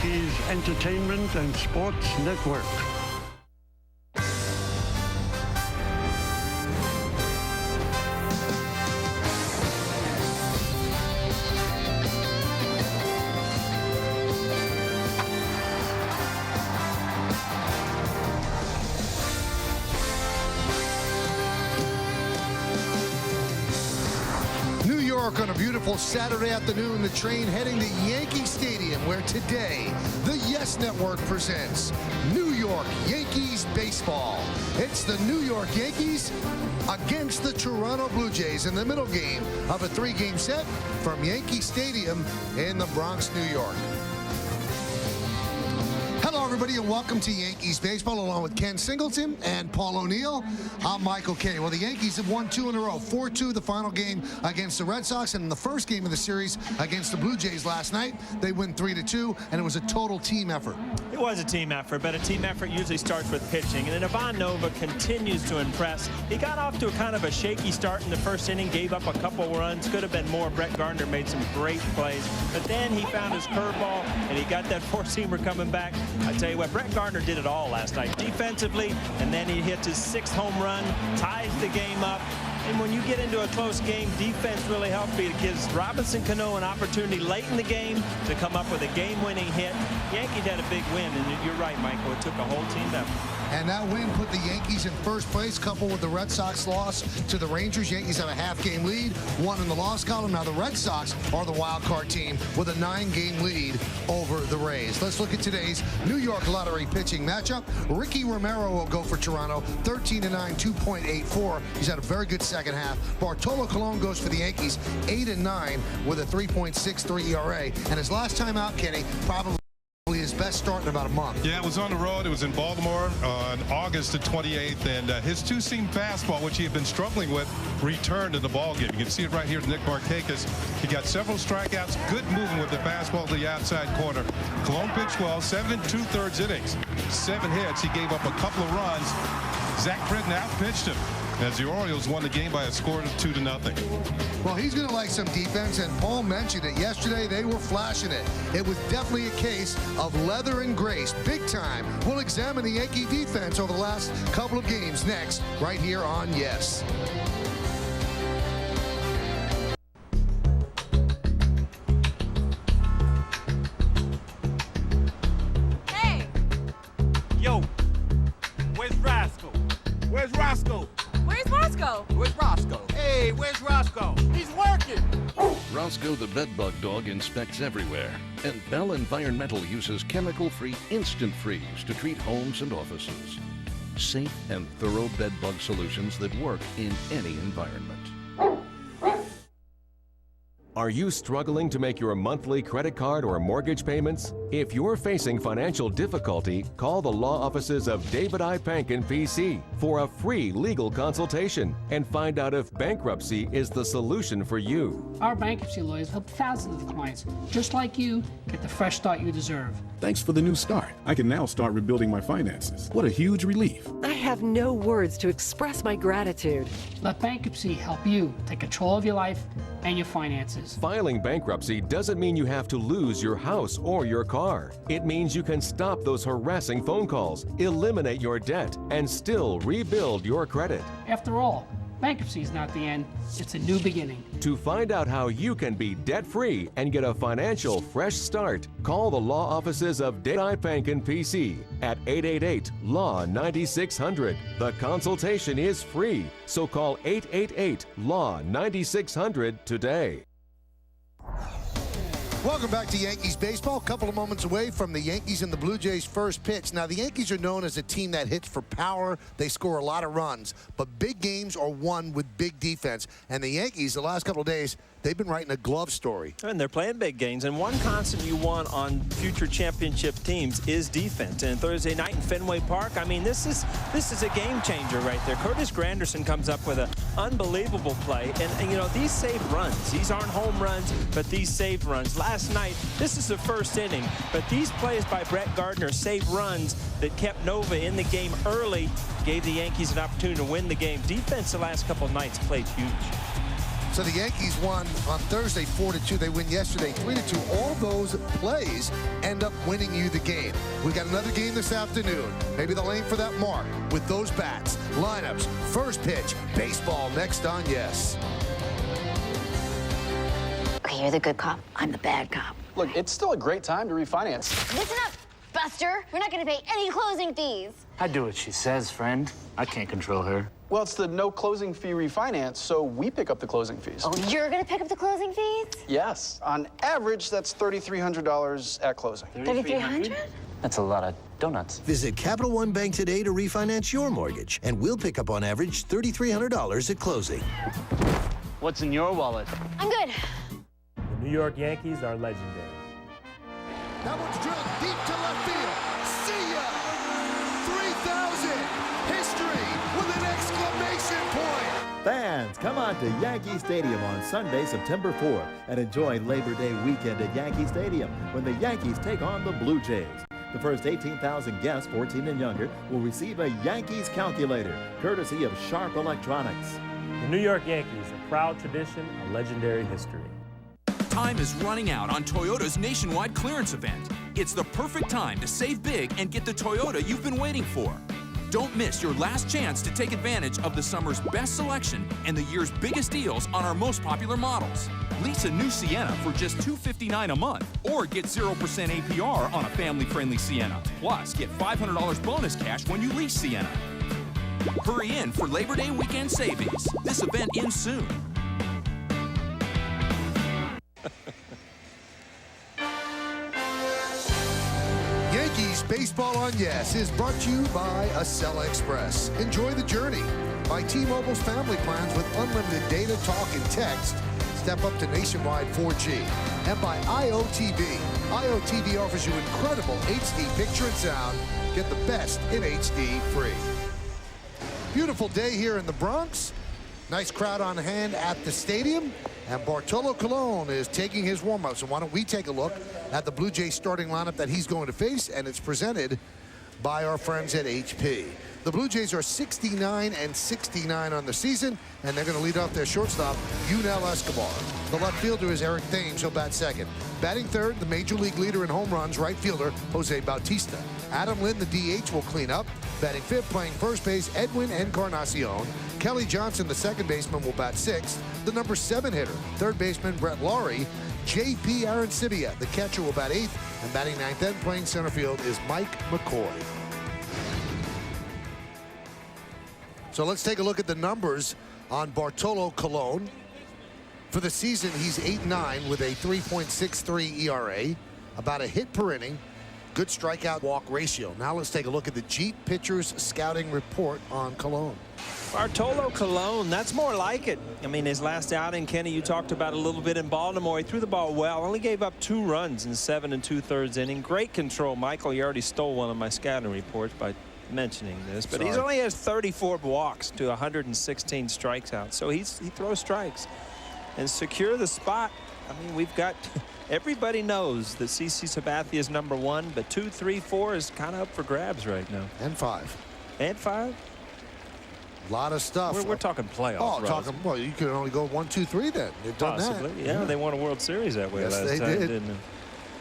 Yankees Entertainment and Sports Network. On a beautiful Saturday afternoon, the train heading to Yankee Stadium, where today the Yes Network presents New York Yankees baseball. It's the New York Yankees against the Toronto Blue Jays in the middle game of a 3-game set from Yankee Stadium in the Bronx, New York. Hello, everybody, and welcome to Yankees baseball, along with Ken Singleton and Paul O'Neill. I'm Michael Kay. Well, the Yankees have won 2 in a row, 4-2 the final game against the Red Sox, and in the first game of the series against the Blue Jays last night, they win 3-2, and it was a total team effort. It was a team effort, but a team effort usually starts with pitching, and Ivan Nova continues to impress. He got off to a kind of a shaky start in the first inning, gave up a couple runs, could have been more. Brett Gardner made some great plays, but then he found his curveball, and he got that four-seamer coming back. I tell you what, Brett Gardner did it all last night defensively, and then he hits his 6th home run, ties the game up. And when you get into a close game, defense really helps you. It gives Robinson Cano an opportunity late in the game to come up with a game-winning hit. Yankees had a big win, and you're right, Michael. It took a whole team effort. And that win put the Yankees in first place, coupled with the Red Sox loss to the Rangers. Yankees have a half-game lead, 1 in the loss column. Now the Red Sox are the wild card team with a 9-game lead over the Rays. Let's look at today's New York Lottery pitching matchup. Ricky Romero will go for Toronto, 13-9, 2.84. He's had a very good second half. Bartolo Colon goes for the Yankees, 8-9 with a 3.63 ERA. And his last time out, Kenny, probably his best start in about a month. Yeah, it was on the road. It was in Baltimore on August the 28th, and his two-seam fastball, which he had been struggling with, returned in the ballgame. You can see it right here to Nick Markakis. He got several strikeouts, good movement with the fastball to the outside corner. Cologne pitched well, 7 2/3 innings, 7 hits. He gave up a couple of runs. Zach Britton outpitched him as the Orioles won the game by a score of 2-0. Well, he's going to like some defense, and Paul mentioned it yesterday. They were flashing it. It was definitely a case of leather and grace, big time. We'll examine the Yankee defense over the last couple of games next, right here on Yes. Hey! Yo, where's Roscoe? Where's Roscoe? Where's Roscoe? Where's Roscoe? Hey, where's Roscoe? He's working! Roscoe the bedbug dog inspects everywhere, and Bell Environmental uses chemical-free Instant Freeze to treat homes and offices. Safe and thorough bedbug solutions that work in any environment. Are you struggling to make your monthly credit card or mortgage payments? If you're facing financial difficulty, call the law offices of David I. Pankin, PC for a free legal consultation and find out if bankruptcy is the solution for you. Our bankruptcy lawyers help thousands of clients, just like you, get the fresh start you deserve. Thanks for the new start. I can now start rebuilding my finances. What a huge relief. I have no words to express my gratitude. Let bankruptcy help you take control of your life and your finances. Filing bankruptcy doesn't mean you have to lose your house or your car. It means you can stop those harassing phone calls, eliminate your debt, and still rebuild your credit. After all, bankruptcy is not the end, it's a new beginning. To find out how you can be debt-free and get a financial fresh start, call the law offices of David I. Pankin, PC at 888-LAW-9600. The consultation is free, so call 888-LAW-9600 today. Welcome back to Yankees baseball. A couple of moments away from the Yankees and the Blue Jays' first pitch. Now, the Yankees are known as a team that hits for power. They score a lot of runs, but big games are won with big defense. And the Yankees, the last couple of days, they've been writing a glove story. And they're playing big games. And one constant you want on future championship teams is defense. And Thursday night in Fenway Park, I mean, this is a game changer right there. Curtis Granderson comes up with an unbelievable play. And you know, these saved runs, these aren't home runs, but these saved runs. Last night, this is the first inning, but these plays by Brett Gardner saved runs that kept Nova in the game early, gave the Yankees an opportunity to win the game. Defense the last couple of nights played huge. So the Yankees won on Thursday 4-2. They win yesterday 3-2. All those plays end up winning you the game. We got another game this afternoon. Maybe they'll aim for that mark with those bats. Lineups, first pitch, baseball next on Yes. Okay, you're the good cop. I'm the bad cop. Look, it's still a great time to refinance. Listen up, Buster. We're not going to pay any closing fees. I do what she says, friend. I can't control her. Well, it's the no closing fee refinance, so we pick up the closing fees. Oh, you're going to pick up the closing fees? Yes. On average, that's $3,300 at closing. $3,300? That's a lot of donuts. Visit Capital One Bank today to refinance your mortgage, and we'll pick up on average $3,300 at closing. What's in your wallet? I'm good. The New York Yankees are legendary. That one's drilled deep to left field. See ya! 3,000! History with an exclamation point! Fans, come on to Yankee Stadium on Sunday, September 4th and enjoy Labor Day weekend at Yankee Stadium when the Yankees take on the Blue Jays. The first 18,000 guests 14 and younger will receive a Yankees calculator, courtesy of Sharp Electronics. The New York Yankees, a proud tradition, a legendary history. Time is running out on Toyota's nationwide clearance event. It's the perfect time to save big and get the Toyota you've been waiting for. Don't miss your last chance to take advantage of the summer's best selection and the year's biggest deals on our most popular models. Lease a new Sienna for just $259 a month or get 0% APR on a family-friendly Sienna. Plus, get $500 bonus cash when you lease Sienna. Hurry in for Labor Day weekend savings. This event ends soon. Yankees Baseball on Yes is brought to you by Acela Express. Enjoy the journey. By T-Mobile's family plans with unlimited data, talk, and text. Step up to nationwide 4G. And by IOTV. IOTV offers you incredible HD picture and sound. Get the best in HD free. Beautiful day here in the Bronx. Nice crowd on hand at the stadium. And Bartolo Colon is taking his warm-up. So why don't we take a look at the Blue Jays starting lineup that he's going to face, and it's presented by our friends at HP. The Blue Jays are 69-69 on the season, and they're going to lead off their shortstop, Yunel Escobar. The left fielder is Eric Thames. He'll bat second. Batting third, the major league leader in home runs, right fielder Jose Bautista. Adam Lynn, the DH, will clean up. Batting fifth, playing first base, Edwin Encarnacion. Kelly Johnson, the second baseman, will bat sixth. The number 7 hitter, third baseman Brett Laurie. J.P. Arancibia, the catcher, will bat eighth. And batting ninth and playing center field is Mike McCoy. So let's take a look at the numbers on Bartolo Colon. For the season, he's 8-9 with a 3.63 ERA, about a hit per inning, good strikeout walk ratio. Now let's take a look at the Jeep Pitchers Scouting Report on Colon. Bartolo Colon, that's more like it. I mean, his last outing, Kenny, you talked about a little bit in Baltimore. He threw the ball well, only gave up 2 runs in 7 2/3 inning. Great control. Michael, you already stole one of my scouting reports by mentioning this, but he's only has 34 walks to 116 strikes out. So he throws strikes and secure the spot. I mean, we've got everybody knows that CC Sabathia is number 1, but 2, 3, 4 is kind of up for grabs right now. And 5. And 5. A lot of stuff. We're talking playoffs. Oh, talking. Well, you could only go 1, 2, 3 then. They've done possibly. that. Yeah, they won a World Series that way yes, last they time, did. didn't they?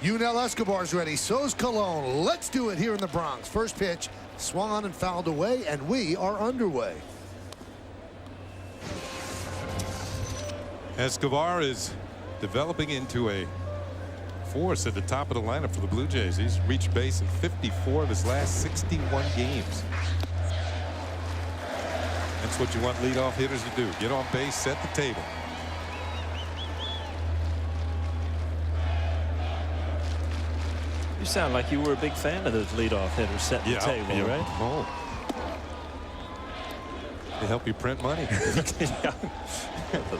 Yunel Escobar's ready. So's Colon. Let's do it here in the Bronx. First pitch swung on and fouled away, and we are underway. Escobar is developing into a force at the top of the lineup for the Blue Jays. He's reached base in 54 of his last 61 games. That's what you want leadoff hitters to do. Get on base, set the table. You sound like you were a big fan of those leadoff hitters setting the table, right? Oh. They help you print money.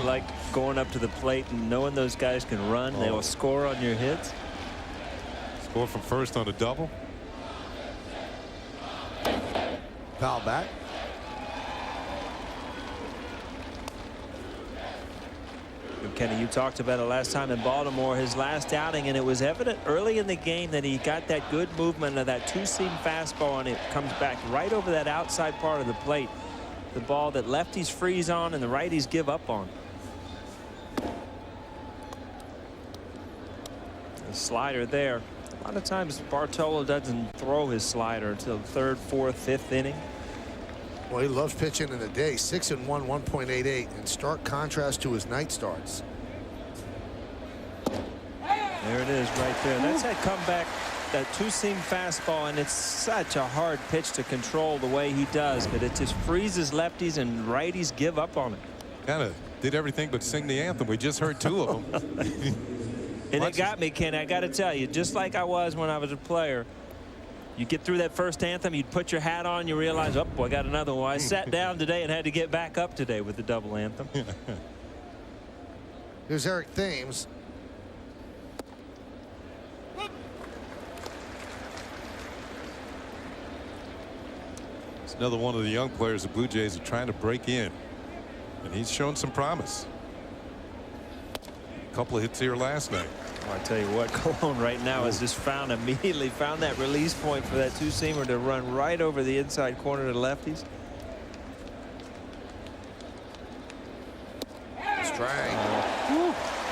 Like going up to the plate and knowing those guys can run, they will score on your hits. Score from first on a double. Foul back. Kenny, you talked about it last time in Baltimore, his last outing, and it was evident early in the game that he got that good movement of that 2-seam fastball, and it comes back right over that outside part of the plate. The ball that lefties freeze on and the righties give up on. Slider there. A lot of times Bartolo doesn't throw his slider until the 3rd, 4th, 5th inning. Well, he loves pitching in the day. 6-1, 1.88, in stark contrast to his night starts. There it is right there. That's that comeback, that two-seam fastball, and it's such a hard pitch to control the way he does, but it just freezes lefties and righties give up on it. Kind of did everything but sing the anthem. We just heard 2 of them. And it got me, Ken. I got to tell you, just like I was when I was a player, you get through that first anthem, you'd put your hat on, you realize, oh, I got another one. I sat down today and had to get back up today with the double anthem. Here's Eric Thames. It's another one of the young players the Blue Jays are trying to break in, and he's shown some promise. A couple of hits here last night. Well, I tell you what, Colon right now has just immediately found that release point for that two-seamer to run right over the inside corner to the lefties. Strike.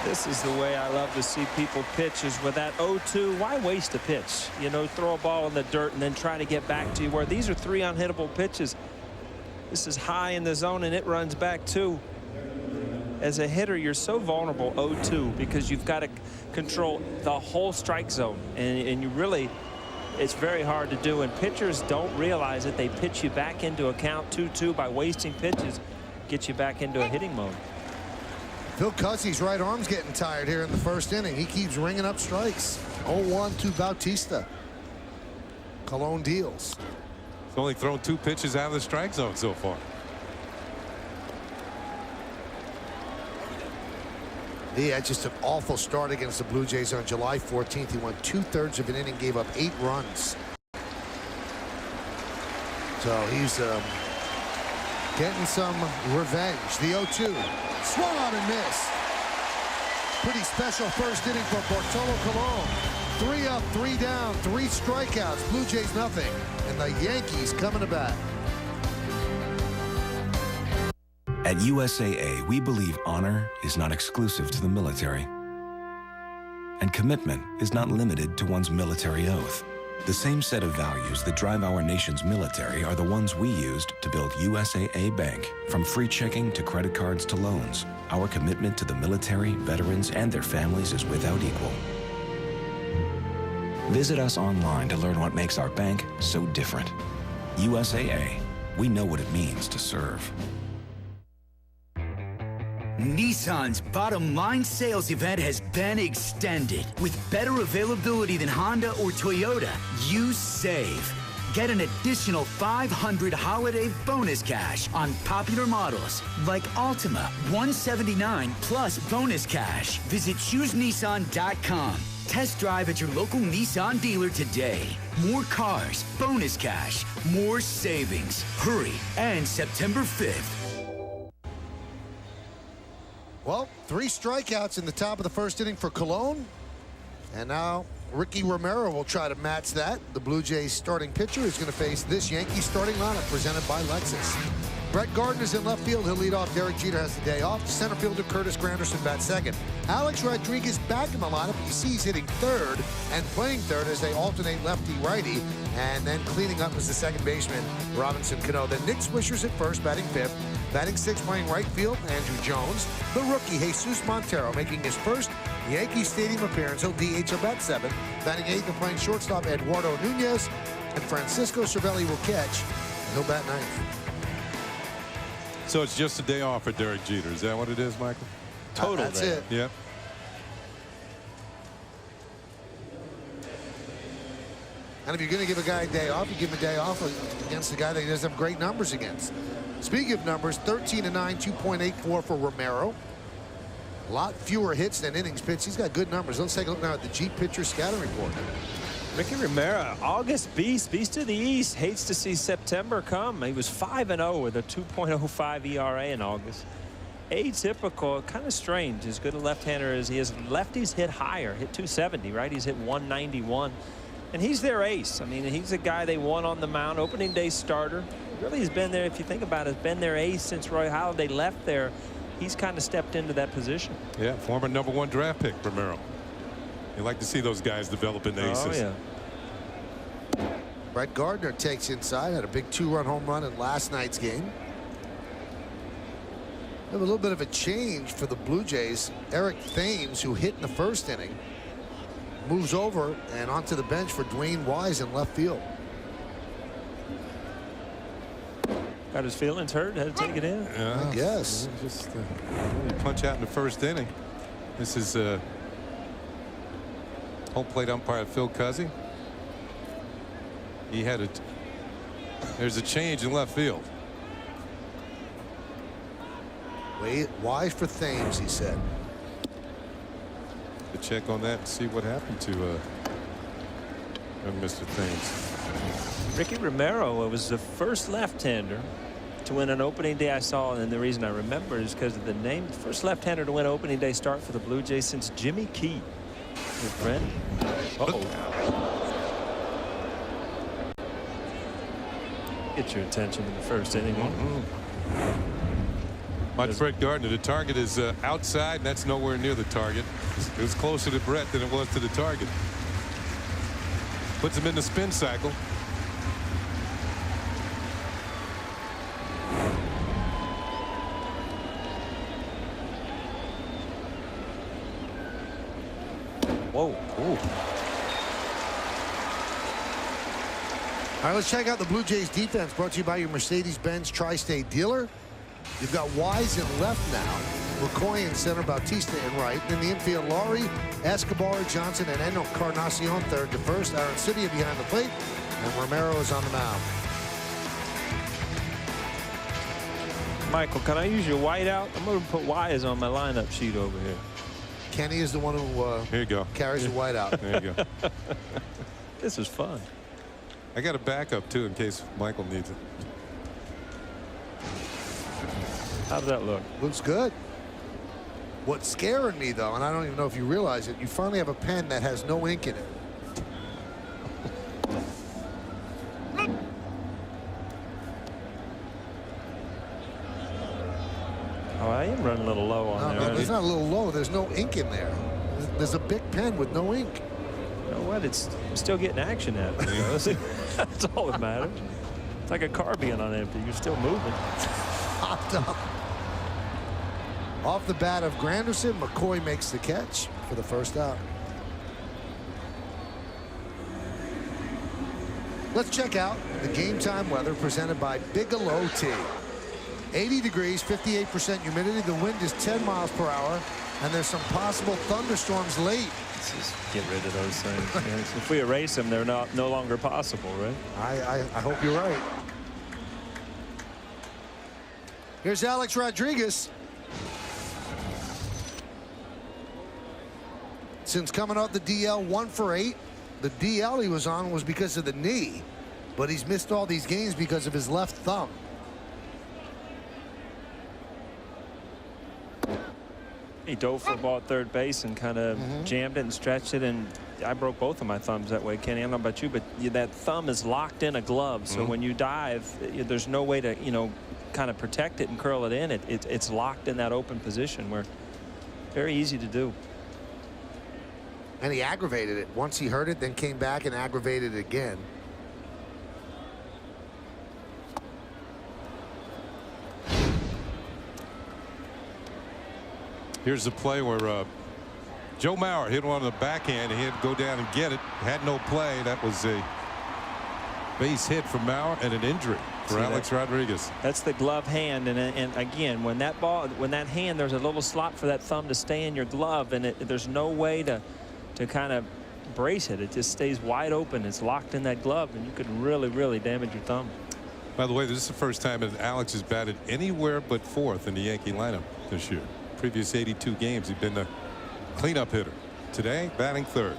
This is the way I love to see people pitch, is with that 0-2. Why waste a pitch? You know, throw a ball in the dirt and then try to get back to you, where these are 3 unhittable pitches. This is high in the zone and it runs back too. As a hitter, you're so vulnerable 0-2 because you've got to control the whole strike zone, and you really, it's very hard to do, and pitchers don't realize it. They pitch you back into a count 2-2 by wasting pitches, get you back into a hitting mode. Phil Cuzzy's right arm's getting tired here in the first inning. He keeps ringing up strikes. 0-1 to Bautista. Colon deals. He's only thrown 2 pitches out of the strike zone so far. He had just an awful start against the Blue Jays on July 14th. He went 2/3 of an inning, gave up 8 runs. So he's getting some revenge. The 0-2. Swung on and missed. Pretty special first inning for Bartolo Colon. 3 up, 3 down, 3 strikeouts. Blue Jays nothing. And the Yankees coming to bat. At USAA, we believe honor is not exclusive to the military. And commitment is not limited to one's military oath. The same set of values that drive our nation's military are the ones we used to build USAA Bank. From free checking to credit cards to loans, our commitment to the military, veterans, and their families is without equal. Visit us online to learn what makes our bank so different. USAA, we know what it means to serve. Nissan's bottom line sales event has been extended. With better availability than Honda or Toyota, you save. Get an additional $500 holiday bonus cash on popular models like Altima, $179 plus bonus cash. Visit ChooseNissan.com. Test drive at your local Nissan dealer today. More cars, bonus cash, more savings. Hurry, and September 5th. Well, 3 strikeouts in the top of the first inning for Colon. And now Ricky Romero will try to match that. The Blue Jays starting pitcher is going to face this Yankees starting lineup presented by Lexus. Brett Gardner's in left field. He'll lead off. Derek Jeter has the day off. Center fielder Curtis Granderson bats second. Alex Rodriguez back in the lineup. You see he's hitting third and playing third as they alternate lefty-righty. And then cleaning up is the second baseman, Robinson Cano. Then Nick Swisher's at first, batting fifth. Batting sixth, playing right field, Andrew Jones. The rookie, Jesus Montero, making his first Yankee Stadium appearance. He'll DH or bat seventh. Batting eighth and playing shortstop, Eduardo Nunez. And Francisco Cervelli will catch. He'll bat ninth. So it's just a day off for Derek Jeter. Is that what it is, Michael? Total. That's it. Yeah. And if you're going to give a guy a day off, you give him a day off against the guy that he doesn't have great numbers against. Speaking of numbers, 13-9, 2.84 for Romero. A lot fewer hits than innings pitched. He's got good numbers. Let's take a look now at the Jeep pitcher scouting report. Ricky Romero, August beast to the east. Hates to see September come. He was 5-0 with a 2.05 ERA in August. Atypical, kind of strange. As good a left-hander as he is, lefties hit higher, hit 270, right? He's hit 191. And he's their ace. I mean, he's a guy they won on the mound, opening day starter. Really has been there, if you think about it, has been their ace since Roy Halladay left there. He's kind of stepped into that position. Yeah, former #1 draft pick, Romero. You like to see those guys develop into aces. Oh, yeah. Brett Gardner takes inside, had a big 2-run home run in last night's game. We have a little bit of a change for the Blue Jays. Eric Thames, who hit in the first inning, moves over and onto the bench for Dwayne Wise in left field. Got his feelings hurt, had to take it in. Yeah, I guess. Just really punch out in the first inning. This is home plate umpire Phil Cuzzy. He had there's a change in left field. Wise for Thames, he said. To check on that and see what happened to Mr. Thames. Ricky Romero was the first left-hander to win an opening day I saw, and the reason I remember is because of the name. First left-hander to win opening day start for the Blue Jays since Jimmy Key. Your friend. Get your attention in the first inning. Watch Brett Gardner. The target is outside, and that's nowhere near the target. It was closer to Brett than it was to the target. Puts him in the spin cycle. Whoa. Ooh. All right, let's check out the Blue Jays defense, brought to you by your Mercedes-Benz Tri-State dealer. You've got Wise in left now, McCoy in center, Bautista in right. Then the infield, Laurie, Escobar, Johnson, and Encarnacion third to first. Aaron City behind the plate, and Romero is on the mound. Michael, can I use your white out? I'm going to put Wise on my lineup sheet over here. Kenny is the one who here you go. Carries the white out. There you go. This is fun. I got a backup too in case Michael needs it. How does that look? Looks good. What's scaring me, though, and I don't even know if you realize it, you finally have a pen that has no ink in it. Oh, I am running a little low on there. No, it's not a little low. There's no ink in there. There's a big pen with no ink. You know what? It's still getting action at me. That's all that matters. It's like a car being on empty. You're still moving. Popped up. Off the bat of Granderson, McCoy makes the catch for the first out. Let's check out the game time weather presented by Bigelow Tea. 80 degrees, 58% humidity. The wind is 10 miles per hour, and there's some possible thunderstorms late. Let's just get rid of those things. If we erase them, they're no longer possible, right? I hope you're right. Here's Alex Rodriguez. Since coming off the DL, 1 for 8. The DL he was on was because of the knee, but he's missed all these games because of his left thumb. He dove for a ball at third base and kind of jammed it and stretched it, and I broke both of my thumbs that way, Kenny. I don't know about you, but that thumb is locked in a glove, so when you dive, there's no way to, kind of protect it and curl it in. It's locked in that open position where very easy to do. And he aggravated it. Once he hurt it, then came back and aggravated it again. Here's the play where Joe Mauer hit one on the backhand. He had to go down and get it. Had no play. That was a base hit for Mauer and an injury for Alex Rodriguez. That's the glove hand, and again, when that hand, there's a little slot for that thumb to stay in your glove, and there's no way to kind of brace it. It just stays wide open. It's locked in that glove, and you could really, really damage your thumb. By the way, this is the first time that Alex has batted anywhere but fourth in the Yankee lineup this year. Previous 82 games, he's been the cleanup hitter. Today, batting third.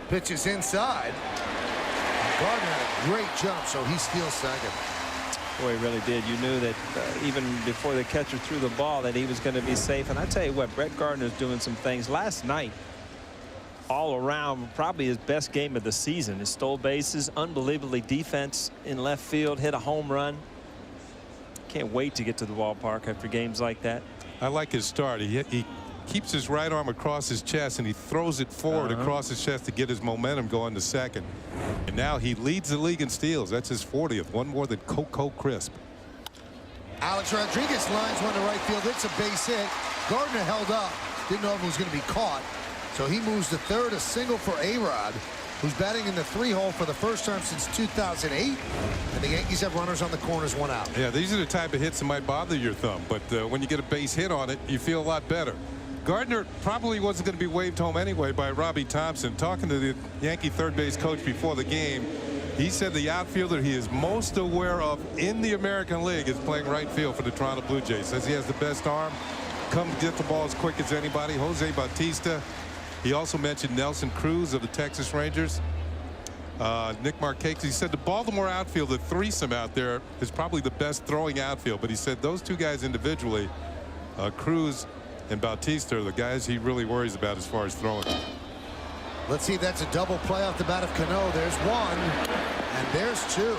Pitches inside. Gardner had a great jump, so he steals second. Boy, he really did. You knew that even before the catcher threw the ball that he was going to be safe. And I tell you what, Brett Gardner's doing some things. Last night, all around, probably his best game of the season. He stole bases, unbelievably defense in left field, hit a home run. Can't wait to get to the ballpark after games like that. I like his start. He keeps his right arm across his chest and he throws it forward across his chest to get his momentum going to second. And now he leads the league in steals. That's his 40th, one more than Coco Crisp. Alex Rodriguez lines one to right field. It's a base hit. Gardner held up. Didn't know if it was going to be caught. So he moves to third, a single for A-Rod, who's batting in the 3-hole for the first time since 2008. And the Yankees have runners on the corners, one out. Yeah, these are the type of hits that might bother your thumb. But when you get a base hit on it, you feel a lot better. Gardner probably wasn't going to be waved home anyway by Robbie Thompson. Talking to the Yankee third base coach before the game, he said the outfielder he is most aware of in the American League is playing right field for the Toronto Blue Jays. Says he has the best arm, comes get the ball as quick as anybody. Jose Bautista. He also mentioned Nelson Cruz of the Texas Rangers. Nick Markakis. He said the Baltimore outfield, the threesome out there, is probably the best throwing outfield. But he said those two guys individually, Cruz and Bautista, are the guys he really worries about as far as throwing. Let's see if that's a double play off the bat of Cano. There's one, and there's two.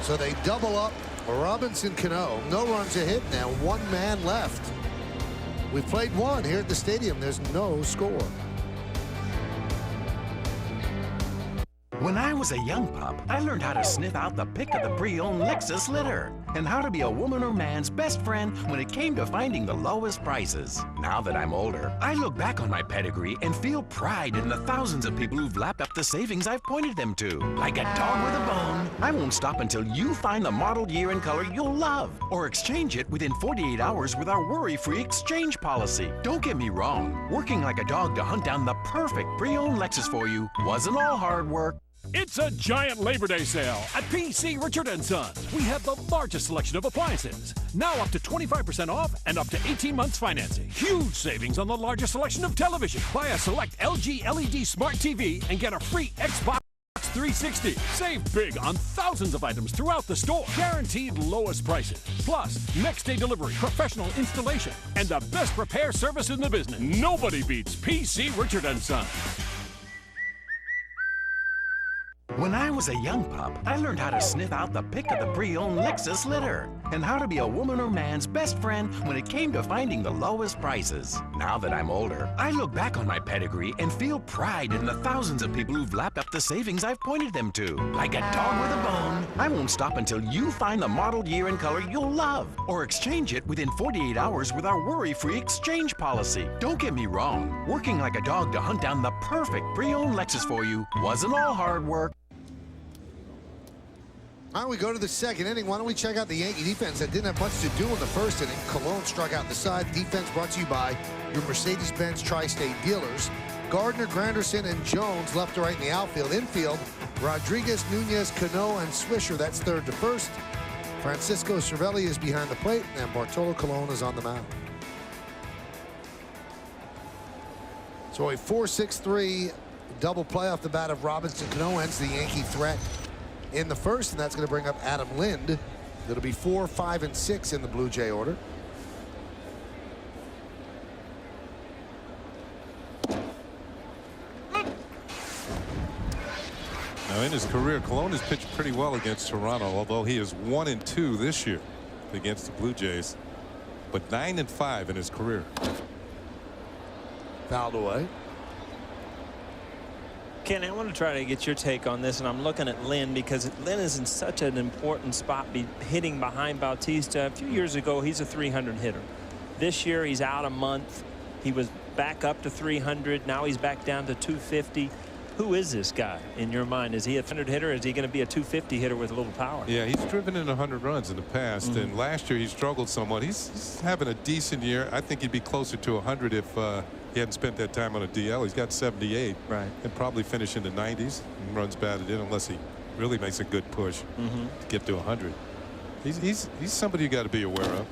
So they double up Robinson Cano. No runs a hit now. One man left. We've played one here at the stadium. There's no score. When I was a young pup, I learned how to sniff out the pick of the pre-owned Lexus litter and how to be a woman or man's best friend when it came to finding the lowest prices. Now that I'm older, I look back on my pedigree and feel pride in the thousands of people who've lapped up the savings I've pointed them to. Like a dog with a bone, I won't stop until you find the model, year, and color you'll love or exchange it within 48 hours with our worry-free exchange policy. Don't get me wrong, working like a dog to hunt down the perfect pre-owned Lexus for you wasn't all hard work. It's a giant Labor Day sale at PC Richard & Son. We have the largest selection of appliances. Now up to 25% off and up to 18 months financing. Huge savings on the largest selection of television. Buy a select LG LED Smart TV and get a free Xbox 360. Save big on thousands of items throughout the store. Guaranteed lowest prices. Plus, next day delivery, professional installation, and the best repair service in the business. Nobody beats PC Richard & Son. When I was a young pup, I learned how to sniff out the pick of the pre-owned Lexus litter and how to be a woman or man's best friend when it came to finding the lowest prices. Now that I'm older, I look back on my pedigree and feel pride in the thousands of people who've lapped up the savings I've pointed them to. Like a dog with a bone, I won't stop until you find the model, year, and color you'll love or exchange it within 48 hours with our worry-free exchange policy. Don't get me wrong, working like a dog to hunt down the perfect pre-owned Lexus for you wasn't all hard work. All right, we go to the second inning. Why don't we check out the Yankee defense that didn't have much to do in the first inning. Colon struck out the side. Defense brought to you by your Mercedes-Benz Tri-State dealers. Gardner, Granderson, and Jones left to right in the outfield. Infield, Rodriguez, Nunez, Cano, and Swisher. That's third to first. Francisco Cervelli is behind the plate, and Bartolo Colon is on the mound. So a 4-6-3 double play off the bat of Robinson Cano ends the Yankee threat in the first, and that's going to bring up Adam Lind. That'll be 4, 5, and 6 in the Blue Jay order. Now in his career, Colon has pitched pretty well against Toronto, although he is 1-2 this year against the Blue Jays, but 9-5 in his career. Fouled away. Ken, I want to try to get your take on this, and I'm looking at Lynn because Lynn is in such an important spot, hitting behind Bautista. A few years ago, he's a 300 hitter. This year, he's out a month. He was back up to 300. Now he's back down to 250. Who is this guy in your mind? Is he a 300 hitter? Or is he going to be a 250 hitter with a little power? Yeah, he's driven in 100 runs in the past, and last year he struggled somewhat. He's having a decent year. I think he'd be closer to 100 if he hadn't spent that time on a DL. He's got 78, right, and probably finish in the 90s. And runs batted in unless he really makes a good push to get to 100. He's somebody you got to be aware of.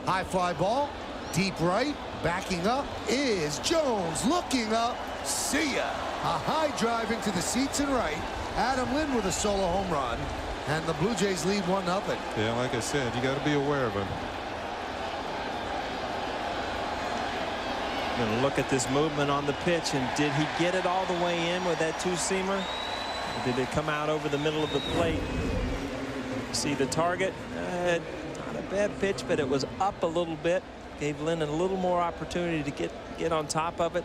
High fly ball, deep right, backing up is Jones, looking up, see ya. A high drive into the seats and right. Adam Lind with a solo home run, and the Blue Jays lead 1-0. Yeah, like I said, you got to be aware of him. Going to look at this movement on the pitch, and did he get it all the way in with that two-seamer? Or did it come out over the middle of the plate? See the target? Not a bad pitch, but it was up a little bit. gave Lennon a little more opportunity to get on top of it.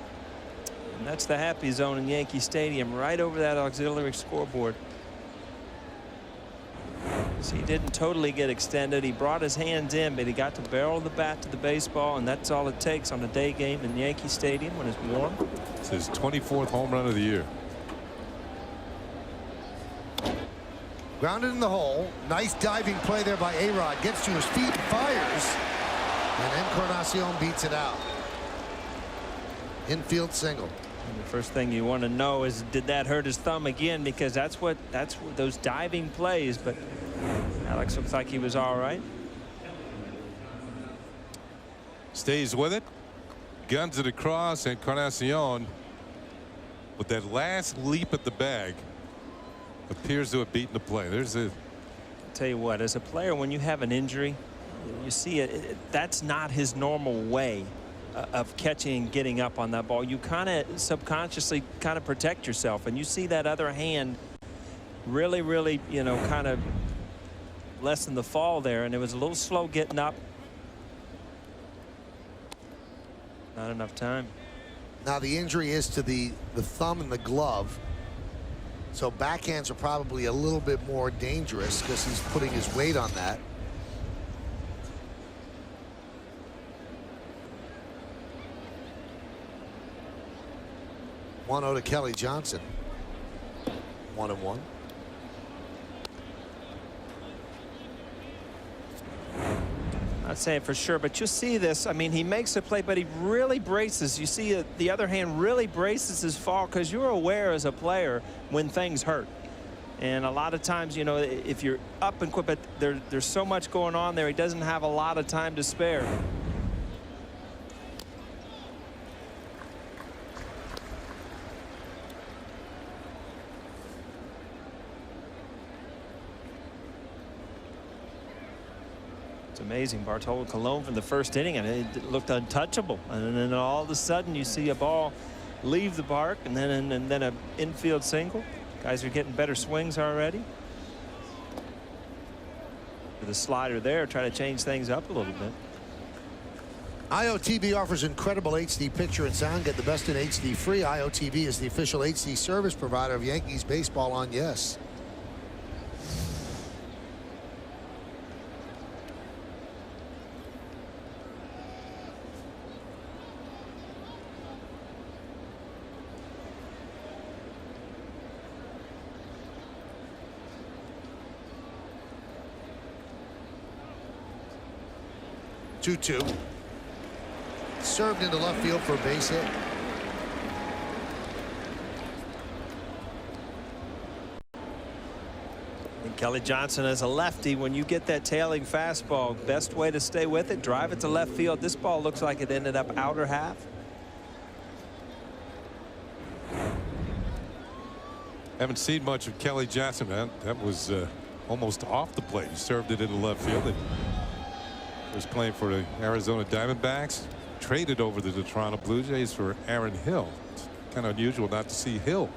And that's the happy zone in Yankee Stadium, right over that auxiliary scoreboard. So he didn't totally get extended. He brought his hands in, but he got to barrel the bat to the baseball, and that's all it takes on a day game in Yankee Stadium when it's warm. It's his 24th home run of the year. Grounded in the hole. Nice diving play there by A-Rod. Gets to his feet and fires. And Encarnacion beats it out. Infield single. And the first thing you want to know is, did that hurt his thumb again? Because that's what those diving plays. But Alex looks like he was all right. Stays with it. Guns it across. Encarnacion, with that last leap at the bag, appears to have beaten the play. There's a. I'll tell you what, as a player, when you have an injury, you see it, that's not his normal way of catching and getting up on that ball. You kind of subconsciously kind of protect yourself, and you see that other hand really, you know, kind of lessen the fall there, and it was a little slow getting up. Not enough time. Now the injury is to the thumb and the glove. So backhands are probably a little bit more dangerous because he's putting his weight on that. One-0 to Kelly Johnson. 1-1. Not saying for sure, but you see this. I mean, he makes a play, but he really braces. You see the other hand really braces his fall, because you're aware as a player when things hurt. And a lot of times, you know, if you're up and quick, but there's so much going on there, he doesn't have a lot of time to spare. It's amazing. Bartolo Colon from the first inning, and it looked untouchable, and then all of a sudden you see a ball leave the park, and then an infield single. Guys are getting better swings already. With the slider there, try to change things up a little bit. IOTV offers incredible HD picture and sound. Get the best in HD free. IOTV is the official HD service provider of Yankees baseball on Yes. Two. Served into left field for a base hit. And Kelly Johnson, as a lefty, when you get that tailing fastball, best way to stay with it, drive it to left field. This ball looks like it ended up outer half. Haven't seen much of Kelly Johnson, man. That was almost off the plate. He served it into left field. And was playing for the Arizona Diamondbacks. Traded over to the Toronto Blue Jays for Aaron Hill. It's kind of unusual not to see Hill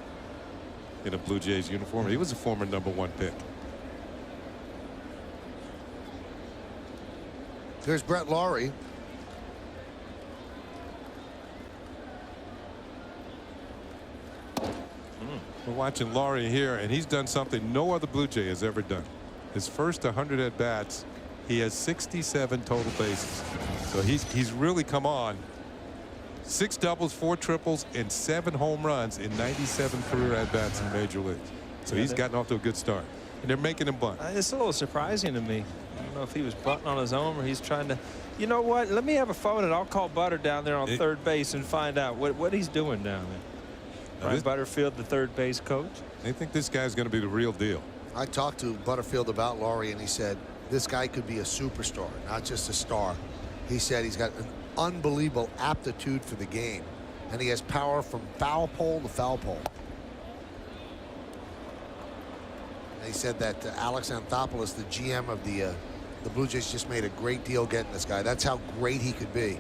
in a Blue Jays uniform. He was a former #1 pick. Here's Brett Laurie. We're watching Laurie here, and he's done something no other Blue Jay has ever done. His first 100 at bats, he has 67 total bases. So he's really come on. 6 doubles, 4 triples, and 7 home runs in 97 career at bats in major leagues. So he's gotten off to a good start, and they're making him bunt. It's a little surprising to me. I don't know if he was bunting on his own or he's trying to. You know what? Let me have a phone and I'll call Butter down there on third base and find out what he's doing down there. Brian Butterfield, the third base coach. They think this guy's going to be the real deal. I talked to Butterfield about Laurie, and he said this guy could be a superstar, not just a star. He said he's got an unbelievable aptitude for the game, and he has power from foul pole to foul pole. And he said that Alex Anthopoulos, the GM of the Blue Jays, just made a great deal getting this guy. That's how great he could be.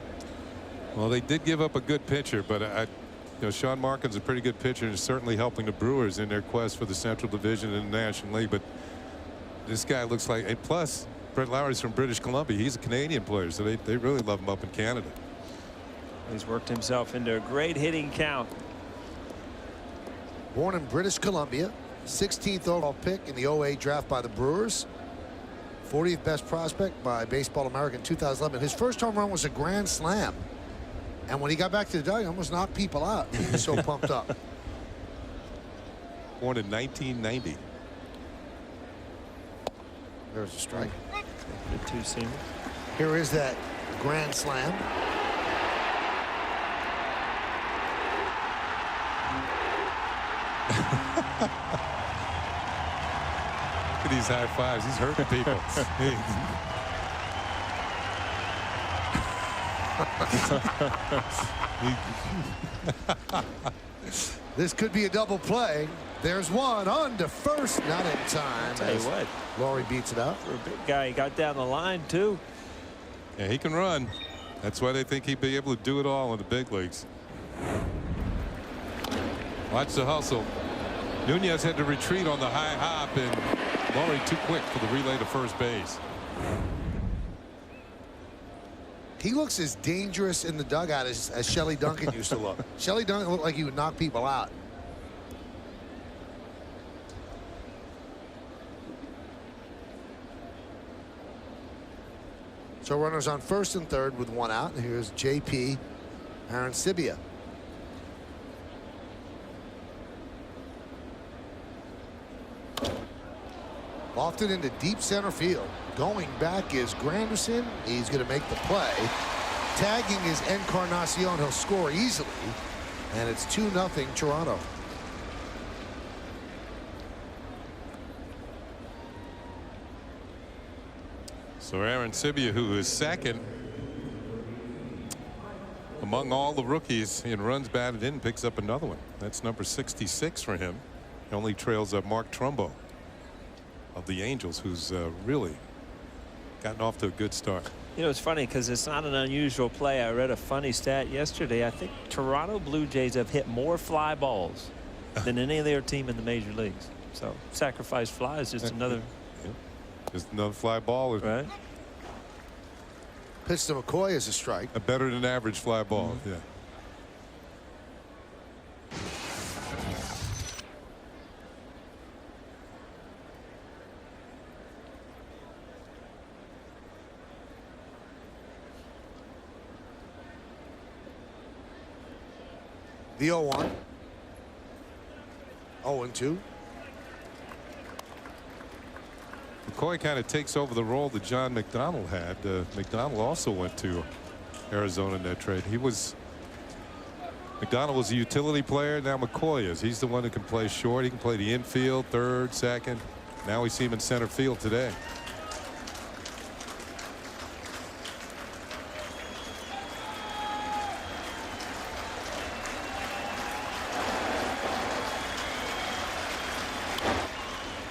Well, they did give up a good pitcher, but you know, Sean Markin's a pretty good pitcher and is certainly helping the Brewers in their quest for the Central Division in the National League. But this guy looks like, and plus Brett Lowry's from British Columbia. He's a Canadian player, so they really love him up in Canada. He's worked himself into a great hitting count. Born in British Columbia, 16th overall pick in the 08 draft by the Brewers. 40th best prospect by Baseball America in 2011. His first home run was a grand slam. And when he got back to the dugout, he almost knocked people out. He was so pumped up. Born in 1990. There's a strike. The two-seamer. Here is that grand slam. Look at these high fives. He's hurting people. This could be a double play. There's one on to first, not in time. Tell you what, Laurie beats it up. For a big guy, he got down the line too. Yeah, he can run. That's why they think he'd be able to do it all in the big leagues. Watch the hustle. Nunez had to retreat on the high hop, and Laurie too quick for the relay to first base. He looks as dangerous in the dugout as Shelley Duncan used to look. Shelley Duncan looked like he would knock people out. So runners on first and third with one out. And here's JP Arancibia. Lofted into deep center field. Going back is Granderson. He's going to make the play. Tagging is Encarnacion. He'll score easily. And it's 2-0 Toronto. So Arancibia, who is second among all the rookies in runs batted in, picks up another one. That's number 66 for him. He only trails up Mark Trumbo of the Angels, who's really gotten off to a good start. You know, it's funny because it's not an unusual play. I read a funny stat yesterday. I think Toronto Blue Jays have hit more fly balls than any other team in the major leagues. So sacrifice fly is just another. Just another fly ball. Right. Pitch to McCoy is a strike. A better than average fly ball. Yeah. The 0-1. 0-2. McCoy kind of takes over the role that John McDonald had. McDonald also went to Arizona in that trade. McDonald was a utility player. Now McCoy is. He's the one who can play short. He can play the infield, third, second. Now we see him in center field today.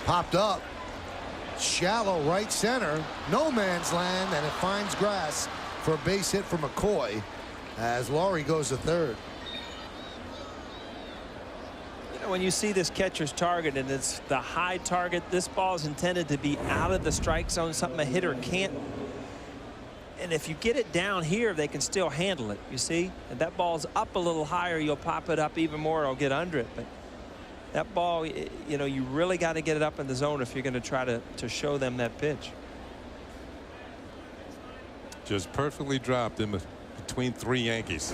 Popped up. Shallow right center. No man's land, and it finds grass for a base hit for McCoy as Laurie goes to third. You know, when you see this catcher's target and it's the high target, this ball is intended to be out of the strike zone, something a hitter can't. And if you get it down here, they can still handle it. You see, and that ball's up a little higher, you'll pop it up even more, it'll get under it. But that ball, you know, you really got to get it up in the zone if you're going to try to show them that pitch. Just perfectly dropped in between three Yankees.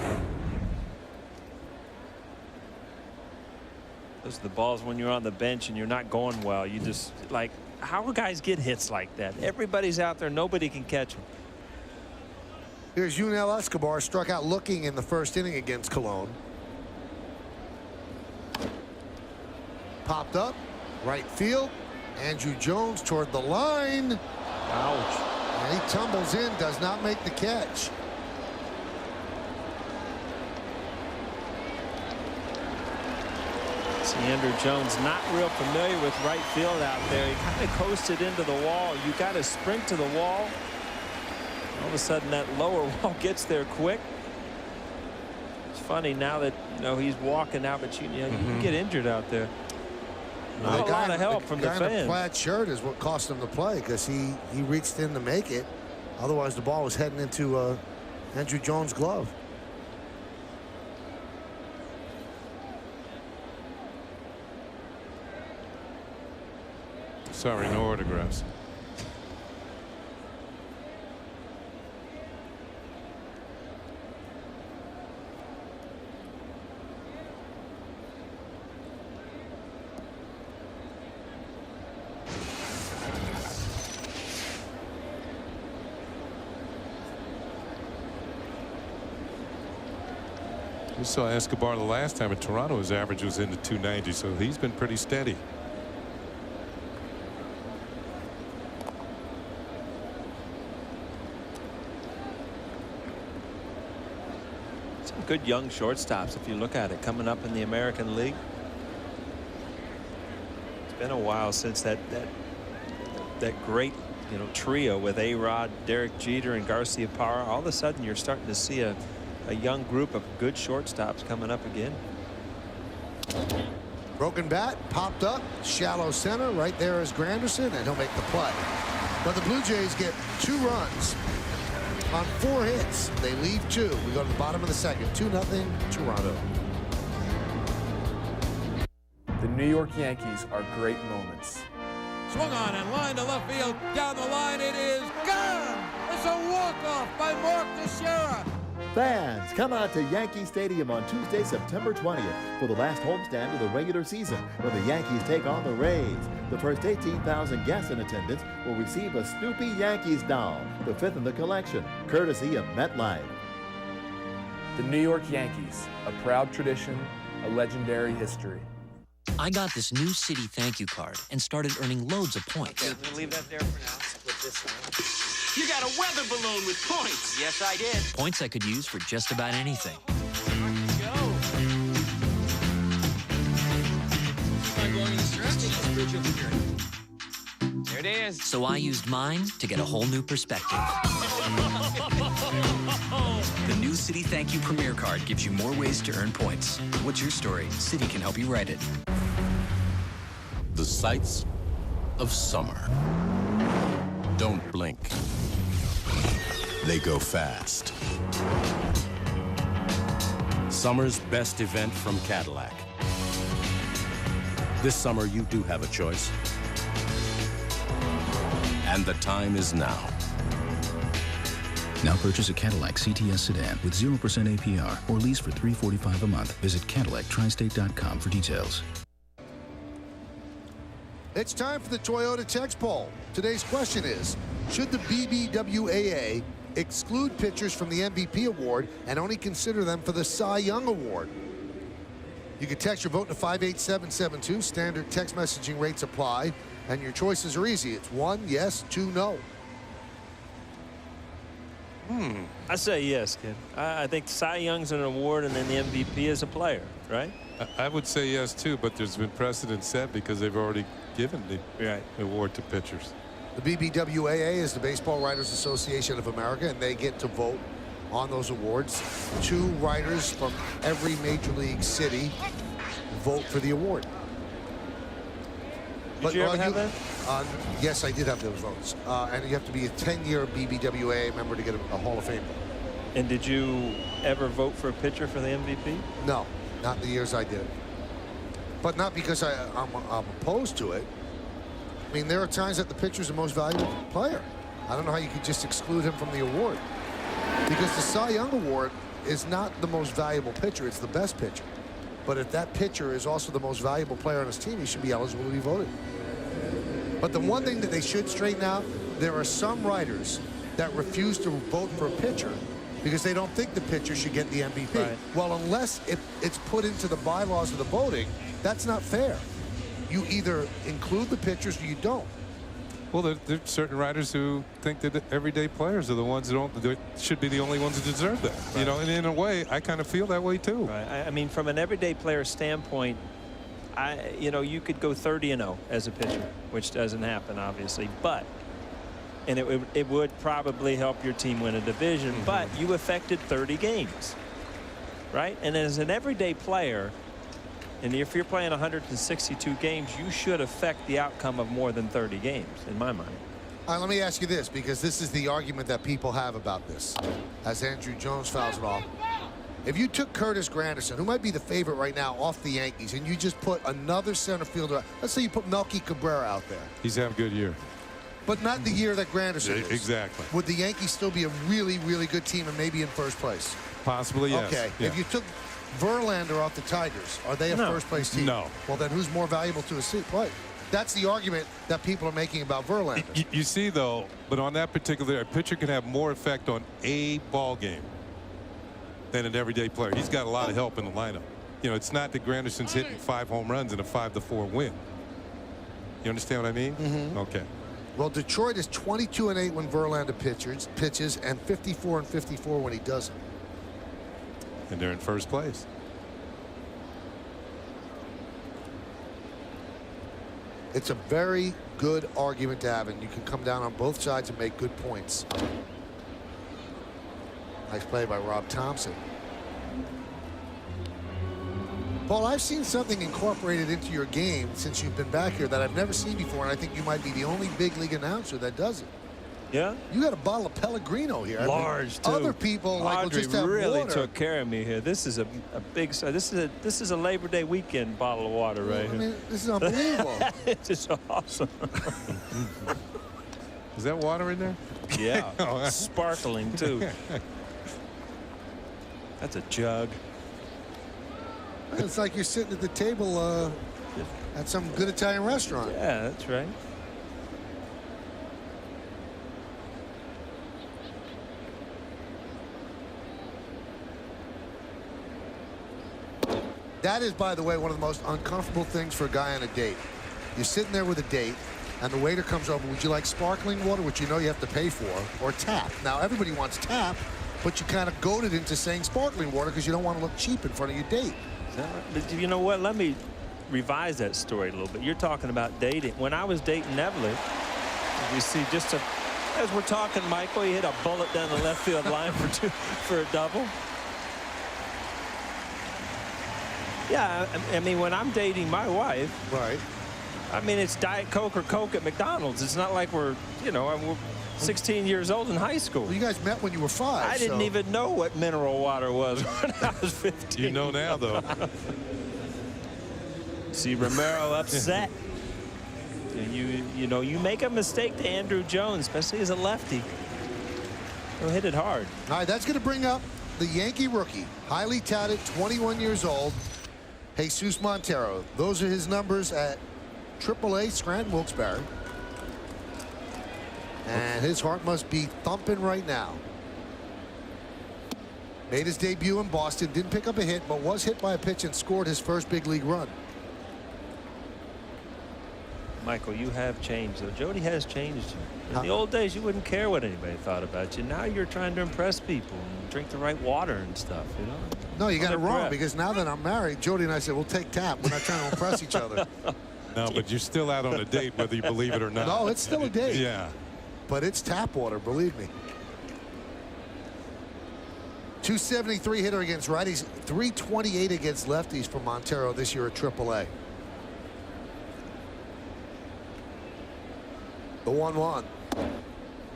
Those are the balls when you're on the bench and you're not going well. You just, like, how do guys get hits like that? Everybody's out there. Nobody can catch them. Here's Yunel Escobar, struck out looking in the first inning against Cologne. Popped up, right field. Andrew Jones toward the line. Ouch. And he tumbles in, does not make the catch. See, Andrew Jones not real familiar with right field out there. He kind of coasted into the wall. You got to sprint to the wall. All of a sudden that lower wall gets there quick. It's funny now that, you know, he's walking out, but you can get injured out there. Not a lot of help from the guy in the fans. plaid shirt is what cost him the play because he reached in to make it. Otherwise, the ball was heading into Andrew Jones' glove. Sorry, no autographs. We saw Escobar the last time in Toronto. His average was in the 290, so he's been pretty steady. Some good young shortstops, if you look at it, coming up in the American League. It's been a while since that great, trio with A-Rod, Derek Jeter, and Garcia Parra. All of a sudden, you're starting to see a young group of good shortstops coming up again. Broken bat, popped up, shallow center. Right there is Granderson, and he'll make the play. But the Blue Jays get 2 runs on 4 hits. They leave 2. We go to the bottom of the second. 2-0 Toronto. The New York Yankees are great moments. Swung on and line to left field. Down the line, it is gone. It's a walk-off by Mark Teixeira. Fans, come out to Yankee Stadium on Tuesday, September 20th for the last homestand of the regular season when the Yankees take on the Rays. The first 18,000 guests in attendance will receive a Snoopy Yankees doll, the 5th in the collection, courtesy of MetLife. The New York Yankees, a proud tradition, a legendary history. I got this new Citi thank you card and started earning loads of points. Okay, we'll leave that there for now. Put this on. You got a weather balloon with points. Yes, I did. Points I could use for just about anything. There it is. So I used mine to get a whole new perspective. The new Citi Thank You Premier Card gives you more ways to earn points. What's your story? Citi can help you write it. The sights of summer don't blink. They go fast. Summer's best event from Cadillac. This summer, you do have a choice. And the time is now. Now purchase a Cadillac CTS sedan with 0% APR or lease for $345 a month. Visit CadillacTristate.com for details. It's time for the Toyota Text Poll. Today's question is, should the BBWAA exclude pitchers from the MVP award and only consider them for the Cy Young Award? You can text your vote to 58772. Standard text messaging rates apply, and your choices are easy. It's 1 yes, 2 no. I say yes, kid. I think Cy Young's an award, and then the MVP is a player, right? I would say yes, too, but there's been precedent set because they've already given the award to pitchers. The BBWAA is the Baseball Writers Association of America, and they get to vote on those awards. 2 writers from every major league city vote for the award. Did you ever have that? Yes, I did have those votes. And you have to be a 10-year BBWAA member to get a Hall of Fame vote. And did you ever vote for a pitcher for the MVP? No, not in the years I did. But not because I'm opposed to it. I mean, there are times that the pitcher's the most valuable player. I don't know how you could just exclude him from the award. Because the Cy Young Award is not the most valuable pitcher, it's the best pitcher. But if that pitcher is also the most valuable player on his team, he should be eligible to be voted. But the one thing that they should straighten out, there are some writers that refuse to vote for a pitcher because they don't think the pitcher should get the MVP. Right. Well, unless it's put into the bylaws of the voting, that's not fair. You either include the pitchers or you don't. Well, there are certain writers who think that the everyday players are the ones that should be the only ones that deserve that. Right. You know, and in a way, I kind of feel that way too. Right. I mean, from an everyday player standpoint, you could go 30-0 as a pitcher, which doesn't happen, obviously. And it would probably help your team win a division, but you affected 30 games, right? And as an everyday player, And if you're playing 162 games, you should affect the outcome of more than 30 games, in my mind. Let me ask you this, because this is the argument that people have about this. As Andrew Jones fouls it off. If you took Curtis Granderson, who might be the favorite right now, off the Yankees, and you just put another center fielder, let's say you put Melky Cabrera out there. He's having a good year. But not the year that Granderson is. Exactly. Would the Yankees still be a really, really good team and maybe in first place? Possibly, yes. Okay. Yeah. If you took Verlander off the Tigers, are they a first place team? No. Well, then who's more valuable to a seat? Right. That's the argument that people are making about Verlander. You see, though, but on that particular, a pitcher can have more effect on a ball game than an everyday player. He's got a lot of help in the lineup. You know, it's not that Granderson's hitting 5 home runs in a 5-4 win. You understand what I mean? Mm-hmm. Okay. Well, Detroit is 22-8 when Verlander pitches, and 54-54 when he doesn't. And they're in first place. It's a very good argument to have, and you can come down on both sides and make good points. Nice play by Rob Thompson. Paul, I've seen something incorporated into your game since you've been back here that I've never seen before, and I think you might be the only big league announcer that does it. Yeah? You got a bottle of Pellegrino here. Large, too. Other people like will just have really water. took care of me here. This is a big. This is a Labor Day weekend bottle of water right here. I mean, this is unbelievable. It's just awesome. Is that water in there? Yeah. Sparkling, too. That's a jug. It's like you're sitting at the table at some good Italian restaurant. Yeah, that's right. That is, by the way, one of the most uncomfortable things for a guy on a date. You're sitting there with a date, and the waiter comes over. Would you like sparkling water, which you know you have to pay for, or tap? Now, everybody wants tap, but you kind of goaded into saying sparkling water because you don't want to look cheap in front of your date. But you know what? Let me revise that story a little bit. You're talking about dating. When I was dating Neville, you see, as we're talking, Michael, he hit a bullet down the left field line for a double. Yeah, I mean, when I'm dating my wife, right? I mean, it's Diet Coke or Coke at McDonald's. It's not like we're 16 years old in high school. Well, you guys met when you were 5. I didn't even know what mineral water was when I was 15. You know now, though. See Romero upset. You make a mistake to Andrew Jones, especially as a lefty. He'll hit it hard. All right, that's going to bring up the Yankee rookie, highly touted, 21 years old, Jesus Montero. Those are his numbers at AAA Scranton Wilkes-Barre. And his heart must be thumping right now. Made his debut in Boston, didn't pick up a hit, but was hit by a pitch and scored his first big league run. Michael, you have changed, though. Jody has changed you. In the old days, you wouldn't care what anybody thought about you. Now you're trying to impress people and drink the right water and stuff, you know? No, you got it wrong, because now that I'm married, Jody and I said, we'll take tap. We're not trying to impress each other. No, but you're still out on a date, whether you believe it or not. No, it's still a date. Yeah. But it's tap water, believe me. 273 hitter against righties, 328 against lefties for Montero this year at AAA. The 1-1.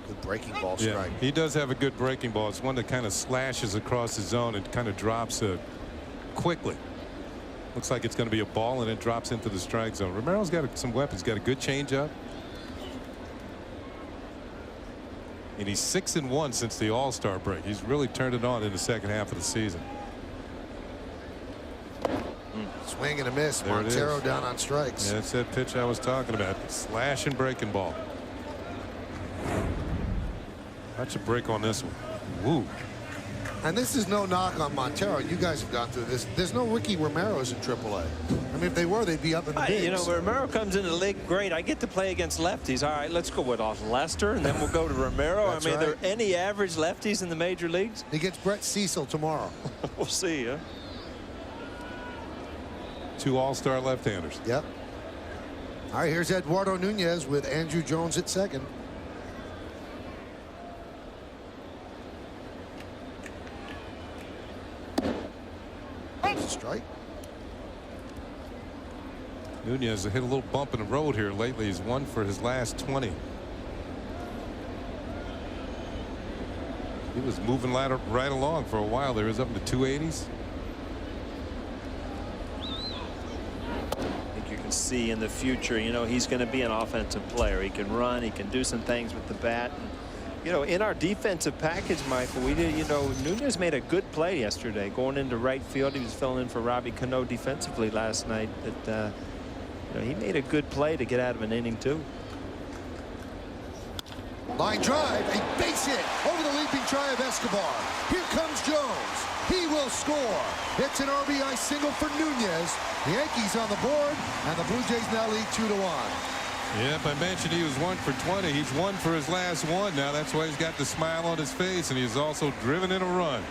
Good breaking ball strike. Yeah, he does have a good breaking ball. It's one that kind of slashes across the zone and kind of drops quickly. Looks like it's going to be a ball, and it drops into the strike zone. Romero's got some weapons. Got a good changeup. And he's 6-1 since the All-Star break. He's really turned it on in the second half of the season. Swing and a miss. There Montero down on strikes. Yeah, that's that pitch I was talking about. Slash and breaking ball. Watch a break on this one. Woo. And this is no knock on Montero. You guys have gone through this. There's no Ricky Romero's in AAA. I mean, if they were, they'd be up in the bigs. You know, Romero comes into the league, great. I get to play against lefties. All right, let's go with Lester, and then we'll go to Romero. That's I mean, right. Are there any average lefties in the major leagues? He gets Brett Cecil tomorrow. We'll see, huh? 2 All-Star left-handers. Yep. All right, here's Eduardo Nunez with Andrew Jones at second. Strike. Nunez hit a little bump in the road here lately. He's 1 for his last 20. He was moving right along for a while there. He was up in the 280s. I think you can see in the future, you know, he's going to be an offensive player. He can run, he can do some things with the bat. And, you know, in our defensive package, Michael, we did, you know, Nunez made a good play yesterday going into right field. He was filling in for Robbie Cano defensively last night. That you know, he made a good play to get out of an inning too. Line drive, a base hit over the leaping try of Escobar. Here comes Jones. He will score. It's an RBI single for Nunez. The Yankees on the board, and the Blue Jays now lead 2-1. Yep, I mentioned he was 1 for 20. He's 1 for his last 1 now. That's why he's got the smile on his face, and he's also driven in a run.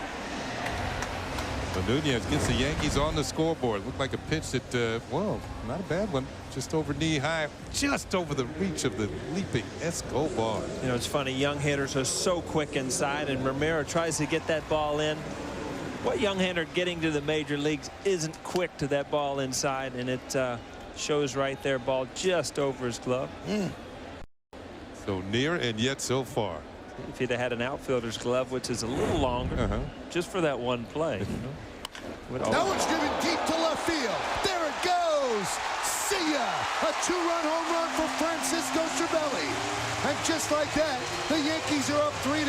But Nunez gets the Yankees on the scoreboard. Looked like a pitch that, well, not a bad one. Just over knee high, just over the reach of the leaping Escobar. You know, it's funny, young hitters are so quick inside, and Romero tries to get that ball in. What young hitter getting to the major leagues isn't quick to that ball inside, and it shows right there. Ball just over his glove. So near and yet so far. If he'd have had an outfielder's glove, which is a little longer, just for that one play. Now it's driven deep to left field. There it goes. See ya! A 2-run home run for Francisco Cervelli. And just like that, the Yankees are up 3-2.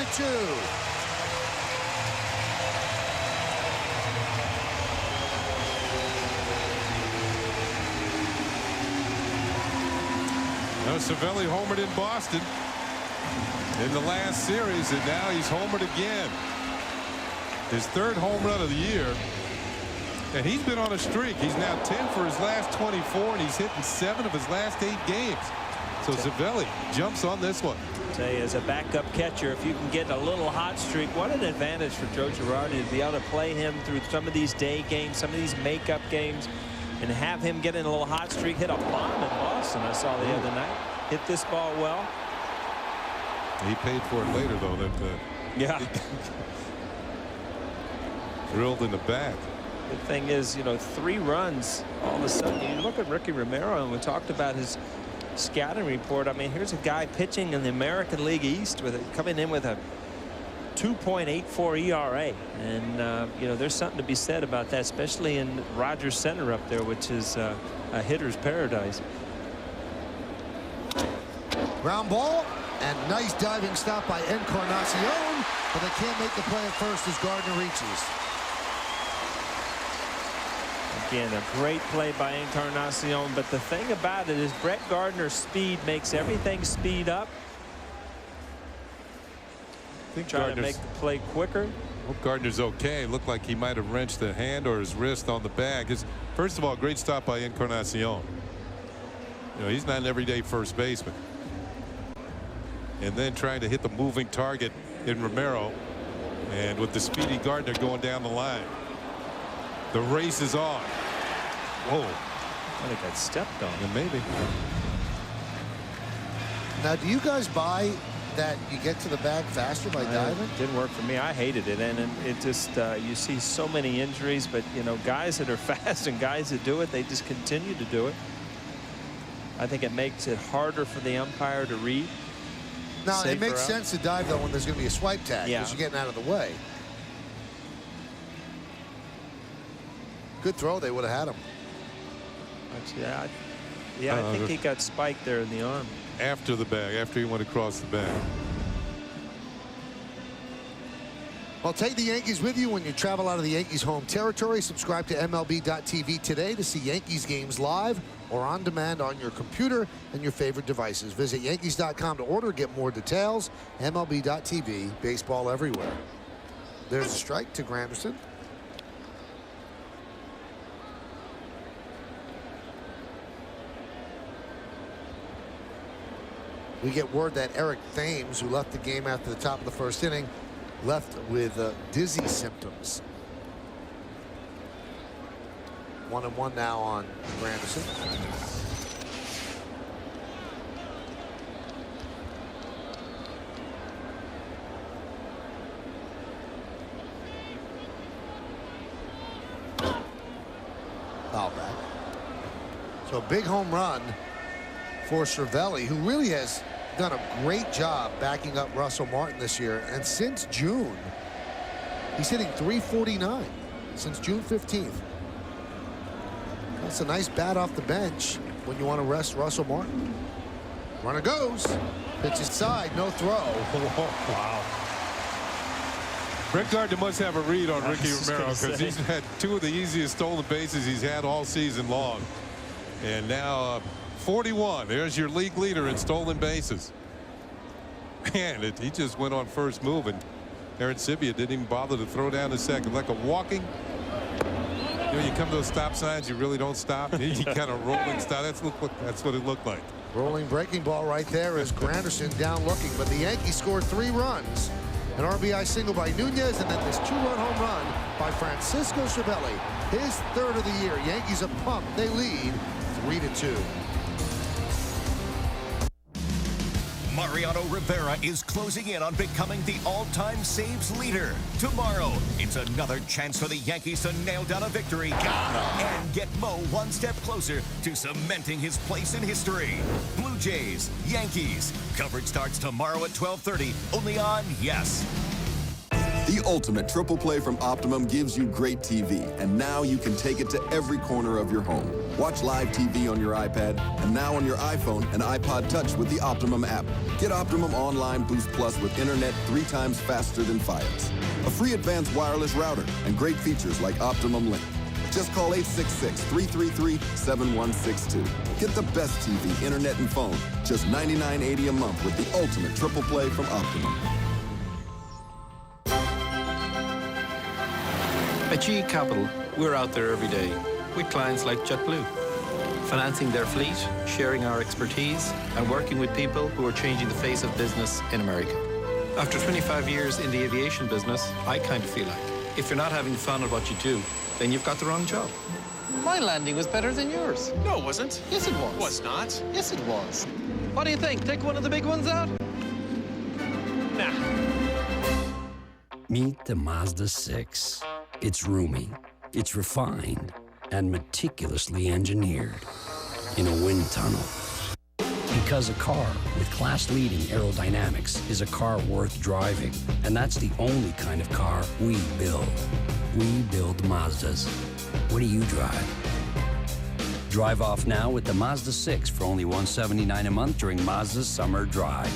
Now Cervelli homered in Boston in the last series, and now he's homered again. His 3rd home run of the year. And he's been on a streak. He's now 10 for his last 24, and he's hitting 7 of his last 8 games. So Cervelli jumps on this one. I tell you, as a backup catcher, if you can get a little hot streak, what an advantage for Joe Girardi to be able to play him through some of these day games, some of these makeup games, and have him get in a little hot streak. Hit a bomb in Boston, I saw the other night. Hit this ball well. He paid for it later, though. That yeah. Drilled in the back. The thing is, you know, 3 runs all of a sudden. You look at Ricky Romero, and we talked about his scouting report. I mean, here's a guy pitching in the American League East with coming in with a 2.84 ERA, and you know, there's something to be said about that, especially in Rogers Center up there, which is a hitter's paradise. Ground ball, and nice diving stop by Encarnacion, but they can't make the play at first as Gardner reaches. Again, a great play by Encarnacion, but the thing about it is Brett Gardner's speed makes everything speed up. I think trying to make the play quicker. Hope Gardner's okay. Looked like he might have wrenched the hand or his wrist on the bag. First of all, great stop by Encarnacion. You know, he's not an everyday first baseman. And then trying to hit the moving target in Romero, and with the speedy Gardner going down the line. The race is on. Whoa. I think got stepped on. And maybe. Now, do you guys buy that you get to the bag faster by diving? It didn't work for me. I hated it, and it just you see so many injuries, but you know, guys that are fast and guys that do it, they just continue to do it. I think it makes it harder for the umpire to read. Now, it makes sense to dive, though, when there's going to be a swipe tag, because Yeah. you're getting out of the way. Good throw. They would have had him. I think he got spiked there in the arm. After the bag, after he went across the bag. Well, take the Yankees with you when you travel out of the Yankees home territory. Subscribe to MLB.tv today to see Yankees games live or on demand on your computer and your favorite devices. Visit Yankees.com to order. Get more details. MLB.tv. Baseball everywhere. There's a strike to Granderson. We get word that Eric Thames, who left the game after the top of the first inning, left with dizzy symptoms. 1-1 now on Granderson. Foul back. So a big home run for Cervelli, who really has done a great job backing up Russell Martin this year. And since June, he's hitting .349 since June 15th. That's a nice bat off the bench when you want to rest Russell Martin. Runner goes. Pitch inside, no throw. Wow. Brett Gardner must have a read on Ricky Romero, because he's had 2 of the easiest stolen bases he's had all season long. And now 41. There's your league leader in stolen bases. Man, he just went on first move, and Aaron Sibia didn't even bother to throw down the second. Like a walking, you know, you come to those stop signs, you really don't stop. You kind of rolling stop. That's what it looked like. Rolling breaking ball right there as Granderson down looking, but the Yankees scored 3 runs. An RBI single by Nunez, and then this 2-run home run by Francisco Cervelli. His 3rd of the year. Yankees are pumped. They lead 3-2. Mariano Rivera is closing in on becoming the all-time saves leader. Tomorrow, it's another chance for the Yankees to nail down a victory and get Mo one step closer to cementing his place in history. Blue Jays, Yankees. Coverage starts tomorrow at 12:30, only on Yes. The ultimate triple play from Optimum gives you great TV, and now you can take it to every corner of your home. Watch live TV on your iPad, and now on your iPhone and iPod Touch with the Optimum app. Get Optimum Online Boost Plus with internet 3 times faster than Fios, a free advanced wireless router, and great features like Optimum Link. Just call 866-333-7162. Get the best TV, internet, and phone. Just $99.80 a month with the ultimate triple play from Optimum. At GE Capital, we're out there every day with clients like JetBlue, financing their fleet, sharing our expertise, and working with people who are changing the face of business in America. After 25 years in the aviation business, I kind of feel like if you're not having fun at what you do, then you've got the wrong job. My landing was better than yours. No, it wasn't. Yes, it was. Was not. Yes, it was. What do you think? Take one of the big ones out? Nah. Meet the Mazda 6. It's roomy, it's refined, and meticulously engineered in a wind tunnel. Because a car with class-leading aerodynamics is a car worth driving, and that's the only kind of car we build. We build Mazdas. What do you drive? Drive off now with the Mazda 6 for only $179 a month during Mazda's Summer Drive.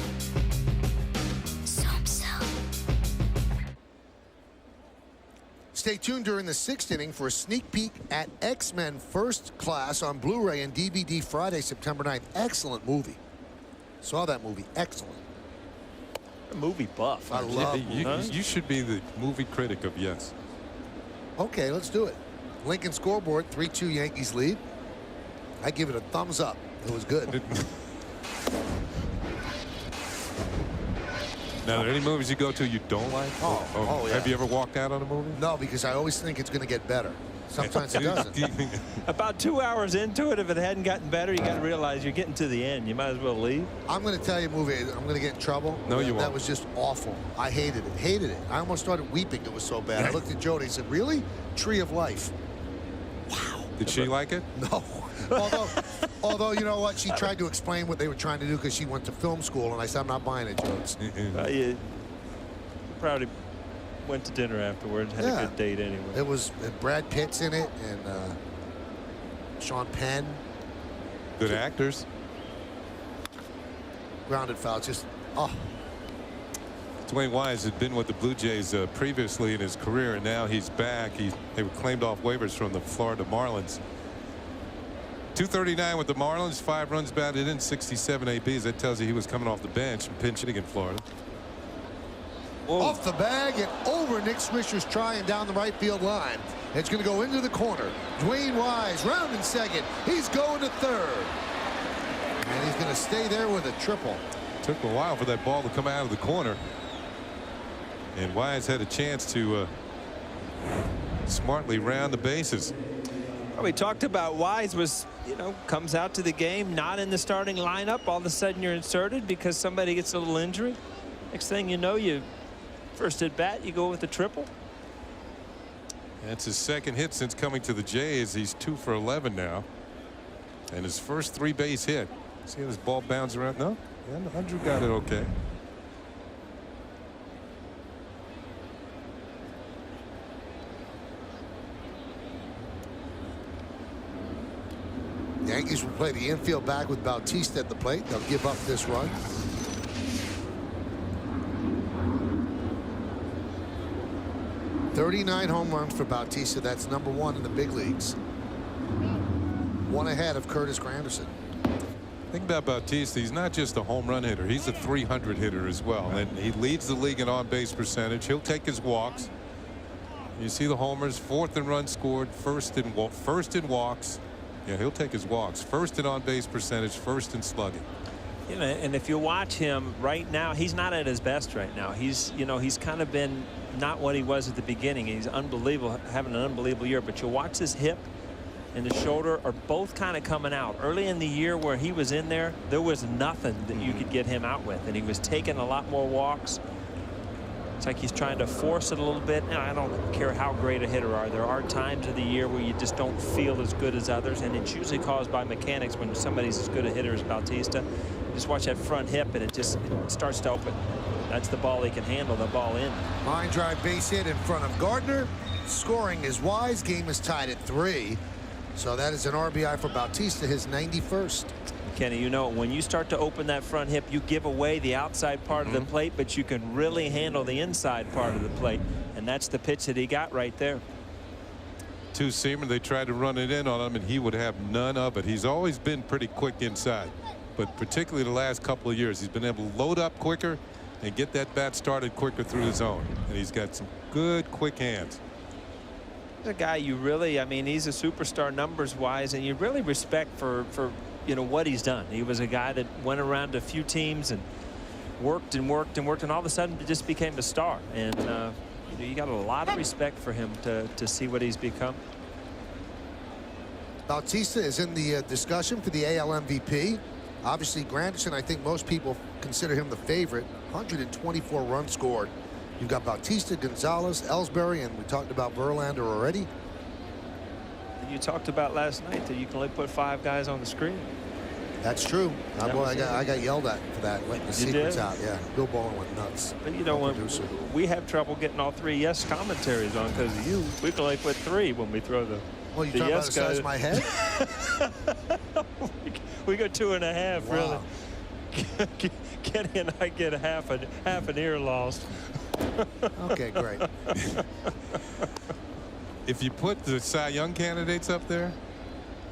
Stay tuned during the 6th inning for a sneak peek at X-Men First Class on Blu-ray and DVD Friday, September 9th. Excellent movie. Saw that movie. Excellent. A movie buff. I love movies. You should be the movie critic of Yes. Okay, let's do it. Lincoln scoreboard, 3-2 Yankees lead. I give it a thumbs up. It was good. Now, are there any movies you go to you don't like? Oh, yeah. Have you ever walked out on a movie? No, because I always think it's going to get better. Sometimes it doesn't. About 2 hours into it, if it hadn't gotten better, you got to realize you're getting to the end. You might as well leave. I'm going to tell you a movie. I'm going to get in trouble. No, you won't. That was just awful. I hated it. Hated it. I almost started weeping. It was so bad. I looked at Jody and said, really? Tree of Life. Wow. Did she like it? No. Although, you know what? She tried to explain what they were trying to do because she went to film school, and I said, I'm not buying it, Jones. You probably went to dinner afterwards, had a good date anyway. It was Brad Pitt's in it, and Sean Penn. Good actors. Grounded foul, just, Dwayne Wise had been with the Blue Jays previously in his career, and now he's back. They were claimed off waivers from the Florida Marlins. 239 with the Marlins, 5 runs batted in, 67 ABs. That tells you he was coming off the bench and pinch hitting in Florida. Whoa. Off the bag and over Nick Swisher's try and down the right field line. It's going to go into the corner. Dwayne Wise rounding second. He's going to third. And he's going to stay there with a triple. Took a while for that ball to come out of the corner. And Wise had a chance to smartly round the bases. Well, we talked about Wise was, comes out to the game, not in the starting lineup. All of a sudden you're inserted because somebody gets a little injury. Next thing you know, you first at bat, you go with a triple. That's his second hit since coming to the Jays. He's 2 for 11 now. And his first 3-base hit. See how this ball bounce around? No, yeah, Andrew got it okay. Yankees will play the infield back with Bautista at the plate. They'll give up this run. .39 home runs for Bautista. That's #1 in the big leagues. One ahead of Curtis Granderson. Think about Bautista. He's not just a home run hitter. He's a 300 hitter as well. And he leads the league in on-base percentage. He'll take his walks. You see the homers. 4th in runs scored. First in walks. Yeah, he'll take his walks. 1st in on-base percentage. 1st in slugging. You know, and if you watch him right now, he's not at his best right now. He's kind of been not what he was at the beginning. He's unbelievable, having an unbelievable year. But you watch his hip and the shoulder are both kind of coming out. Early in the year where he was in there was nothing that you could get him out with, and he was taking a lot more walks. It's like he's trying to force it a little bit. And I don't care how great a hitter are. There are times of the year where you just don't feel as good as others, and it's usually caused by mechanics. When somebody's as good a hitter as Bautista, you just watch that front hip and it starts to open. That's the ball he can handle, the ball in. Line drive base hit in front of Gardner. Scoring is Wise. Game is tied at 3. So that is an RBI for Bautista, his 91st. Kenny, you know, when you start to open that front hip, you give away the outside part of the plate, but you can really handle the inside part of the plate. And that's the pitch that he got right there. Two-seamer, they tried to run it in on him, and he would have none of it. He's always been pretty quick inside, but particularly the last couple of years, he's been able to load up quicker and get that bat started quicker through the zone. And he's got some good, quick hands. A guy you really, I mean, he's a superstar numbers wise, and you really respect for you know what he's done. He was a guy that went around to a few teams and worked and worked and worked, and all of a sudden just became a star. And you got a lot of respect for him to see what he's become. Bautista is in the discussion for the AL MVP. Obviously, Granderson, I think most people consider him the favorite. 124 runs scored. You've got Bautista, Gonzalez, Ellsbury, and we talked about Verlander already. You talked about last night that you can only put 5 guys on the screen. That's true. I got yelled at for that, letting the secrets out. Yeah, Bill Bowling went nuts. But you know, when we have trouble getting all 3 yes commentaries on because of you, we can only put 3 when we throw the. Well, you talking about the size of my head? We go 2.5, wow. Really. Kenny and I get half an ear lost. Okay, great. If you put the Cy Young candidates up there,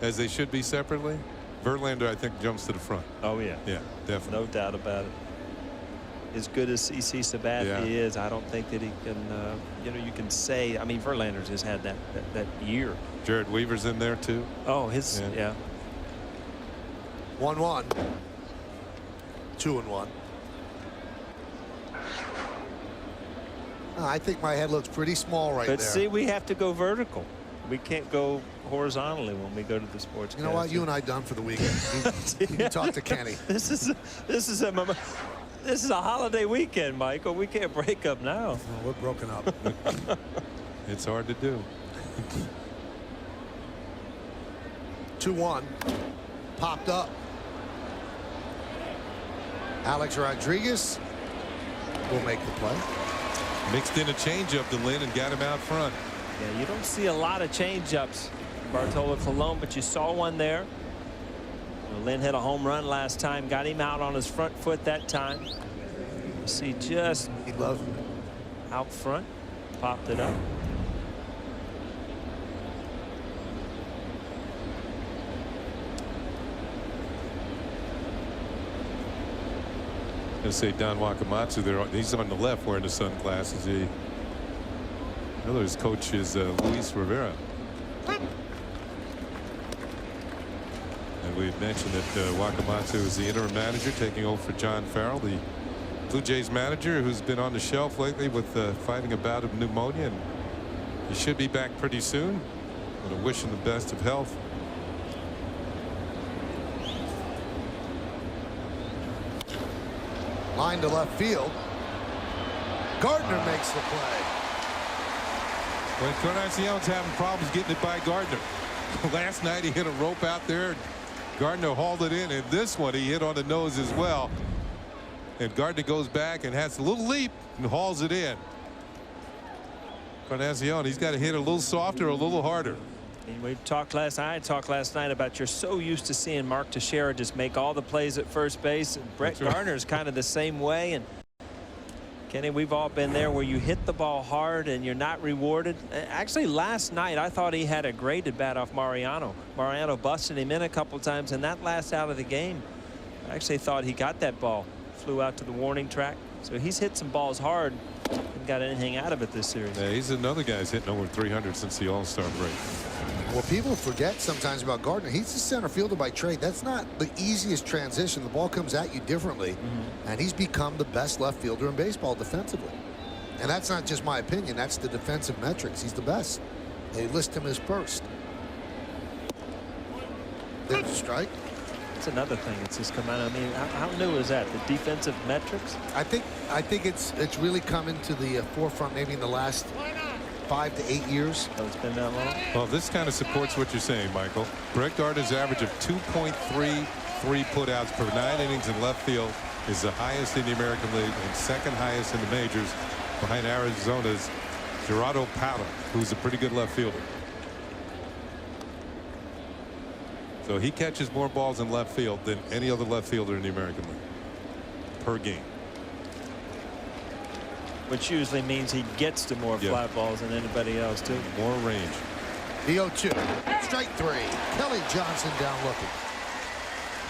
as they should be separately, Verlander, I think, jumps to the front. Oh, yeah. Yeah, definitely. No doubt about it. As good as CC Sabathia is, I don't think that he can, you know, you can say, I mean, Verlander's just had that year. Jared Weaver's in there, too. Oh, yeah. 1-1. 2-1. I think my head looks pretty small right there. But see, we have to go vertical. We can't go horizontally when we go to the sports. You know what? You and I done for the weekend. You can talk to Kenny. This is a holiday weekend, Michael. We can't break up now. Well, we're broken up. It's hard to do. 2-1. Popped up. Alex Rodriguez will make the play. Mixed in a changeup to Lynn and got him out front. Yeah, you don't see a lot of changeups, Bartolo Colon, but you saw one there. Lynn hit a home run last time, got him out on his front foot that time. You see just he loves him out front, popped it up. I say Don Wakamatsu there. He's on the left wearing the sunglasses. The other's coach is Luis Rivera. And we mentioned that Wakamatsu is the interim manager taking over for John Farrell, the Blue Jays manager who's been on the shelf lately with fighting a bout of pneumonia. And he should be back pretty soon. I'm going to wish him the best of health. Line to left field. Gardner makes the play. Well, Encarnacion's having problems getting it by Gardner. Last night he hit a rope out there. Gardner hauled it in, and this one he hit on the nose as well. And Gardner goes back and has a little leap and hauls it in. Encarnacion, he's got to hit a little softer, a little harder. And we talked last night about you're so used to seeing Mark Teixeira just make all the plays at first base. And Brett Gardner's kind of the same way. And Kenny, we've all been there where you hit the ball hard and you're not rewarded. Actually, last night I thought he had a great at bat off Mariano. Mariano busted him in a couple times, and that last out of the game, I actually thought he got that ball. Flew out to the warning track. So he's hit some balls hard and got anything out of it this series. Yeah, he's another guy who's hitting over 300 since the All-Star break. Well, people forget sometimes about Gardner. He's a center fielder by trade. That's not the easiest transition. The ball comes at you differently, and he's become the best left fielder in baseball defensively. And that's not just my opinion. That's the defensive metrics. He's the best. They list him as first. There's a strike. That's another thing. It's just come out. I mean, how new is that? The defensive metrics? I think it's really come into the forefront maybe in the last 5 to 8 years. Oh, it's been that long? Well, this kind of supports what you're saying, Michael. Brett Gardner's average of 2.33 putouts per 9 innings in left field is the highest in the American League and second highest in the majors, behind Arizona's Gerardo Pala, who's a pretty good left fielder. So he catches more balls in left field than any other left fielder in the American League per game. Which usually means he gets to more fly balls than anybody else, too. More range. The 0-2. Strike 3. Kelly Johnson down looking.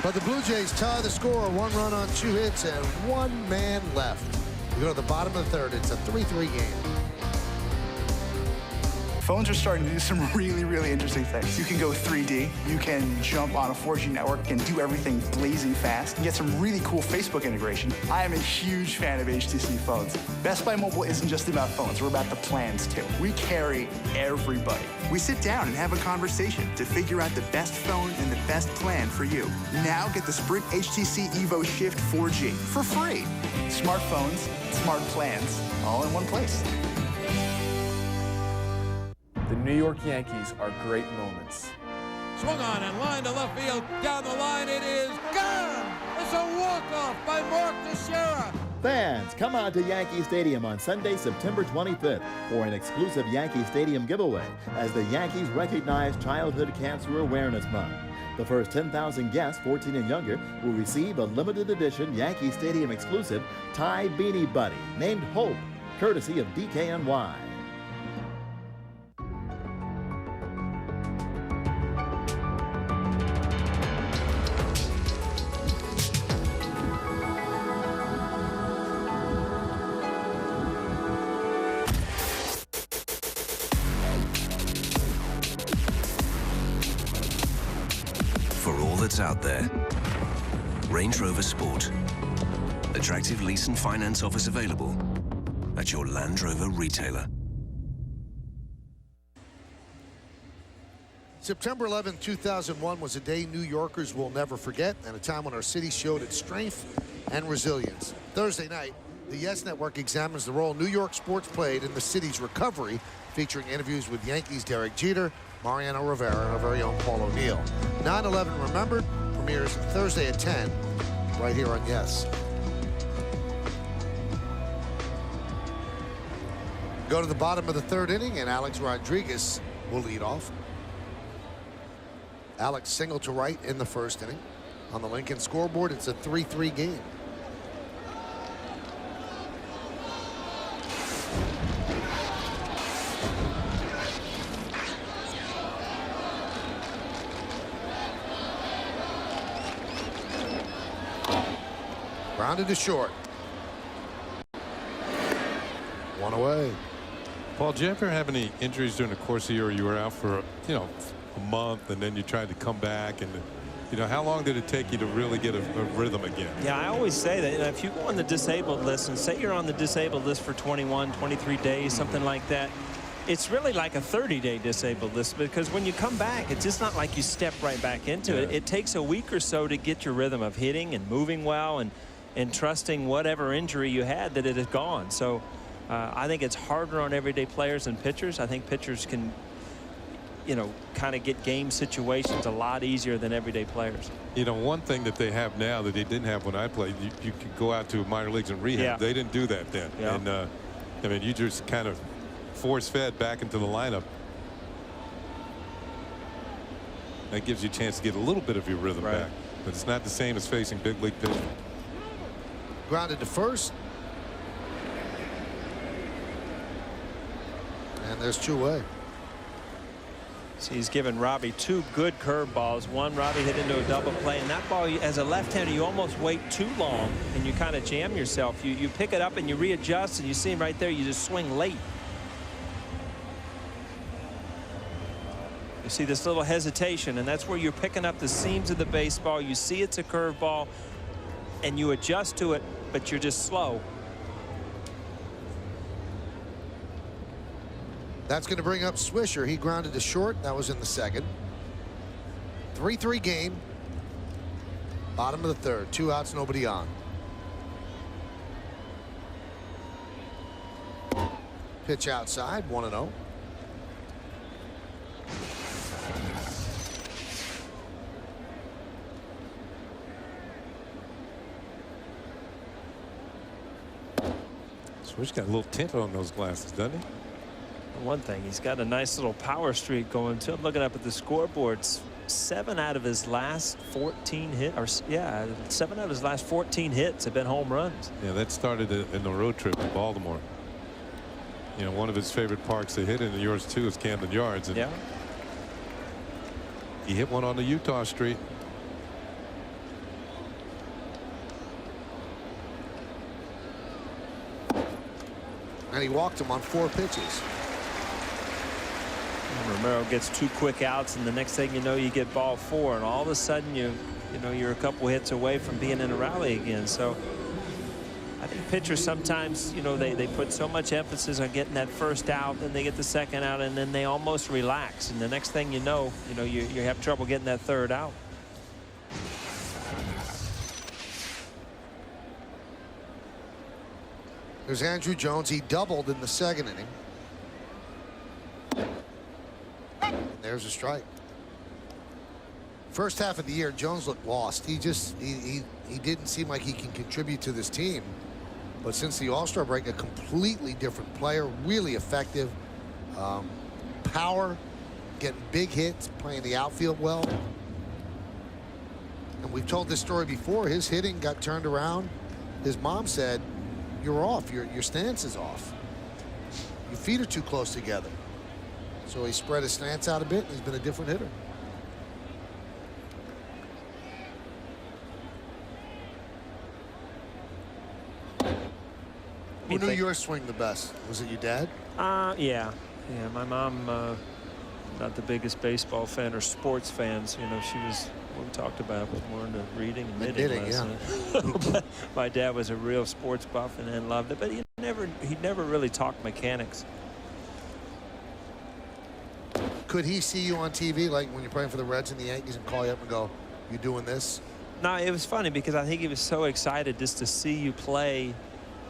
But the Blue Jays tie the score. 1 run on 2 hits and 1 man left. We go to the bottom of the 3rd. It's a 3-3 game. Phones are starting to do some really interesting things. You can go 3D. You can jump on a 4G network and do everything blazing fast. You get some really cool Facebook integration. I am a huge fan of HTC phones. Best Buy Mobile isn't just about phones. We're about the plans, too. We carry everybody. We sit down and have a conversation to figure out the best phone and the best plan for you. Now get the Sprint HTC Evo Shift 4G for free. Smartphones, smart plans, all in one place. The New York Yankees are great moments. Swung on and line to left field. Down the line, it is gone. It's a walk-off by Mark Teixeira. Fans, come on to Yankee Stadium on Sunday, September 25th for an exclusive Yankee Stadium giveaway as the Yankees recognize Childhood Cancer Awareness Month. The first 10,000 guests 14 and younger will receive a limited edition Yankee Stadium exclusive tie beanie buddy named Hope, courtesy of DKNY. Out there. Range Rover Sport. Attractive lease and finance offers available at your Land Rover retailer. September 11, 2001 was a day New Yorkers will never forget, and a time when our city showed its strength and resilience. Thursday night, the YES Network examines the role New York sports played in the city's recovery, featuring interviews with Yankees Derek Jeter, Mariano Rivera, and our very own Paul O'Neill. 9/11 Remembered premieres Thursday at 10, right here on YES. Go to the bottom of the 3rd inning, and Alex Rodriguez will lead off. Alex singled to right in the 1st inning. On the Lincoln scoreboard, it's a 3-3 game. Grounded to short. 1 away. Paul, did you ever have any injuries during the course of the year? You were out for, a month, and then you tried to come back, and how long did it take you to really get a rhythm again? Yeah, I always say that if you go on the disabled list, and say you're on the disabled list for 21, 23 days, something like that, it's really like a 30-day disabled list, because when you come back, it's just not like you step right back into it. It takes a week or so to get your rhythm of hitting and moving well and trusting whatever injury you had that it is gone. So I think it's harder on everyday players than pitchers. I think pitchers can you know, kind of get game situations a lot easier than everyday players. You know, one thing that they have now that they didn't have when I played, you could go out to minor leagues and rehab. Yeah. They didn't do that then. Yeah. And I mean, you just kind of force-fed back into the lineup. That gives you a chance to get a little bit of your rhythm back, but it's not the same as facing big league pitching. Grounded to first. And there's 2 away. So he's given Robbie 2 good curveballs. One Robbie hit into a double play, and that ball, as a left-hander, you almost wait too long and you kind of jam yourself. You pick it up and you readjust, and you see him right there. You just swing late. You see this little hesitation, and that's where you're picking up the seams of the baseball. You see it's a curveball, and you adjust to it, but you're just slow. That's going to bring up Swisher. He grounded to short. That was in the second. 3-3 game. Bottom of the third. 2 outs, nobody on. Pitch outside, 1-0. Swish got a little tint on those glasses, doesn't he? One thing, he's got a nice little power streak going too. I'm looking up at the scoreboards. 7 out of his last 14 hits, or 7 out of his last 14 hits have been home runs. Yeah, that started in the road trip in Baltimore. You know, one of his favorite parks to hit in, and yours too, is Camden Yards. And yeah. He hit one on the Utah Street. And he walked him on 4 pitches. And Romero gets 2 quick outs, and the next thing you know, you get ball 4, and all of a sudden you know you're a couple hits away from being in a rally again. So I think pitchers sometimes, you know, they put so much emphasis on getting that first out, then they get the second out, and then they almost relax, and the next thing you know you have trouble getting that third out. There's Andrew Jones. He doubled in the second inning. And there's a strike. First half of the year, Jones looked lost. He didn't seem like he can contribute to this team. But since the All-Star break, a completely different player, really effective. Power, getting big hits, playing the outfield well. And we've told this story before. His hitting got turned around. His mom said, "You're off. Your stance is off. Your feet are too close together." So he spread his stance out a bit, and he's been a different hitter. Who knew your swing the best? Was it your dad? Yeah. My mom, not the biggest baseball fan or sports fans. You know, she was, what we talked about, was more into reading and knitting last night. But my dad was a real sports buff and loved it, but he never really talked mechanics. Could he see you on TV, like when you're playing for the Reds and the Yankees, and call you up and go, "You doing this?" No, it was funny because I think he was so excited just to see you play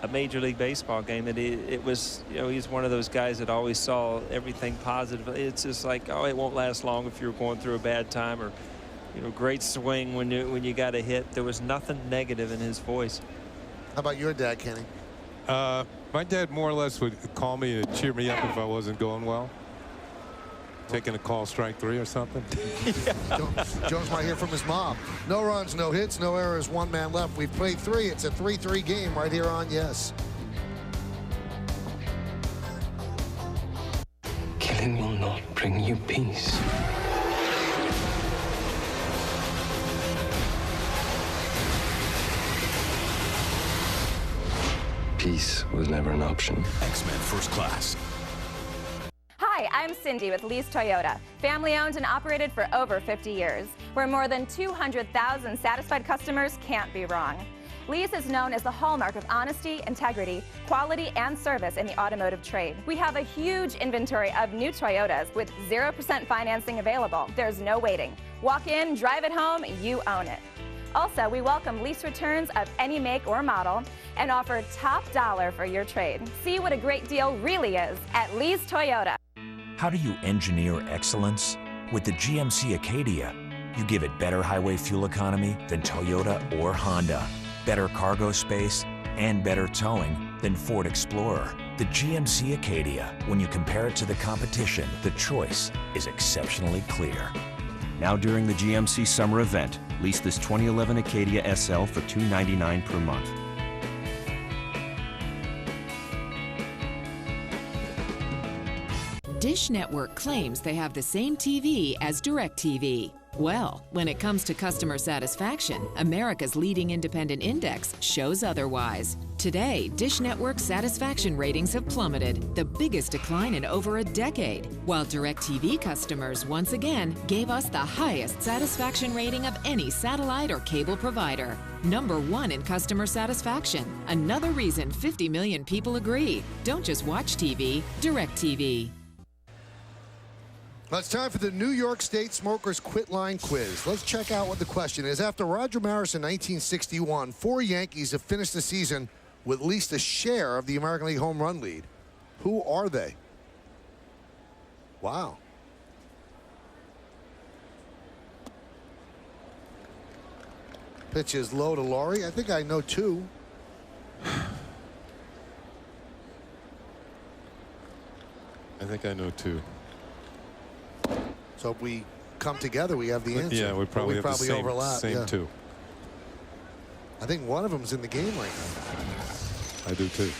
a Major League Baseball game that it was, you know, he's one of those guys that always saw everything positive. It's just like, oh, it won't last long if you're going through a bad time, or, you know, great swing when you got a hit. There was nothing negative in his voice. How about your dad, Kenny? My dad more or less would call me and cheer me up if I wasn't going well. Taking a call, strike 3 or something. Jones might hear from his mom. No runs, no hits, no errors, 1 man left. We've played 3. It's a 3-3 game right here on Yes. Killing will not bring you peace. Peace was never an option. X-Men First Class. Hi, I'm Cindy with Lease Toyota, family owned and operated for over 50 years, where more than 200,000 satisfied customers can't be wrong. Lease is known as the hallmark of honesty, integrity, quality, and service in the automotive trade. We have a huge inventory of new Toyotas with 0% financing available. There's no waiting. Walk in, drive it home, you own it. Also, we welcome lease returns of any make or model and offer top dollar for your trade. See what a great deal really is at Lease Toyota. How do you engineer excellence? With the GMC Acadia, you give it better highway fuel economy than Toyota or Honda, better cargo space, and better towing than Ford Explorer. The GMC Acadia, when you compare it to the competition, the choice is exceptionally clear. Now during the GMC summer event, lease this 2011 Acadia SL for $299 per month. Dish Network claims they have the same TV as DirecTV. Well, when it comes to customer satisfaction, America's leading independent index shows otherwise. Today, Dish Network's satisfaction ratings have plummeted, the biggest decline in over a decade, while DirecTV customers once again gave us the highest satisfaction rating of any satellite or cable provider. #1 in customer satisfaction. Another reason 50 million people agree. Don't just watch TV, DirecTV. Well, it's time for the New York State Smokers Quit Line Quiz. Let's check out what the question is. After Roger Maris in 1961, 4 Yankees have finished the season with at least a share of the American League home run lead. Who are they? Wow. Pitch is low to Laurie. I think I know 2. I think I know 2. So if we come together, we have the answer. Yeah, we probably have the same, overlap. Same 2. I think one of them's in the game right now. I do too.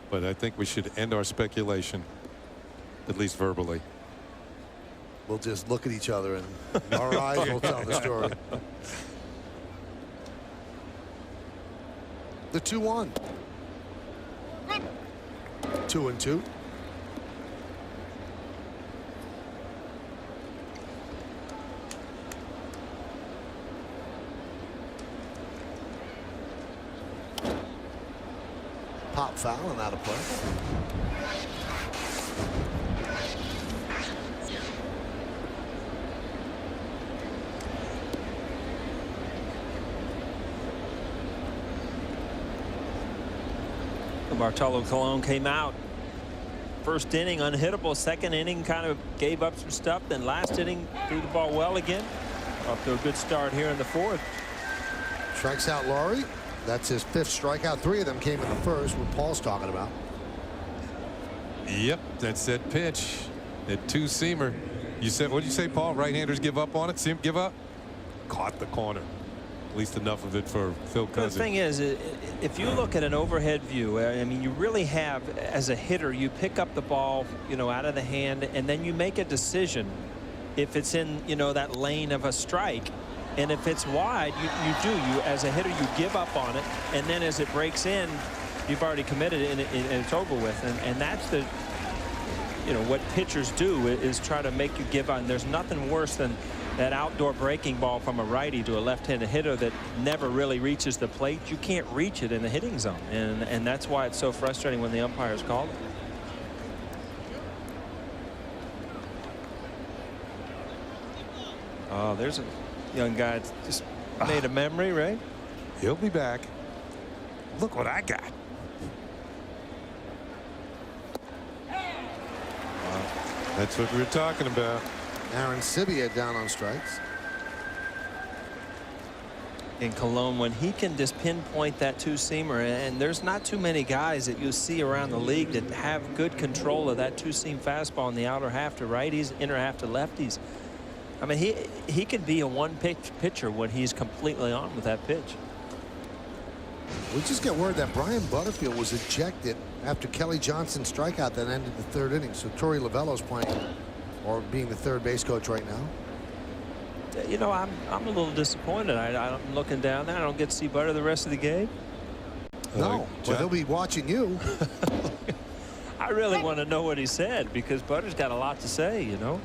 But I think we should end our speculation, at least verbally. We'll just look at each other and our eyes will tell the story. The 2-1. 2-2. Pop foul and out of play. Bartolo Colon came out. First inning unhittable. Second inning kind of gave up some stuff. Then last inning threw the ball well again. Off to a good start here in the 4th. Strikes out Laurie. That's his 5th strikeout. 3 of them came in the 1st, what Paul's talking about. Yep, that's that pitch. That 2-seamer. You said, what did you say, Paul? Right-handers give up on it? See him give up? Caught the corner. At least enough of it for Phil Cousins. The thing is, if you look at an overhead view, I mean, you really have, as a hitter, you pick up the ball, you know, out of the hand, and then you make a decision if it's in, you know, that lane of a strike. And if it's wide, you as a hitter, you give up on it, and then as it breaks in, you've already committed it, and it's over with. And that's the, you know, what pitchers do is try to make you give on. There's nothing worse than that outdoor breaking ball from a righty to a left-handed hitter that never really reaches the plate. You can't reach it in the hitting zone, and that's why it's so frustrating when the umpires call it. Oh, there's a young guy that's just made a memory, right? He'll be back. Look what I got. That's what we were talking about. Aaron Sibia down on strikes. In Colon, when he can just pinpoint that 2-seamer, and there's not too many guys that you see around the league that have good control of that 2-seam fastball in the outer half to righties, inner half to lefties. I mean, he could be a one-pitch pitcher when he's completely on with that pitch. We just get word that Brian Butterfield was ejected after Kelly Johnson's strikeout that ended the 3rd inning. So Torey Lovello's playing, or being the 3rd base coach right now. You know, I'm a little disappointed. I'm looking down there. I don't get to see Butter the rest of the game. No, well, they'll be watching you. I really want to know what he said, because Butter's got a lot to say, you know.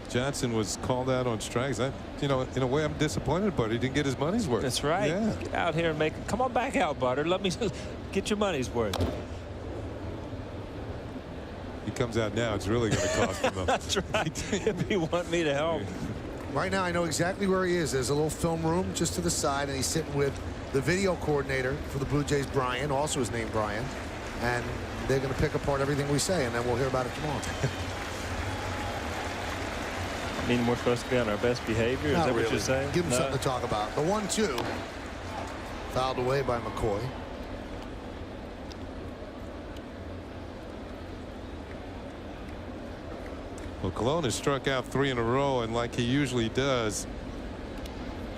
Johnson was called out on strikes. You know, in a way, I'm disappointed, but he didn't get his money's worth. That's right. Yeah. Get out here and come on back out, Butter. Let me get your money's worth. He comes out now, it's really going to cost him. That's right. If you want me to help. Right now, I know exactly where he is. There's a little film room just to the side, and he's sitting with the video coordinator for the Blue Jays, Brian, also his name Brian. and they're going to pick apart everything we say, and then we'll hear about it tomorrow. I mean, we're supposed to be on our best behavior? Is that what you're saying? Give them something to talk about. The 1-2. Fouled away by McCoy. Well, Cologne has struck out 3 in a row, and like he usually does,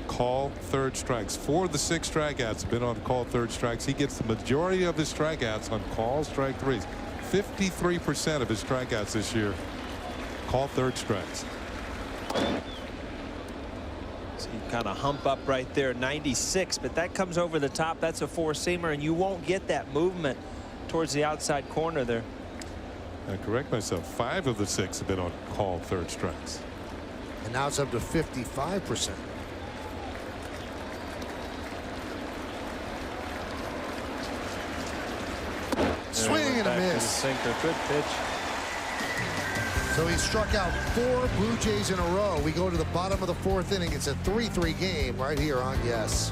call third strikes. 4 of the 6 strikeouts have been on call third strikes. He gets the majority of his strikeouts on call strike threes. 53% of his strikeouts this year call third strikes. So you kind of hump up right there, 96, but that comes over the top. That's a four-seamer, and you won't get that movement towards the outside corner there. I correct myself. 5 of the 6 have been on call third strikes. And now it's up to 55%. Swing and a miss. Sinker. Good pitch. So he struck out 4 Blue Jays in a row. We go to the bottom of the 4th inning. It's a 3-3 game right here on Yes.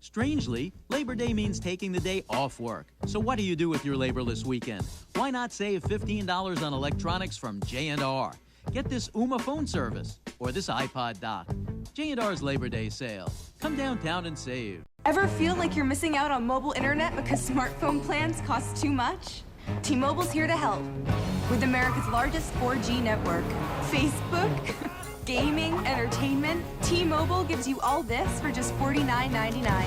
Strangely, Labor Day means taking the day off work. So what do you do with your laborless weekend? Why not save $15 on electronics from J&R? Get this Ooma phone service or this iPod dock. J&R's Labor Day sale. Come downtown and save. Ever feel like you're missing out on mobile internet because smartphone plans cost too much? T-Mobile's here to help. With America's largest 4G network, Facebook, gaming, entertainment, T-Mobile gives you all this for just $49.99.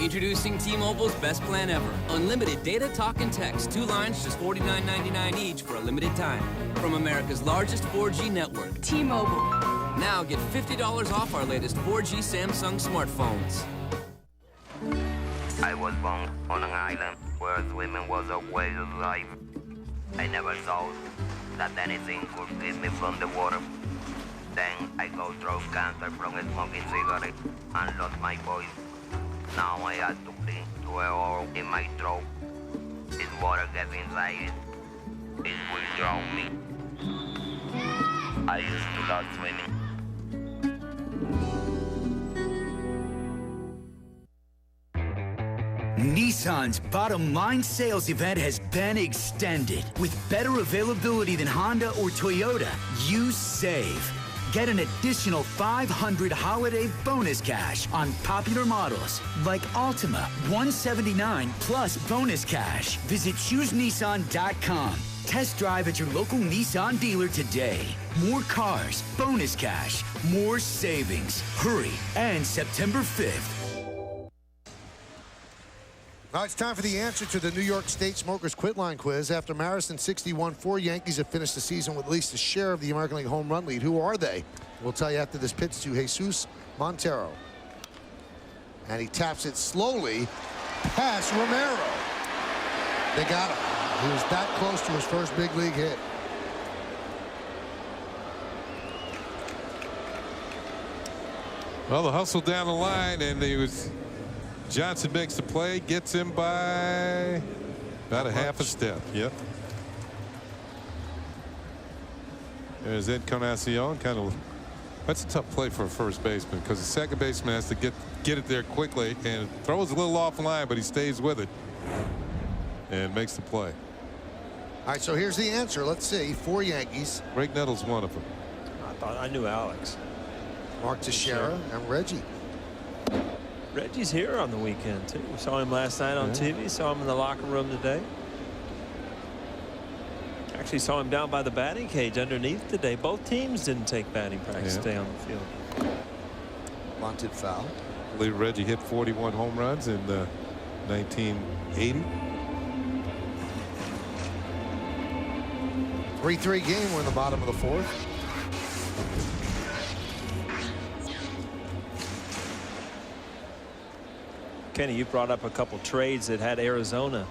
Introducing T-Mobile's best plan ever. Unlimited data, talk, and text. 2 lines, just $49.99 each for a limited time. From America's largest 4G network. T-Mobile. Now get $50 off our latest 4G Samsung smartphones. I was born on an island where swimming was a way of life. I never thought that anything could keep me from the water. Then I got throat cancer from smoking cigarettes and lost my voice. Now I have to cling to a hole in my throat. If water gets inside it will drown me. I used to love swimming. Nissan's bottom line sales event has been extended. With better availability than Honda or Toyota, you save. Get an additional $500 holiday bonus cash on popular models like Altima, $179 plus bonus cash. Visit ChooseNissan.com. Test drive at your local Nissan dealer today. More cars, bonus cash, more savings. Hurry, and September 5th. Now it's time for the answer to the New York State Smokers Quit Line quiz. After Marison 61, 4 Yankees have finished the season with at least a share of the American League home run lead. Who are they? We'll tell you after this pitch to Jesus Montero. And he taps it slowly past Romero. They got him. He was that close to his first big league hit. Well, the hustle down the line, and he was... Johnson makes the play, gets him by about a half a step. Yep. There's Encarnacion. Kind of, that's a tough play for a first baseman because the second baseman has to get it there quickly and throws a little off line, but he stays with it and makes the play. All right, so here's the answer. Let's see. 4 Yankees. Greg Nettles one of them. I knew Alex. Mark Teixeira and Reggie. Reggie's here on the weekend too. We saw him last night on TV. Saw him in the locker room today. Actually saw him down by the batting cage underneath today. Both teams didn't take batting practice today on the field. Wanted foul. I believe Reggie hit 41 home runs in 1980. 3-3 game. We're in the bottom of the 4th. Kenny, you brought up a couple trades that had Arizona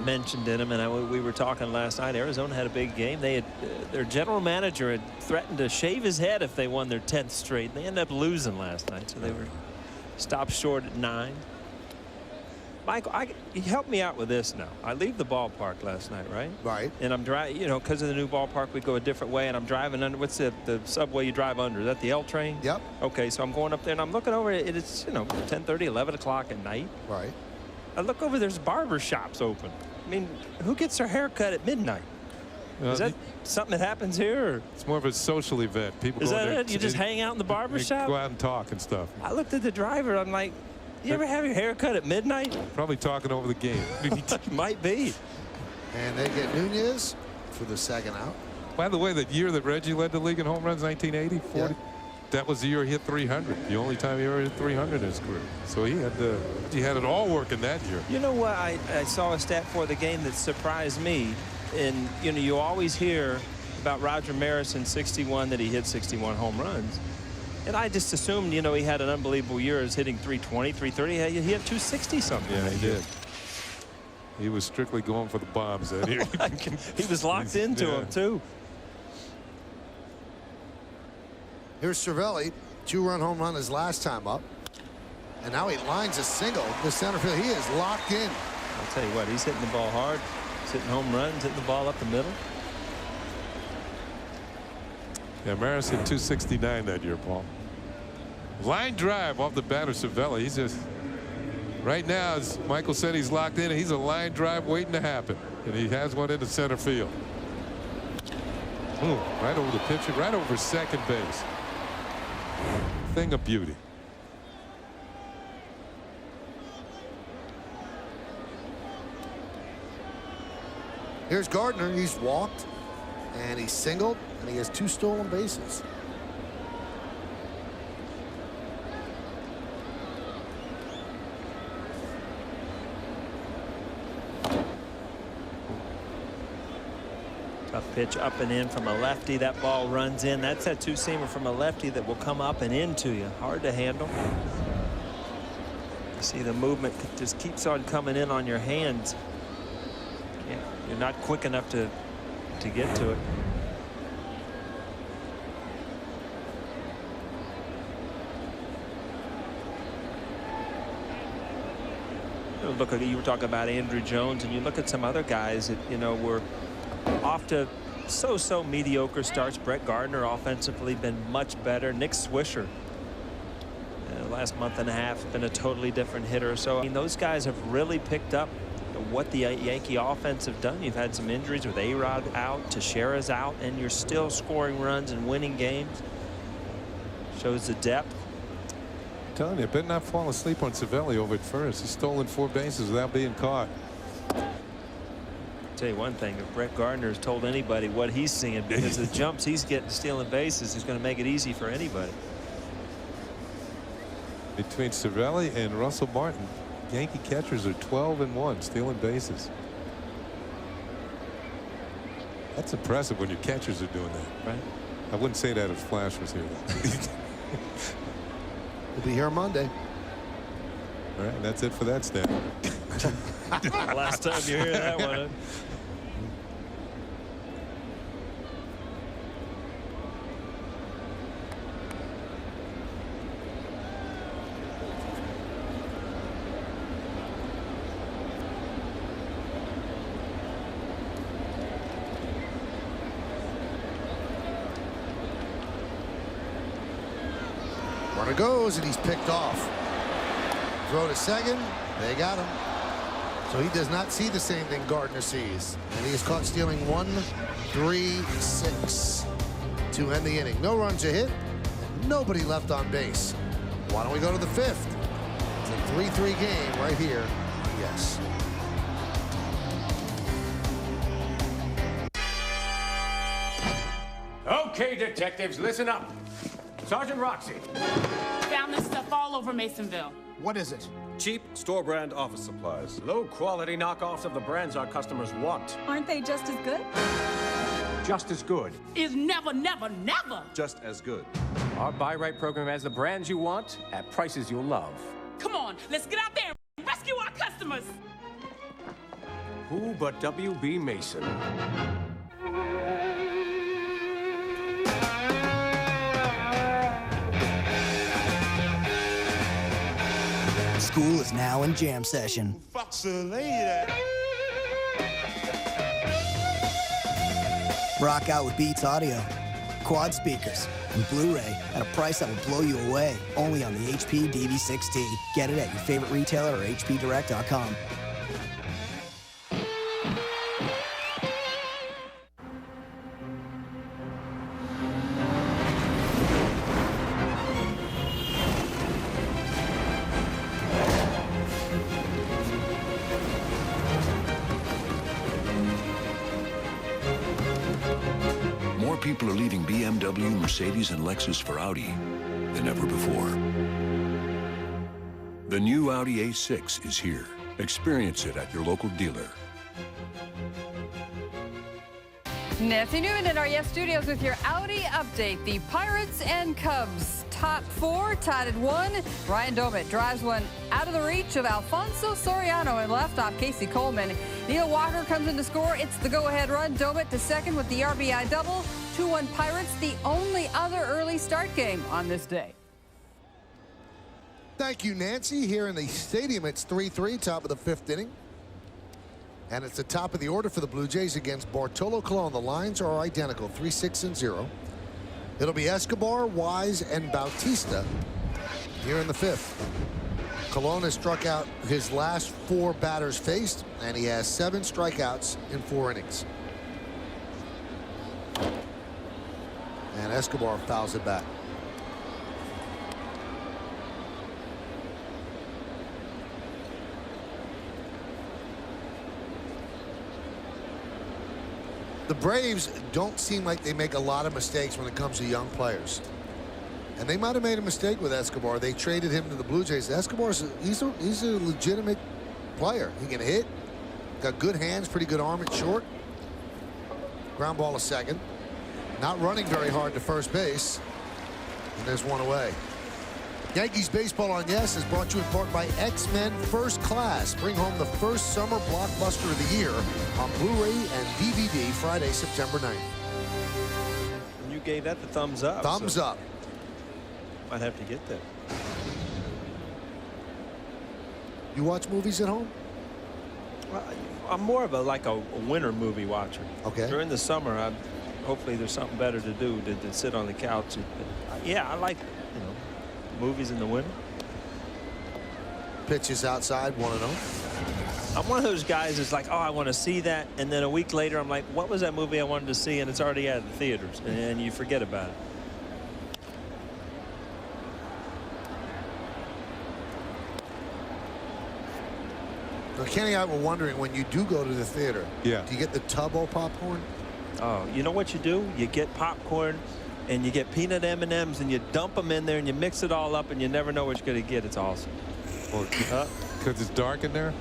mentioned in them, and we were talking last night. Arizona had a big game. They had their general manager had threatened to shave his head if they won their 10th straight. They ended up losing last night, so they were stopped short at 9. Michael, help me out with this now. I leave the ballpark last night, right? Right. And I'm driving, you know, because of the new ballpark, we go a different way, and I'm driving under, what's the subway you drive under? Is that the L train? Yep. Okay, so I'm going up there, and I'm looking over, it's, you know, 10:30, 11 o'clock at night. Right. Look over, there's barber shops open. I mean, who gets their hair cut at midnight? Is that something that happens here? Or? It's more of a social event. People Is go that there it? You just hang out in the barber shop? Go out and talk and stuff. I looked at the driver. I'm like, you ever have your hair cut at midnight? Probably talking over the game. Might be. And they get Nunez for the second out. By the way, that year that Reggie led the league in home runs, 1980, 40, that was the year he hit 300. The only time he ever hit 300 in his career. So he had it all working that year. You know what? I saw a stat for the game that surprised me. And, you know, you always hear about Roger Maris in 61 that he hit 61 home runs. And I just assumed, you know, he had an unbelievable year as hitting 320, 330. He had 260 something. Yeah, he did. He was strictly going for the bombs that year. He was locked into them, too. Here's Cervelli, 2-run home run his last time up. And now he lines a single to center field. He is locked in. I'll tell you what, he's hitting the ball hard. He's hitting home runs, hitting the ball up the middle. Yeah, Maris hit 269 that year, Paul. Line drive off the batter, Cervelli. He's just, right now, as Michael said, he's locked in. He's a line drive waiting to happen. And he has one into center field. Ooh, right over the pitcher, right over second base. Thing of beauty. Here's Gardner. He's walked and he's singled and he has 2 stolen bases. Tough pitch up and in from a lefty. That ball runs in. That's that 2-seamer from a lefty that will come up and into you. Hard to handle. You see the movement just keeps on coming in on your hands. Yeah, you're not quick enough to get to it. Look at, you were talking about Andrew Jones, and you look at some other guys that, you know, were off to so mediocre starts. Brett Gardner offensively been much better. Nick Swisher, the last month and a half, been a totally different hitter. So I mean, those guys have really picked up what the Yankee offense have done. You've had some injuries with A-Rod out, Teixeira's out, and you're still scoring runs and winning games. Shows the depth. I'm telling you, better not fall asleep on Cervelli over at first. He's stolen 4 bases without being caught. Tell you one thing, if Brett Gardner has told anybody what he's seeing, because the jumps he's getting stealing bases is going to make it easy for anybody. Between Cervelli and Russell Martin, Yankee catchers are 12-1 stealing bases. That's impressive when your catchers are doing that. Right. I wouldn't say that if Flash was here. We'll be here Monday. All right, that's it for that stat. Last time you hear that one. Runner goes and he's picked off. Throw to second. They got him. So he does not see the same thing Gardner sees. And he is caught stealing 1, 3, 6 to end the inning. No runs a hit. And nobody left on base. Why don't we go to the 5th? It's a 3-3 game right here. Yes. Okay, detectives, listen up. Sergeant Roxy. Found this stuff all over Masonville. What is it? Cheap store brand office supplies. Low quality knockoffs of the brands our customers want. Aren't they just as good? Just as good. Is never, never, never. Just as good. Our buy right program has the brands you want at prices you'll love. Come on, let's get out there and rescue our customers. Who but W.B. Mason? School is now in jam session. Rock out with Beats Audio. Quad speakers, and Blu-ray at a price that will blow you away. Only on the HP DV6T. Get it at your favorite retailer or hpdirect.com. More people are leaving BMW, Mercedes, and Lexus for Audi than ever before. The new Audi A6 is here. Experience it at your local dealer. Nancy Newman in our Yes Studios with your Audi update. The Pirates and Cubs top four tied at 1. Ryan Doumit drives one out of the reach of Alfonso Soriano and left off Casey Coleman. Neil Walker comes in to score. It's the go-ahead run. Doumit to second with the RBI double. 2-1 Pirates, the only other early start game on this day. Thank you, Nancy. Here in the stadium, it's 3-3, top of the 5th inning. And it's the top of the order for the Blue Jays against Bartolo Colon. The lines are identical, 3-6-0. It'll be Escobar, Wise, and Bautista here in the 5th. Colon has struck out his last 4 batters faced, and he has 7 strikeouts in 4 innings. And Escobar fouls it back. The Braves don't seem like they make a lot of mistakes when it comes to young players. And they might have made a mistake with Escobar. They traded him to the Blue Jays. Escobar's he's a legitimate player. He can hit, got good hands, pretty good arm at short. Ground ball to second. Not running very hard to first base. And there's one away. Yankees Baseball on Yes is brought to you in part by X-Men First Class. Bring home the first summer blockbuster of the year on Blu-ray and DVD Friday, September 9th. And you gave that the thumbs up. Thumbs up. Might have to get that. You watch movies at home? Well, I'm more of a winter movie watcher. Okay. During the summer, hopefully there's something better to do than sit on the couch. Yeah, I like movies in the winter. Pitches outside, 1-0. I'm one of those guys that's like, oh, I want to see that, and then a week later I'm like, what was that movie I wanted to see, and it's already out of the theaters, and you forget about it. Now, Kenny and I were wondering, when you do go to the theater, do you get the Tubbo popcorn? Oh, you know what you do? You get popcorn and you get peanut M&Ms and you dump them in there and you mix it all up and you never know what you're going to get. It's awesome. Because it's dark in there?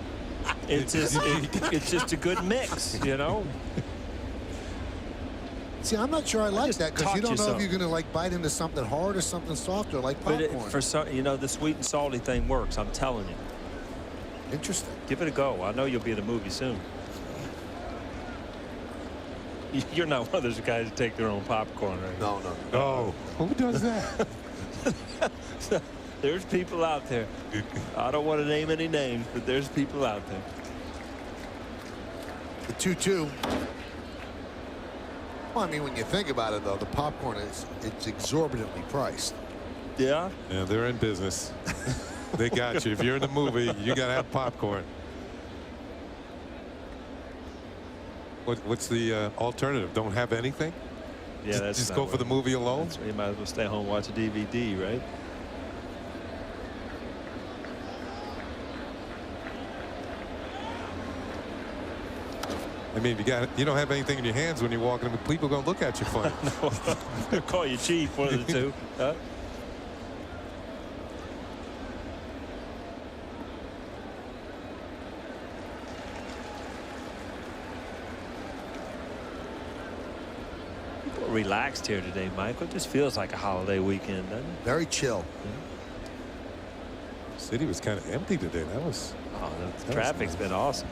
It's just a good mix, you know? See, I'm not sure I like that, because you don't know if you're going to bite into something hard or something softer like popcorn. But for some, the sweet and salty thing works, I'm telling you. Interesting. Give it a go. I know you'll be at a movie soon. You're not one of those guys who take their own popcorn, right? No. Oh, who does that? There's people out there. I don't want to name any names, but there's people out there. The 2-2. Well, I mean, when you think about it, though, the popcorn it's exorbitantly priced. Yeah? Yeah, they're in business. They got you. If you're in the movie, you got to have popcorn. What's the alternative? Don't have anything? Yeah, that's just go for the movie alone? You might as well stay home and watch a DVD, right? I mean, you don't have anything in your hands when you're walking. People are going to look at you funny. No, they'll call you chief, one of the two. Huh? Relaxed here today, Michael. It just feels like a holiday weekend, doesn't it? Very chill. The city was kind of empty today. The traffic's been awesome.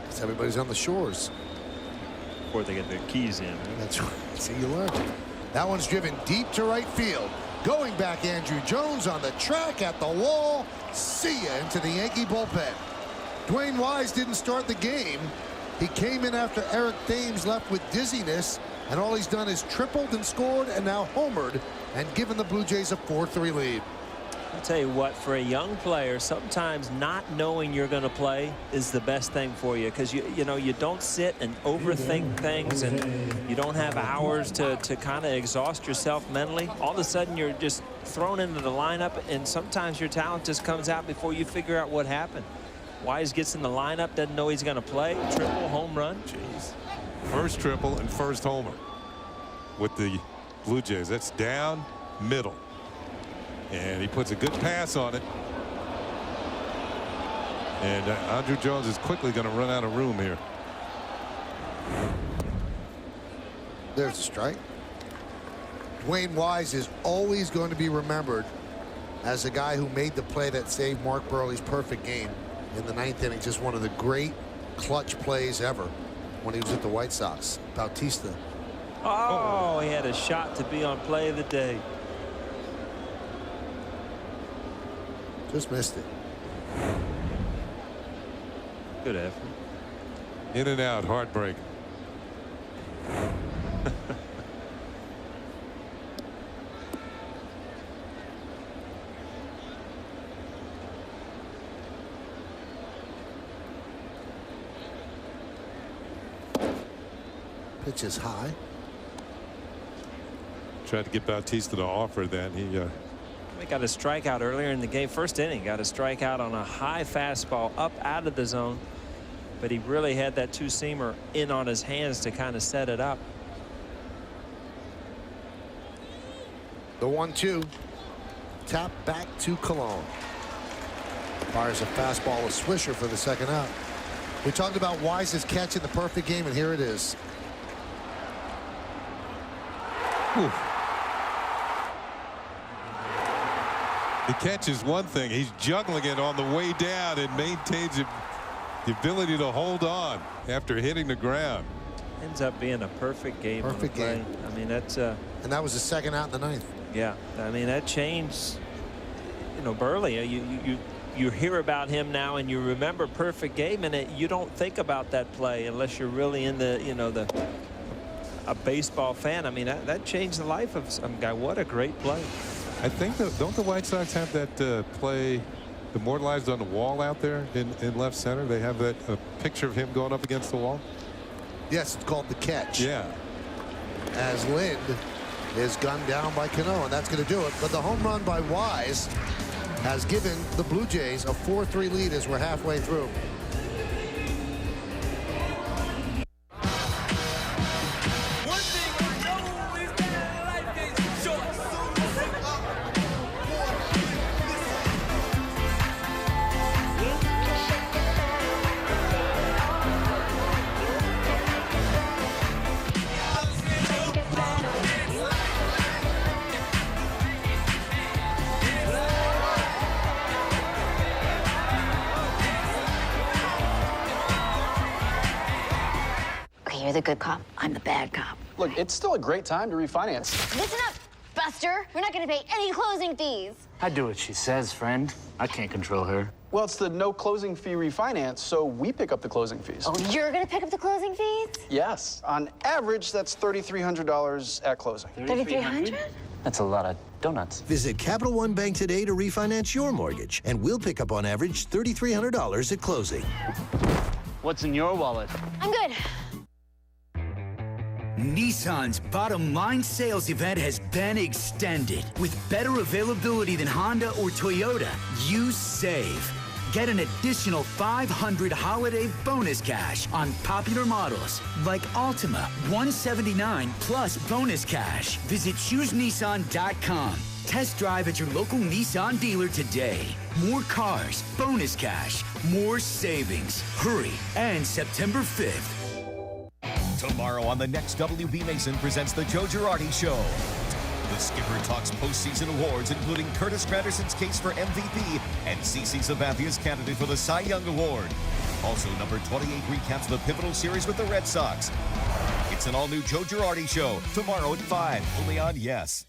Because everybody's on the shores. Before they get their keys in. Right? That's right. See, you learn. That one's driven deep to right field. Going back, Andrew Jones on the track at the wall. See ya into the Yankee bullpen. Dwayne Wise didn't start the game. He came in after Eric Thames left with dizziness And all he's done is tripled and scored and now homered and given the Blue Jays a 4-3 lead. I'll tell you what, for a young player, sometimes not knowing you're going to play is the best thing for you, because you know, you don't sit and overthink things, and you don't have hours to kind of exhaust yourself mentally. All of a sudden you're just thrown into the lineup, and sometimes your talent just comes out before you figure out what happened. Wise gets in the lineup, doesn't know he's going to play. Triple, home run. Jeez. First triple and first homer with the Blue Jays. That's down middle. And he puts a good pass on it. And Andrew Jones is quickly going to run out of room here. There's a strike. Dwayne Wise is always going to be remembered as a guy who made the play that saved Mark Burley's perfect game in the 9th inning. Just one of the great clutch plays ever when he was at the White Sox. Bautista. Oh, he had a shot to be on play of the day. Just missed it. Good effort. In and out, heartbreak. Pitch is high. Tried to get Bautista to offer that. He got a strikeout earlier in the game. First inning, got a strikeout on a high fastball up out of the zone, but he really had that two-seamer in on his hands to kind of set it up. The 1-2. Tap back to Cologne. Fires a fastball, a swisher for the second out. We talked about Wise's catch in the perfect game, and here it is. Whew. The catch is one thing. He's juggling it on the way down and maintains the ability to hold on after hitting the ground. Ends up being a perfect game. Perfect game. I mean, that's and that was the second out in the 9th. Yeah, I mean, that changed. You know, Burley, you hear about him now and you remember perfect game, and you don't think about that play unless you're really in the, you know, a baseball fan. I mean, that changed the life of some guy. What a great play. I think don't the White Sox have that play immortalized on the wall out there in left center? They have that picture of him going up against the wall. Yes, it's called the catch. Yeah. As Lind is gunned down by Cano, and that's going to do it. But the home run by Wise has given the Blue Jays a 4-3 lead as we're halfway through. You're the good cop. I'm the bad cop. Look, it's still a great time to refinance. Listen up, Buster. We're not going to pay any closing fees. I do what she says, friend. I can't control her. Well, it's the no closing fee refinance, so we pick up the closing fees. Oh, you're going to pick up the closing fees? Yes. On average, that's $3,300 at closing. $3,300? That's a lot of donuts. Visit Capital One Bank today to refinance your mortgage, and we'll pick up on average $3,300 at closing. What's in your wallet? I'm good. Nissan's bottom line sales event has been extended. With better availability than Honda or Toyota, you save. Get an additional $500 holiday bonus cash on popular models like Altima, $179 plus bonus cash. Visit ChooseNissan.com. Test drive at your local Nissan dealer today. More cars, bonus cash, more savings. Hurry, and September 5th. Tomorrow on the next WB Mason presents the Joe Girardi Show. The skipper talks postseason awards, including Curtis Granderson's case for MVP and CeCe Sabathia's candidate for the Cy Young Award. Also, number 28 recaps the pivotal series with the Red Sox. It's an all-new Joe Girardi Show, tomorrow at 5, only on Yes.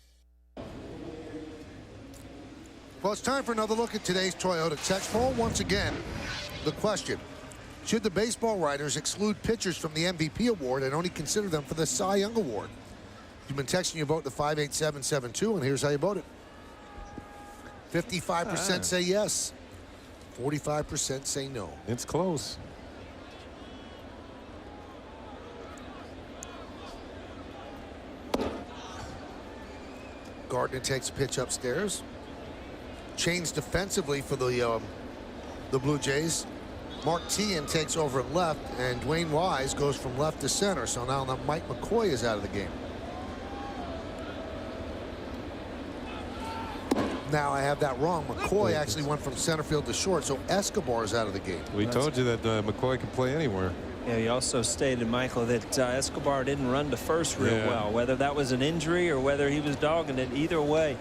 Well, it's time for another look at today's Toyota text poll. Once again, the question, Should the baseball writers exclude pitchers from the MVP award and only consider them for the Cy Young award? You've been texting your vote to 58772, and here's how you vote it. 55% say yes. 45% say no. It's close. Gardner takes a pitch upstairs. Change defensively for the Blue Jays. Mark Teahan takes over at left, and Dwayne Wise goes from left to center. So now Mike McCoy is out of the game. Now I have that wrong. McCoy actually went from center field to short, so Escobar is out of the game. We told you that McCoy could play anywhere. Yeah, he also stated, Michael, that Escobar didn't run to first real well. Whether that was an injury or whether he was dogging it, either way,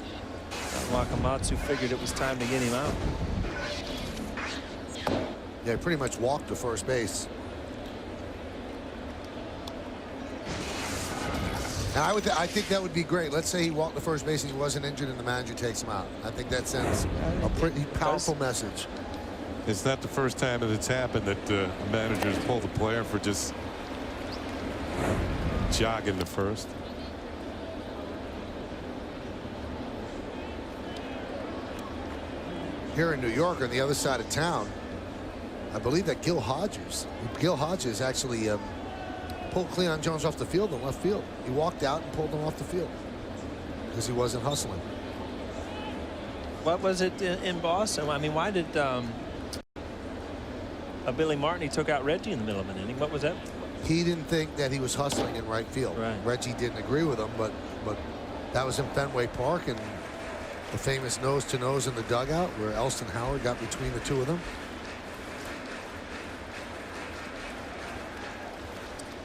Wakamatsu figured it was time to get him out. Yeah, he pretty much walked to first base. Now, I think that would be great. Let's say he walked to first base and he wasn't injured and the manager takes him out. I think that sends a pretty powerful message. It's not the first time that it's happened that managers pull the player for just jogging to first. Here in New York, on the other side of town, I believe that Gil Hodges actually pulled Cleon Jones off the field in left field. He walked out and pulled him off the field because he wasn't hustling. What was it in Boston? I mean, why did Billy Martin, he took out Reggie in the middle of an inning? What was that? He didn't think that he was hustling in right field. Right. Reggie didn't agree with him, but that was in Fenway Park, and the famous nose-to-nose in the dugout where Elston Howard got between the two of them.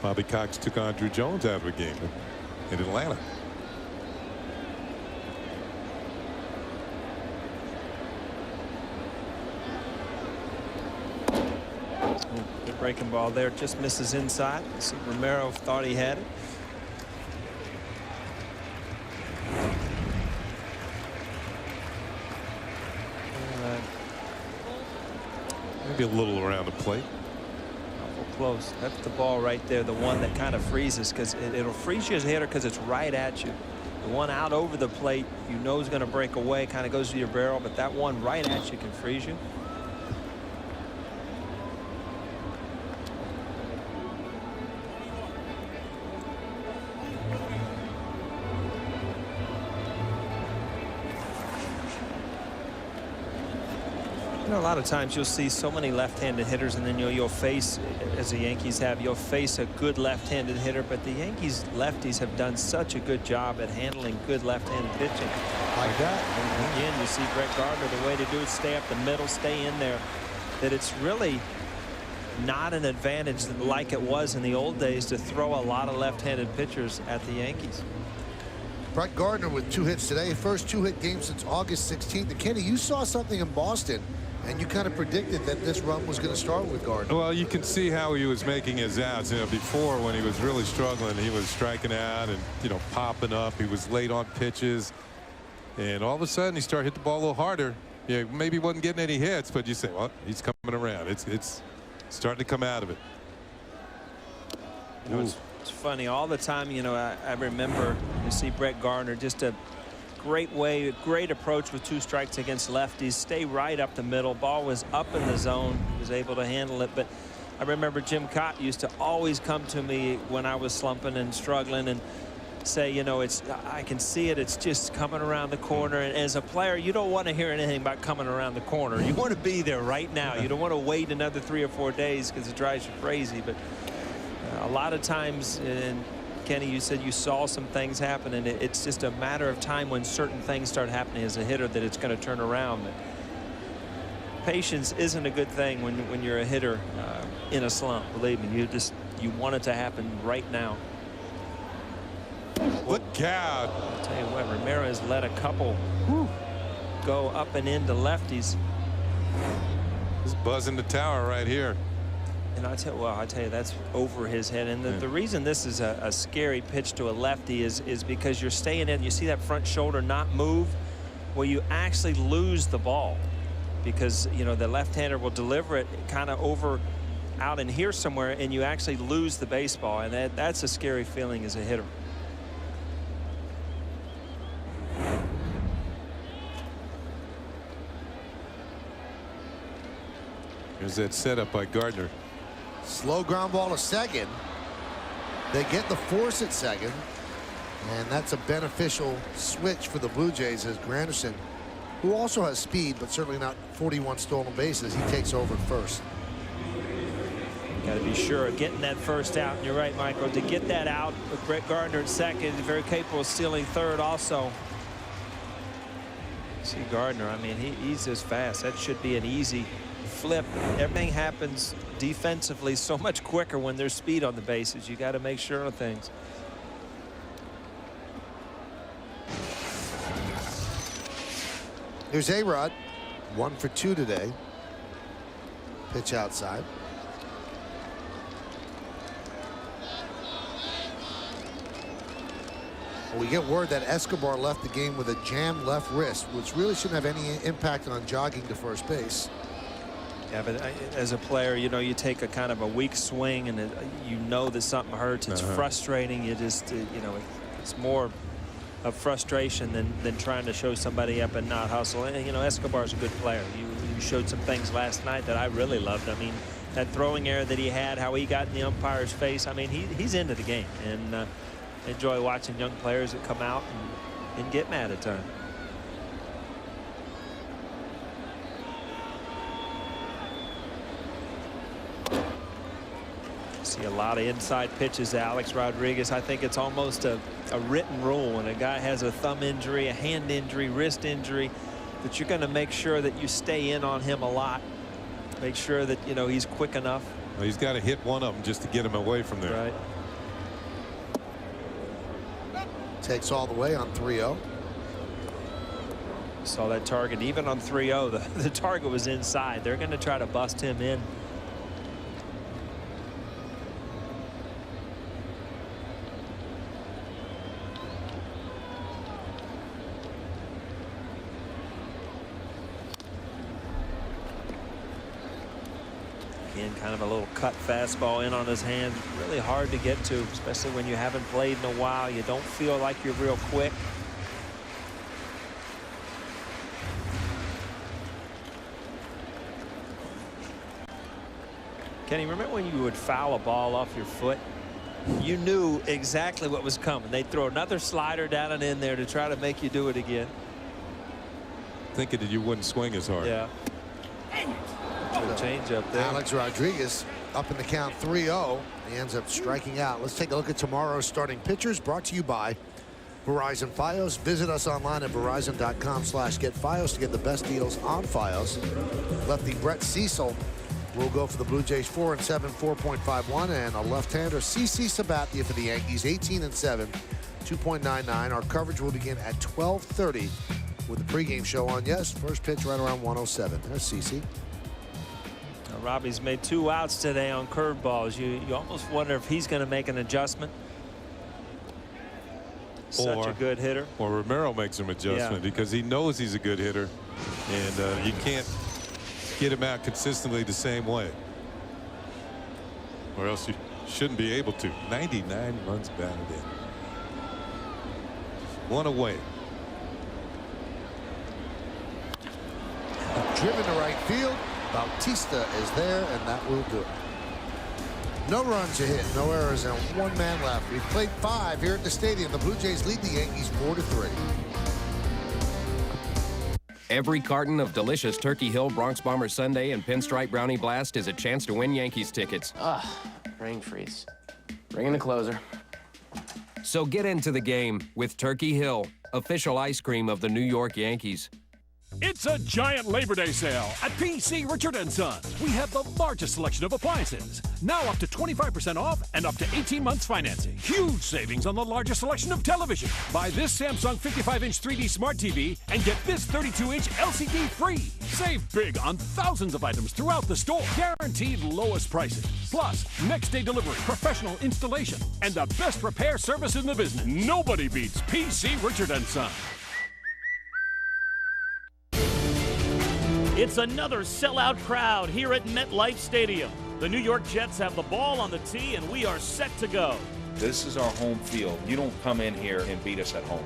Bobby Cox took Andrew Jones out of the game in Atlanta. Good breaking ball there, just misses inside. See, Romero thought he had it. Maybe a little around the plate. Close. That's the ball right there, the one that kind of freezes, because it'll freeze you as a hitter because it's right at you. The one out over the plate, you know is going to break away, kind of goes to your barrel, but that one right at you can freeze you. You know, a lot of times you'll see so many left-handed hitters, and then you'll face, as the Yankees have, you'll face a good left-handed hitter, but the Yankees lefties have done such a good job at handling good left-handed pitching. Like that. And again, you see Brett Gardner, the way to do it, stay up the middle, stay in there, that it's really not an advantage like it was in the old days to throw a lot of left-handed pitchers at the Yankees. Brett Gardner with 2 hits today, first 2-hit game since August 16th. And Kenny, you saw something in Boston, and you kind of predicted that this run was going to start with Gardner. Well, you can see how he was making his outs. You know, before, when he was really struggling, he was striking out and, you know, popping up. He was late on pitches, and all of a sudden he started hitting the ball a little harder. Yeah, maybe he wasn't getting any hits, but you say, well, he's coming around. It's starting to come out of it. You know, it's funny all the time. You know, I remember you see Brett Gardner, just a great approach with 2 strikes against lefties. Stay right up the middle. Ball was up in the zone. He was able to handle it. But I remember Jim Cott used to always come to me when I was slumping and struggling and say, you know, I can see it. It's just coming around the corner. And as a player, you don't want to hear anything about coming around the corner. You want to be there right now. You don't want to wait another 3 or 4 days because it drives you crazy. But a lot of times, and Kenny, you said you saw some things happen, and it's just a matter of time when certain things start happening as a hitter that it's going to turn around. But patience isn't a good thing when you're a hitter in a slump. Believe me, you want it to happen right now. Look out! I'll tell you what, Ramirez let a couple go up and into lefties. He's buzzing the tower right here. And I tell you, that's over his head. And the reason this is a scary pitch to a lefty is because you're staying in. You see that front shoulder not move. Well, you actually lose the ball because, you know, the left-hander will deliver it kind of over out in here somewhere and you actually lose the baseball, and that's a scary feeling as a hitter. Here's that setup by Gardner. Slow ground ball to second. They get the force at second, and that's a beneficial switch for the Blue Jays as Granderson, who also has speed but certainly not 41 stolen bases, he takes over at first. Got to be sure of getting that first out. And you're right, Michael, to get that out with Brett Gardner at second, very capable of stealing third also. See Gardner, I mean, he's just fast. That should be an easy flip. Everything happens defensively so much quicker when there's speed on the bases. You got to make sure of things. Here's A-Rod, 1 for 2 today. Pitch outside. We get word that Escobar left the game with a jammed left wrist, which really shouldn't have any impact on jogging to first base. Yeah, but as a player, you know, you take a kind of a weak swing and you know that something hurts. It's frustrating. You just, you know, it's more of frustration than trying to show somebody up and not hustle. And, you know, Escobar's a good player. You showed some things last night that I really loved. I mean, that throwing error that he had, how he got in the umpire's face. I mean, he's into the game, and enjoy watching young players that come out and get mad at times. See a lot of inside pitches, Alex Rodriguez. I think it's almost a written rule when a guy has a thumb injury, a hand injury, wrist injury, that you're going to make sure that you stay in on him a lot. Make sure that, you know, he's quick enough. Well, he's got to hit one of them just to get him away from there. Right. Takes all the way on 3-0. Saw that target even on 3-0. The target was inside. They're going to try to bust him in. Again, kind of a little cut fastball in on his hand. Really hard to get to, especially when you haven't played in a while. You don't feel like you're real quick. Kenny, remember when you would foul a ball off your foot? You knew exactly what was coming. They'd throw another slider down and in there to try to make you do it again. Thinking that you wouldn't swing as hard. Yeah. Change up there. Alex Rodriguez up in the count 3-0. He ends up striking out. Let's take a look at tomorrow's starting pitchers, brought to you by Verizon Fios. Visit us online at verizon.com/getFios to get the best deals on Fios. Lefty Brett Cecil will go for the Blue Jays 4-7, 4.51, and a left-hander CC Sabathia for the Yankees 18-7, 2.99. Our coverage will begin at 12:30 with the pregame show on. Yes, first pitch right around 107. There's CC. Robbie's made 2 outs today on curveballs. You almost wonder if he's going to make an adjustment. Such a good hitter. Or Romero makes an adjustment because he knows he's a good hitter, and you can't get him out consistently the same way, or else you shouldn't be able to. 99 runs batted in. One away. Driven to right field. Bautista is there, and that will do it. No runs a hit, no errors, and 1 man left. We've played 5 here at the stadium. The Blue Jays lead the Yankees 4-3. Every carton of delicious Turkey Hill Bronx Bomber Sundae and Pinstripe Brownie Blast is a chance to win Yankees tickets. Brain freeze. Bring in the closer. So get into the game with Turkey Hill, official ice cream of the New York Yankees. It's a giant Labor Day sale at PC Richard & Sons. We have the largest selection of appliances. Now up to 25% off and up to 18 months financing. Huge savings on the largest selection of television. Buy this Samsung 55-inch 3D Smart TV and get this 32-inch LCD free. Save big on thousands of items throughout the store. Guaranteed lowest prices. Plus, next day delivery, professional installation, and the best repair service in the business. Nobody beats PC Richard & Sons. It's another sellout crowd here at MetLife Stadium. The New York Jets have the ball on the tee, and we are set to go. This is our home field. You don't come in here and beat us at home.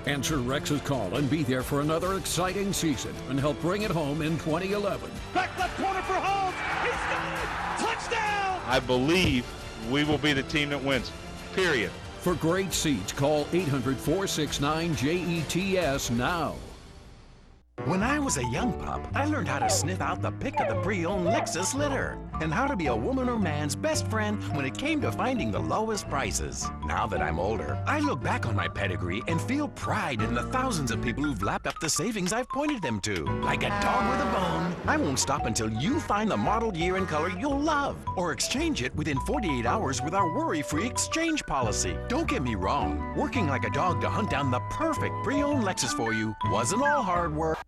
Answer Rex's call and be there for another exciting season and help bring it home in 2011. Back left corner for Holmes. He's got it. Touchdown. I believe we will be the team that wins, period. For great seats, call 800-469-JETS now. When I was a young pup, I learned how to sniff out the pick of the pre-owned Lexus litter and how to be a woman or man's best friend when it came to finding the lowest prices. Now that I'm older, I look back on my pedigree and feel pride in the thousands of people who've lapped up the savings I've pointed them to. Like a dog with a bone, I won't stop until you find the model, year, and color you'll love or exchange it within 48 hours with our worry-free exchange policy. Don't get me wrong, working like a dog to hunt down the perfect pre-owned Lexus for you wasn't all hard work.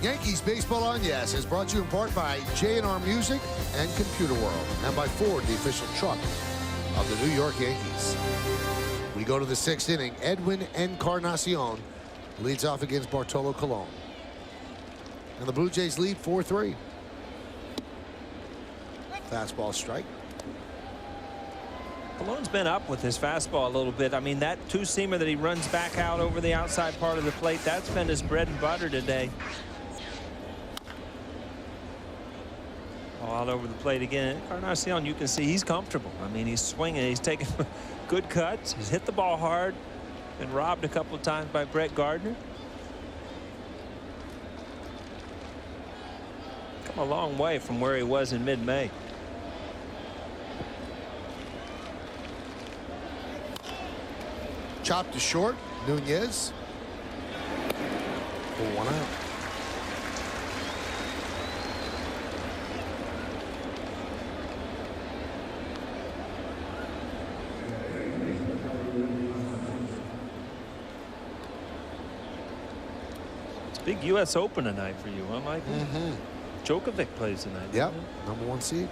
Yankees Baseball on Yes is brought to you in part by J&R Music and Computer World, and by Ford, the official truck of the New York Yankees. We go to the 6th inning. Edwin Encarnacion leads off against Bartolo Colon. And the Blue Jays lead 4-3. Fastball strike. Colon's been up with his fastball a little bit. I mean, that two-seamer that he runs back out over the outside part of the plate, that's been his bread and butter today. All over the plate again. Encarnacion, you can see he's comfortable. I mean, he's swinging. He's taking good cuts. He's hit the ball hard. Been robbed a couple of times by Brett Gardner. Come a long way from where he was in mid-May. Chopped to short. Nunez. Pull one out. Big U.S. Open tonight for you, huh, Michael? Djokovic plays tonight. Yep, #1 seed.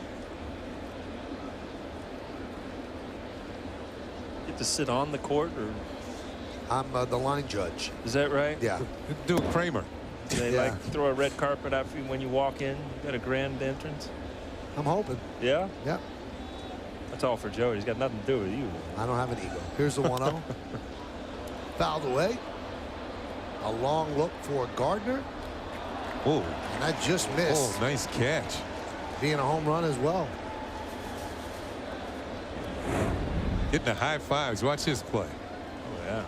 Get to sit on the court, or I'm the line judge. is that right? Yeah. Do a Kramer. Do they like throw a red carpet out for you when you walk in? You got a grand entrance. I'm hoping. Yeah. Yeah. That's all for Joe. He's got nothing to do with you. I don't have an ego. Here's the 1-0. Fouled away. A long look for Gardner. Oh. And that just missed. Oh, nice catch. Being a home run as well. Getting the high fives. Watch this play. Oh, yeah.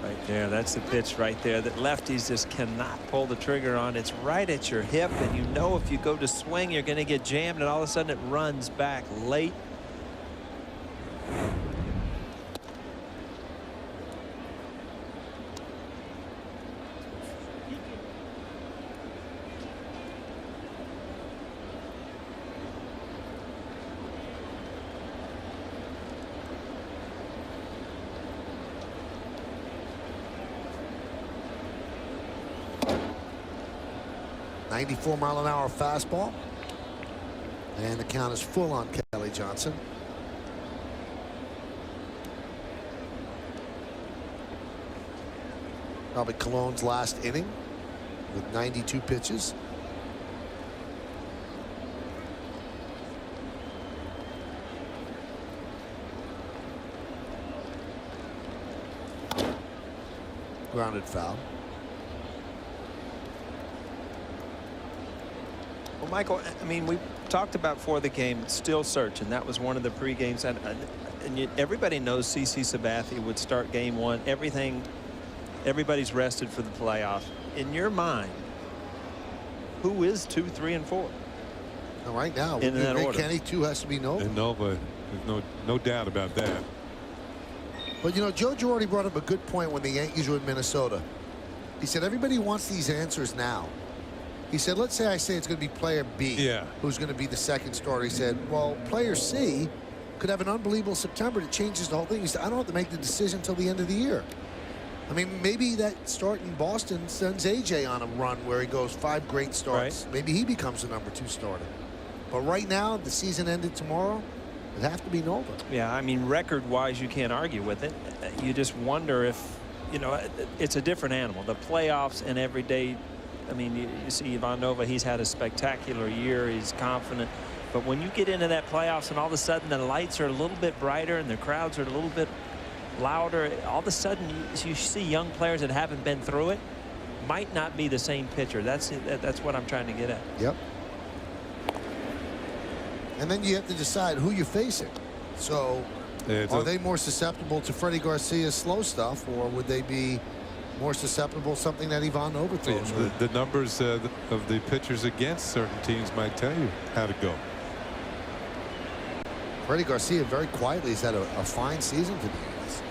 Right there, that's the pitch right there that lefties just cannot pull the trigger on. It's right at your hip, and you know if you go to swing, you're going to get jammed, and all of a sudden it runs back late. .94-mile-an-hour fastball. And the count is full on Kelly Johnson. Probably Colon's last inning with 92 pitches. Grounded foul. Well, Michael, I mean, we talked about before the game, still searching. That was one of the pre-games. And everybody knows CC Sabathia would start game one. Everybody's rested for the playoffs. In your mind, who is 2, 3, and 4? Now, right now, in that order. Kenny, 2 has to be Nova. And Nova, there's no doubt about that. But, you know, Joe Girardi brought up a good point when the Yankees were in Minnesota. He said everybody wants these answers now. He said, let's say I say it's going to be player B, who's going to be the second starter. He said, well, player C could have an unbelievable September that changes the whole thing. He said, I don't have to make the decision until the end of the year. I mean, maybe that start in Boston sends AJ on a run where he goes 5 great starts. Right. Maybe he becomes the #2 starter. But right now, the season ended tomorrow. It'd have to be Nova. Yeah, I mean, record-wise, you can't argue with it. You just wonder if, you know, it's a different animal. The playoffs and every day, I mean, you see Ivan Nova, he's had a spectacular year. He's confident. But when you get into that playoffs and all of a sudden the lights are a little bit brighter and the crowds are a little bit louder, all of a sudden you see young players that haven't been through it might not be the same pitcher. That's what I'm trying to get at. Yep. And then you have to decide who you're facing. So are they more susceptible to Freddie Garcia's slow stuff, or would they be more susceptible to something that Ivan Nova throws? The numbers of the pitchers against certain teams might tell you how to go. Freddie Garcia very quietly has had a fine season for the Yankees.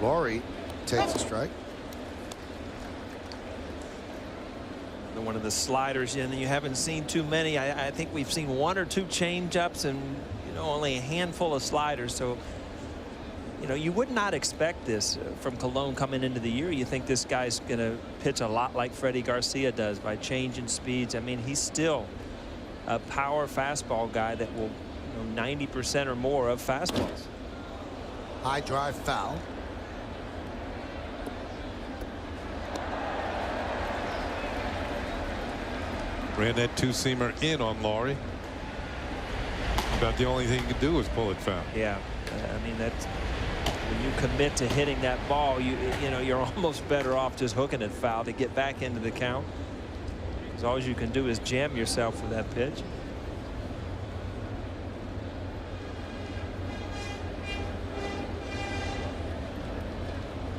Laurie takes a strike. One of the sliders in, and you haven't seen too many. I think we've seen one or two change-ups and, you know, only a handful of sliders. So, you know, you would not expect this from Colon coming into the year. You think this guy's going to pitch a lot like Freddie Garcia does by changing speeds. I mean, he's still a power fastball guy that will, you know, 90% or more of fastballs. High drive foul. Ran that two-seamer in on Laurie. About the only thing you can do is pull it foul. Yeah, I mean, that's when you commit to hitting that ball, you know, you're almost better off just hooking it foul to get back into the count. Because all you can do is jam yourself with that pitch.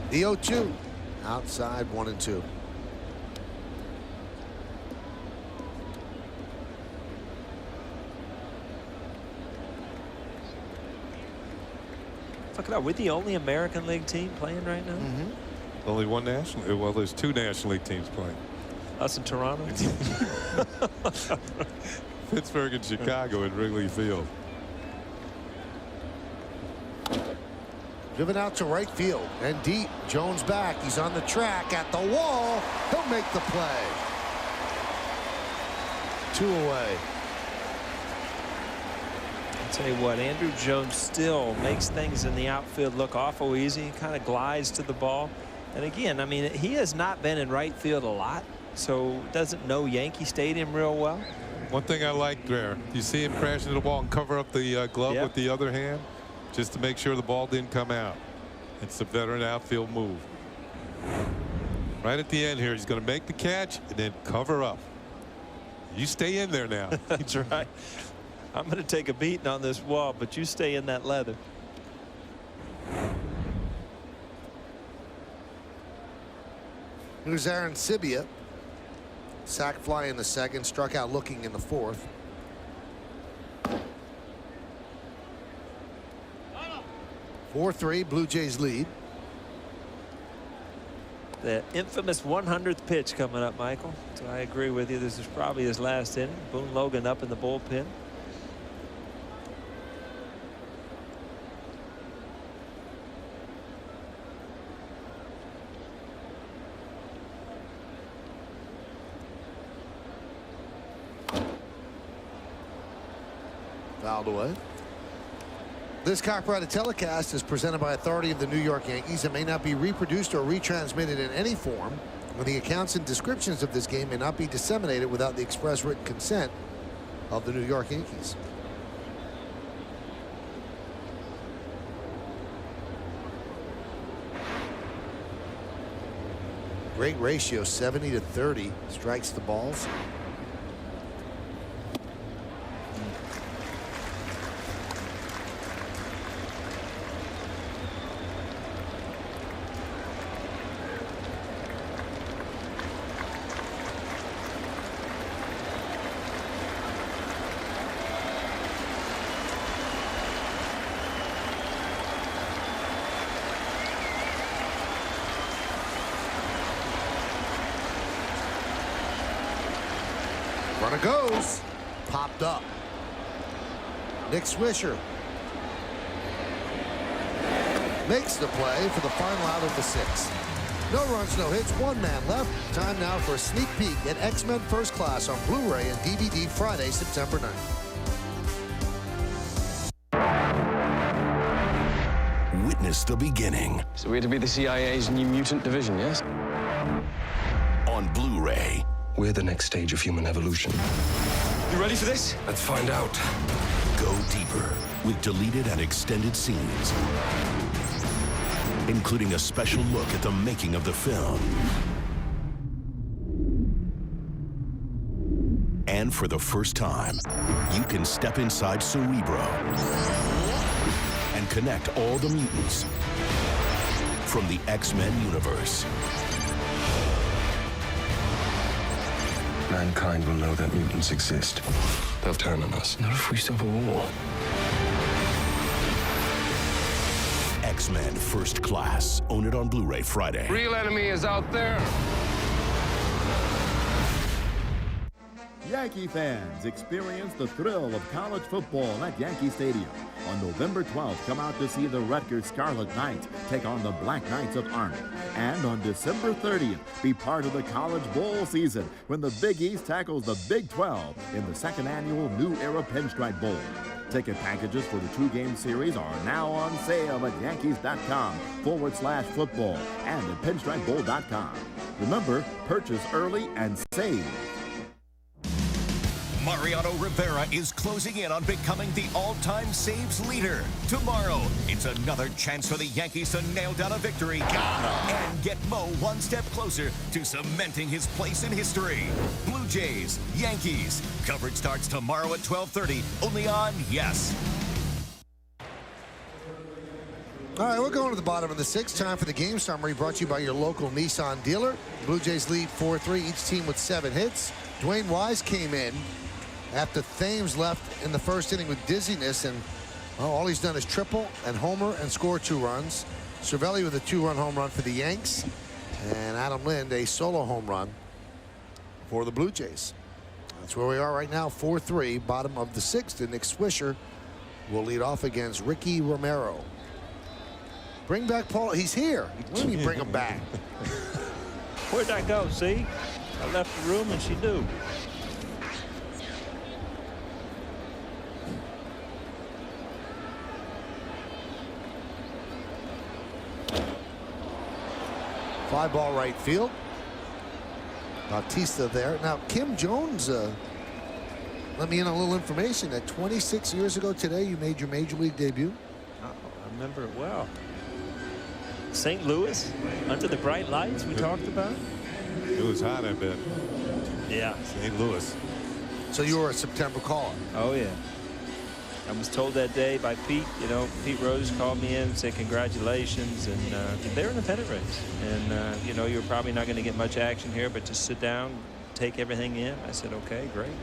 The 0-2 outside 1-2. Look at that. We're the only American League team playing right now. Only one national. Well, there's two National League teams playing. Us in Toronto. Pittsburgh and Chicago at Wrigley Field. Driven out to right field and deep. Jones back. He's on the track at the wall. He'll make the play. 2 away. I'll tell you what, Andrew Jones still makes things in the outfield look awful easy. He kind of glides to the ball. And again, I mean, he has not been in right field a lot, so doesn't know Yankee Stadium real well. One thing I like there, you see him crash into the ball and cover up the glove with the other hand, just to make sure the ball didn't come out. It's a veteran outfield move. Right at the end here, he's going to make the catch and then cover up. You stay in there now. That's right. I'm going to take a beating on this wall, but you stay in that leather. Here's Aaron Sibia. Sack fly in the second, struck out looking in the fourth. Four 4-3, Blue Jays lead. The infamous 100th pitch coming up, Michael. So I agree with you. This is probably his last inning. Boone Logan up in the bullpen. Fouled away. This copyrighted telecast is presented by authority of the New York Yankees and may not be reproduced or retransmitted in any form. The accounts and descriptions of this game may not be disseminated without the express written consent of the New York Yankees. Great ratio, 70-30, strikes the balls. Runner goes. Popped up. Nick Swisher makes the play for the final out of the 6th. No runs, no hits, one man left. Time now for a sneak peek at X-Men First Class on Blu-ray and DVD Friday, September 9th. Witness the beginning. So we're to be the CIA's new mutant division, yes? On Blu-ray. We're the next stage of human evolution. You ready for this? Let's find out. Go deeper with deleted and extended scenes, including a special look at the making of the film. And for the first time, you can step inside Cerebro and connect all the mutants from the X-Men universe. Mankind will know that mutants exist. They'll turn on us. Not if we stop a war. X-Men First Class. Own it on Blu-ray Friday. Real enemy is out there. Yankee fans, experience the thrill of college football at Yankee Stadium. On November 12th, come out to see the Rutgers Scarlet Knights take on the Black Knights of Army. And on December 30th, be part of the College Bowl season when the Big East tackles the Big 12 in the second annual New Era Pinstripe Bowl. Ticket packages for the two-game series are now on sale at Yankees.com/football and at PinstripeBowl.com. Remember, purchase early and save. Mariano Rivera is closing in on becoming the all-time saves leader. Tomorrow, it's another chance for the Yankees to nail down a victory and get Mo one step closer to cementing his place in history. Blue Jays, Yankees. Coverage starts tomorrow at 12:30, only on Yes. All right, we're going to the bottom of the sixth. Time for the game summary brought to you by your local Nissan dealer. Blue Jays lead 4-3, each team with 7 hits. Dwayne Wise came in after Thames left in the first inning with dizziness, and all he's done is triple and homer and score 2 runs. Cervelli with a 2-run home run for the Yanks, and Adam Lind a solo home run for the Blue Jays. That's where we are right now, 4-3, bottom of the sixth, and Nick Swisher will lead off against Ricky Romero. Bring back Paul. He's here. What do you mean bring him back? Where'd I go? See? I left the room and she knew. Fly ball right field. Bautista there. Now, Kim Jones, let me in a little information that 26 years ago today, you made your major league debut. I remember it well. St. Louis, under the bright lights we talked about. It was hot, I bet. Yeah. St. Louis. So you were a September caller. Oh, yeah. I was told that day by Pete, Pete Rose called me in and said congratulations, and they're in a pennant race. And, you're probably not going to get much action here, but just sit down, take everything in. I said, okay, great.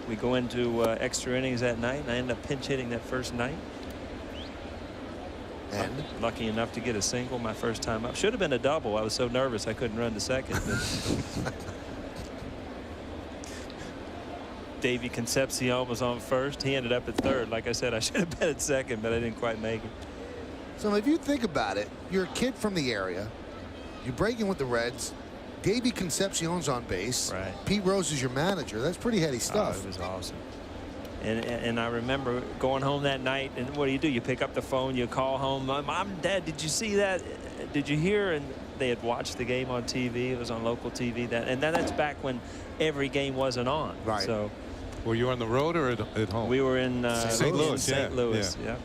We go into extra innings that night, and I end up pinch hitting that first night. And lucky enough to get a single my first time up. Should have been a double. I was so nervous I couldn't run to second. Davey Concepcion was on first. He ended up at third. Like I said, I should have been at second, but I didn't quite make it. So if you think about it, you're a kid from the area. You break in with the Reds. Davey Concepcion's on base. Right. Pete Rose is your manager. That's pretty heady stuff. Oh, it was awesome. And I remember going home that night, and what do? You pick up the phone, you call home. Mom, Dad, did you see that? Did you hear? And they had watched the game on TV. It was on local TV. That's back when every game wasn't on. Right. So, were you on the road or at home? We were in St. Louis. St. Louis. Yeah.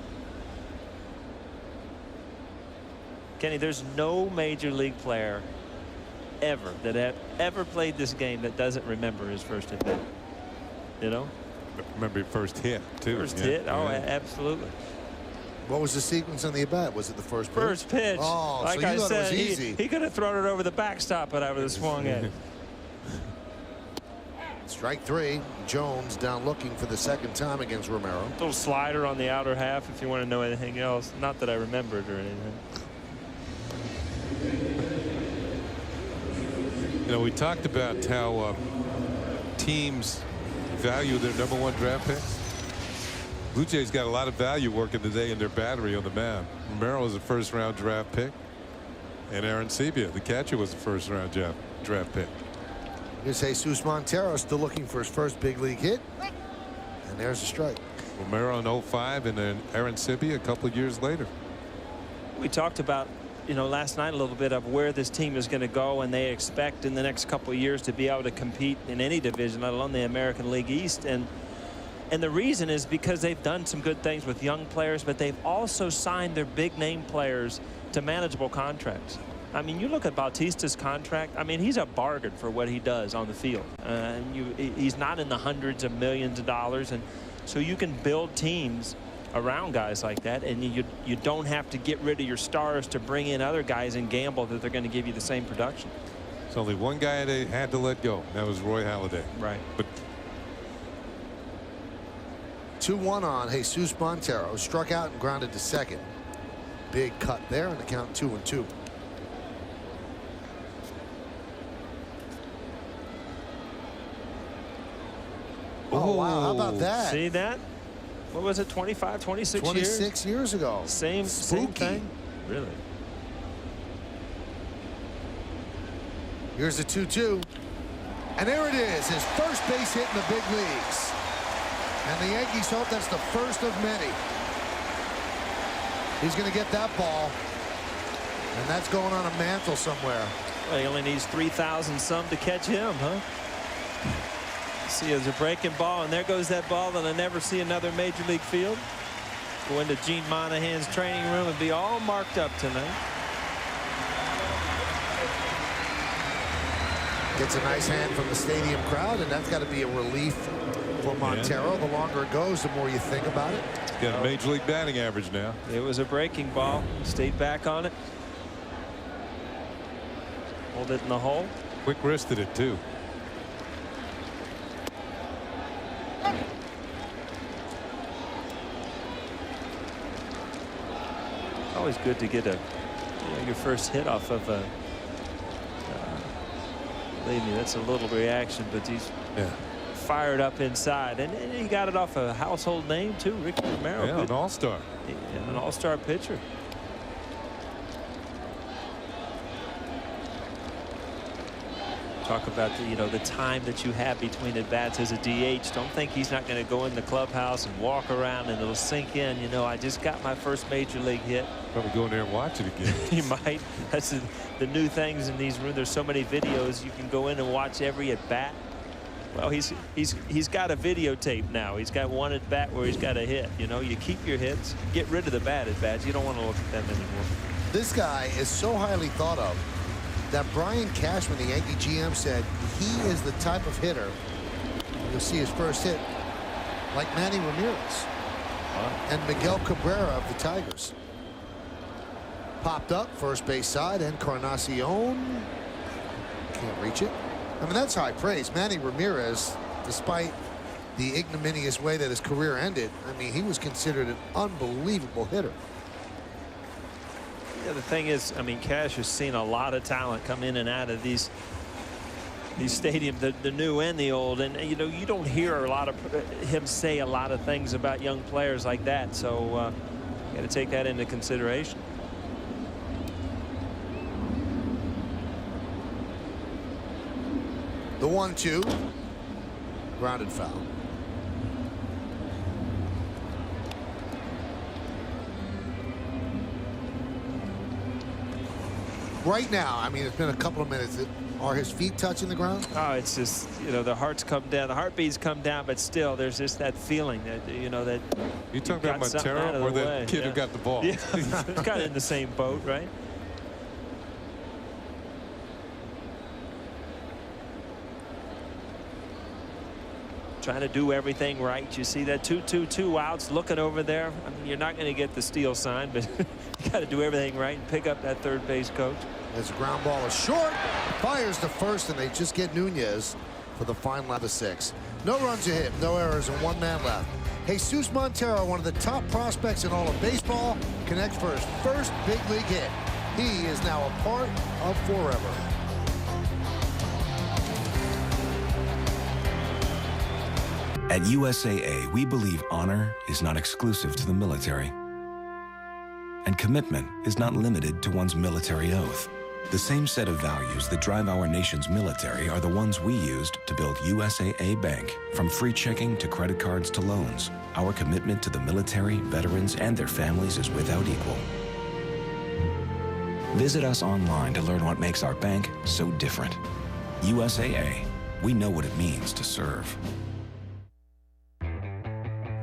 Kenny, there's no major league player ever that ever played this game that doesn't remember his first at bat. Remember your first hit too. First hit. Oh, absolutely. What was the sequence on the at bat? Was it the first pitch? First pitch. Oh, like so you I thought said, it was easy. He could have thrown it over the backstop, but I would have swung at it. Strike 3. Jones down looking for the second time against Romero. Little slider on the outer half if you want to know anything else. Not that I remember it or anything. We talked about how teams value their #1 draft picks. Blue Jays got a lot of value working today in their battery on the mound. Romero is a first-round draft pick. And Arancibia, the catcher, was the first-round draft pick. Here's Jesus Montero still looking for his first big league hit. And there's a strike. Romero in 05 and then Arancibia a couple of years later. We talked about, last night a little bit of where this team is going to go, and they expect in the next couple of years to be able to compete in any division, let alone the American League East. And the reason is because they've done some good things with young players, but they've also signed their big name players to manageable contracts. I mean, you look at Bautista's contract. I mean, he's a bargain for what he does on the field. He's not in the hundreds of millions of dollars, and so you can build teams around guys like that, and you don't have to get rid of your stars to bring in other guys and gamble that they're going to give you the same production. There's only one guy they had to let go. That was Roy Halladay. Right. But 2-1 on Jesus Montero. Struck out and grounded to second. Big cut there, and the count 2-2. Oh, wow. How about that? See that? What was it, 25, 26 years? 26 years ago. Same thing? Really? Here's the 2-2. And there it is, his first base hit in the big leagues. And the Yankees hope that's the first of many. He's going to get that ball. And that's going on a mantle somewhere. Well, he only needs 3,000 some to catch him, huh? See, there's a breaking ball, and there goes that ball that I never see another major league field. Go into Gene Monahan's training room and be all marked up tonight. Gets a nice hand from the stadium crowd, and that's got to be a relief for Montero. The longer it goes, the more you think about it. Got a major league batting average now. It was a breaking ball. Stayed back on it. Hold it in the hole. Quick wristed it, too. Always good to get your first hit off of a. Believe me, that's a little reaction, but he's fired up inside, and he got it off a household name too, Ricky Romero. Yeah, an all-star. Yeah, an all-star pitcher. Talk about the time that you have between at bats as a DH. Don't think he's not going to go in the clubhouse and walk around and it'll sink in. I just got my first major league hit. Probably go in there and watch it again. He might. That's the new things in these rooms. There's so many videos you can go in and watch every at bat. Well, he's got a videotape now. He's got one at bat where he's got a hit. You keep your hits, get rid of the bad at bats. You don't want to look at them anymore. This guy is so highly thought of that Brian Cashman, the Yankee GM, said he is the type of hitter, you'll see his first hit, like Manny Ramirez and Miguel Cabrera of the Tigers. Popped up first base side, and Encarnacion can't reach it. I mean, that's high praise. Manny Ramirez, despite the ignominious way that his career ended, I mean, he was considered an unbelievable hitter. Yeah, the thing is, I mean, Cash has seen a lot of talent come in and out of these stadiums, the new and the old, and you don't hear a lot of him say a lot of things about young players like that, so you got to take that into consideration. The 1-2, grounded foul. Right now, I mean, it's been a couple of minutes. Are his feet touching the ground? Oh, it's just, the hearts come down, the heartbeats come down, but still, there's just that feeling that, that. You talking about Montero or the kid who got the ball? Yeah, it's kind of in the same boat, right? Trying to do everything right. You see that 2 outs, looking over there. I mean, you're not going to get the steal sign, but you got to do everything right and pick up that third base coach. As a ground ball is short, fires to first, and they just get Nunez for the final out of 6. No runs a hit, no errors, and 1 man left. Jesus Montero, one of the top prospects in all of baseball, connects for his first big league hit. He is now a part of forever. At USAA, we believe honor is not exclusive to the military, and commitment is not limited to one's military oath. The same set of values that drive our nation's military are the ones we used to build USAA Bank. From free checking to credit cards to loans, our commitment to the military, veterans, and their families is without equal. Visit us online to learn what makes our bank so different. USAA, we know what it means to serve.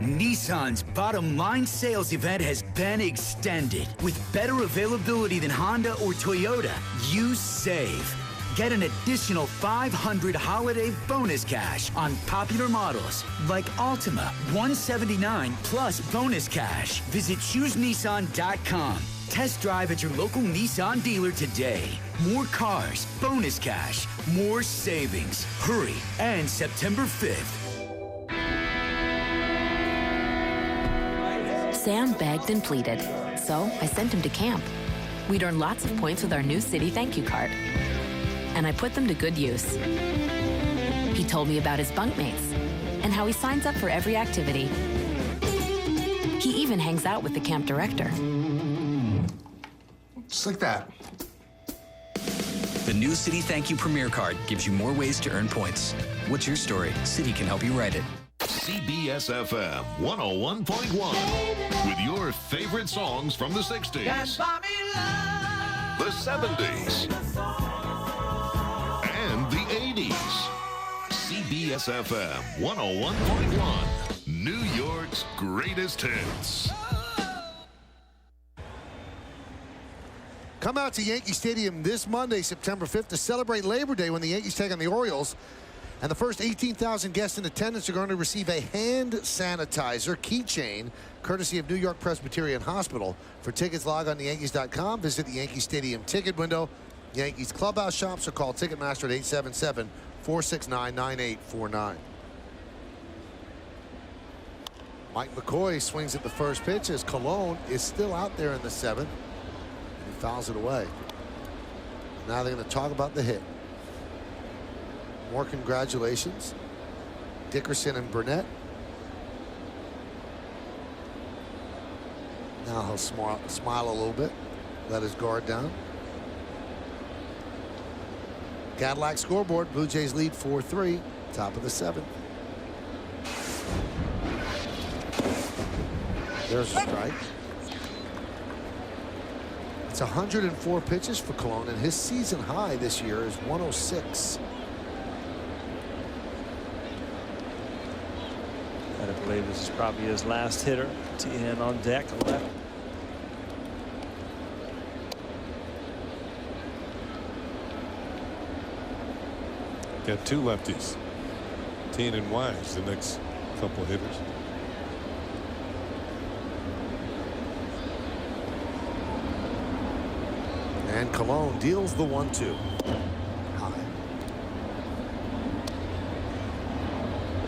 Nissan's bottom line sales event has been extended. With better availability than Honda or Toyota, you save. Get an additional $500 holiday bonus cash on popular models like Altima, $179 plus bonus cash. Visit ChooseNissan.com. Test drive at your local Nissan dealer today. More cars, bonus cash, more savings. Hurry, and September 5th. Sam begged and pleaded, so I sent him to camp. We'd earn lots of points with our new city thank you card, and I put them to good use. He told me about his bunkmates and how he signs up for every activity. He even hangs out with the camp director. Just like that. The new City Thank You Premier Card gives you more ways to earn points. What's your story? City can help you write it. CBS FM 101.1 with your favorite songs from the 60s, the 70s, and the 80s. CBS FM 101.1, New York's greatest hits. Come out to Yankee Stadium this Monday, September 5th, to celebrate Labor Day when the Yankees take on the Orioles. And the first 18,000 guests in attendance are going to receive a hand sanitizer keychain, courtesy of New York Presbyterian Hospital. For tickets, log on to Yankees.com. Visit the Yankee Stadium ticket window. Yankees clubhouse shops, or call Ticketmaster at 877-469-9849. Mike McCoy swings at the first pitch as Colon is still out there in the 7th. And he fouls it away. Now they're going to talk about the hit. More congratulations, Dickerson and Burnett. Now he'll smile a little bit, let his guard down. Cadillac scoreboard, Blue Jays lead 4-3, top of the 7th. There's a strike. It's 104 pitches for Colon, and his season high this year is 106. I believe this is probably his last hitter. TN on deck, left. Got two lefties. Teen and Wise, the next couple of hitters. And Colon deals the 1-2.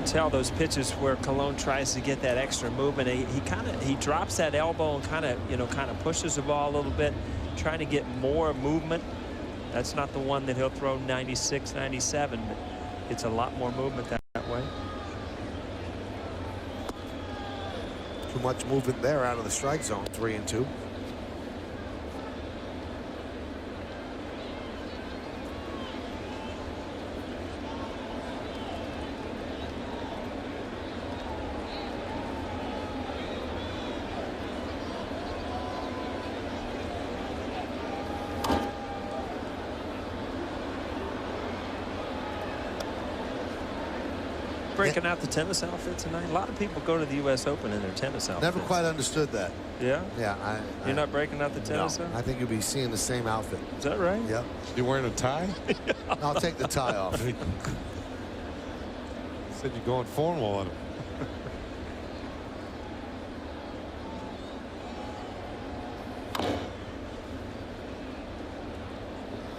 Tell those pitches where Colon tries to get that extra movement. He drops that elbow and kind of pushes the ball a little bit, trying to get more movement. That's not the one that he'll throw 96, 97, but it's a lot more movement that way. Too much movement there out of the strike zone. 3-2. Breaking out the tennis outfit tonight. A lot of people go to the U.S. Open in their tennis outfits. Never quite understood that. Yeah? Yeah. You're not breaking out the tennis outfit? I think you'll be seeing the same outfit. Is that right? Yep. You wearing a tie? I'll take the tie off. Said you're going formal on him.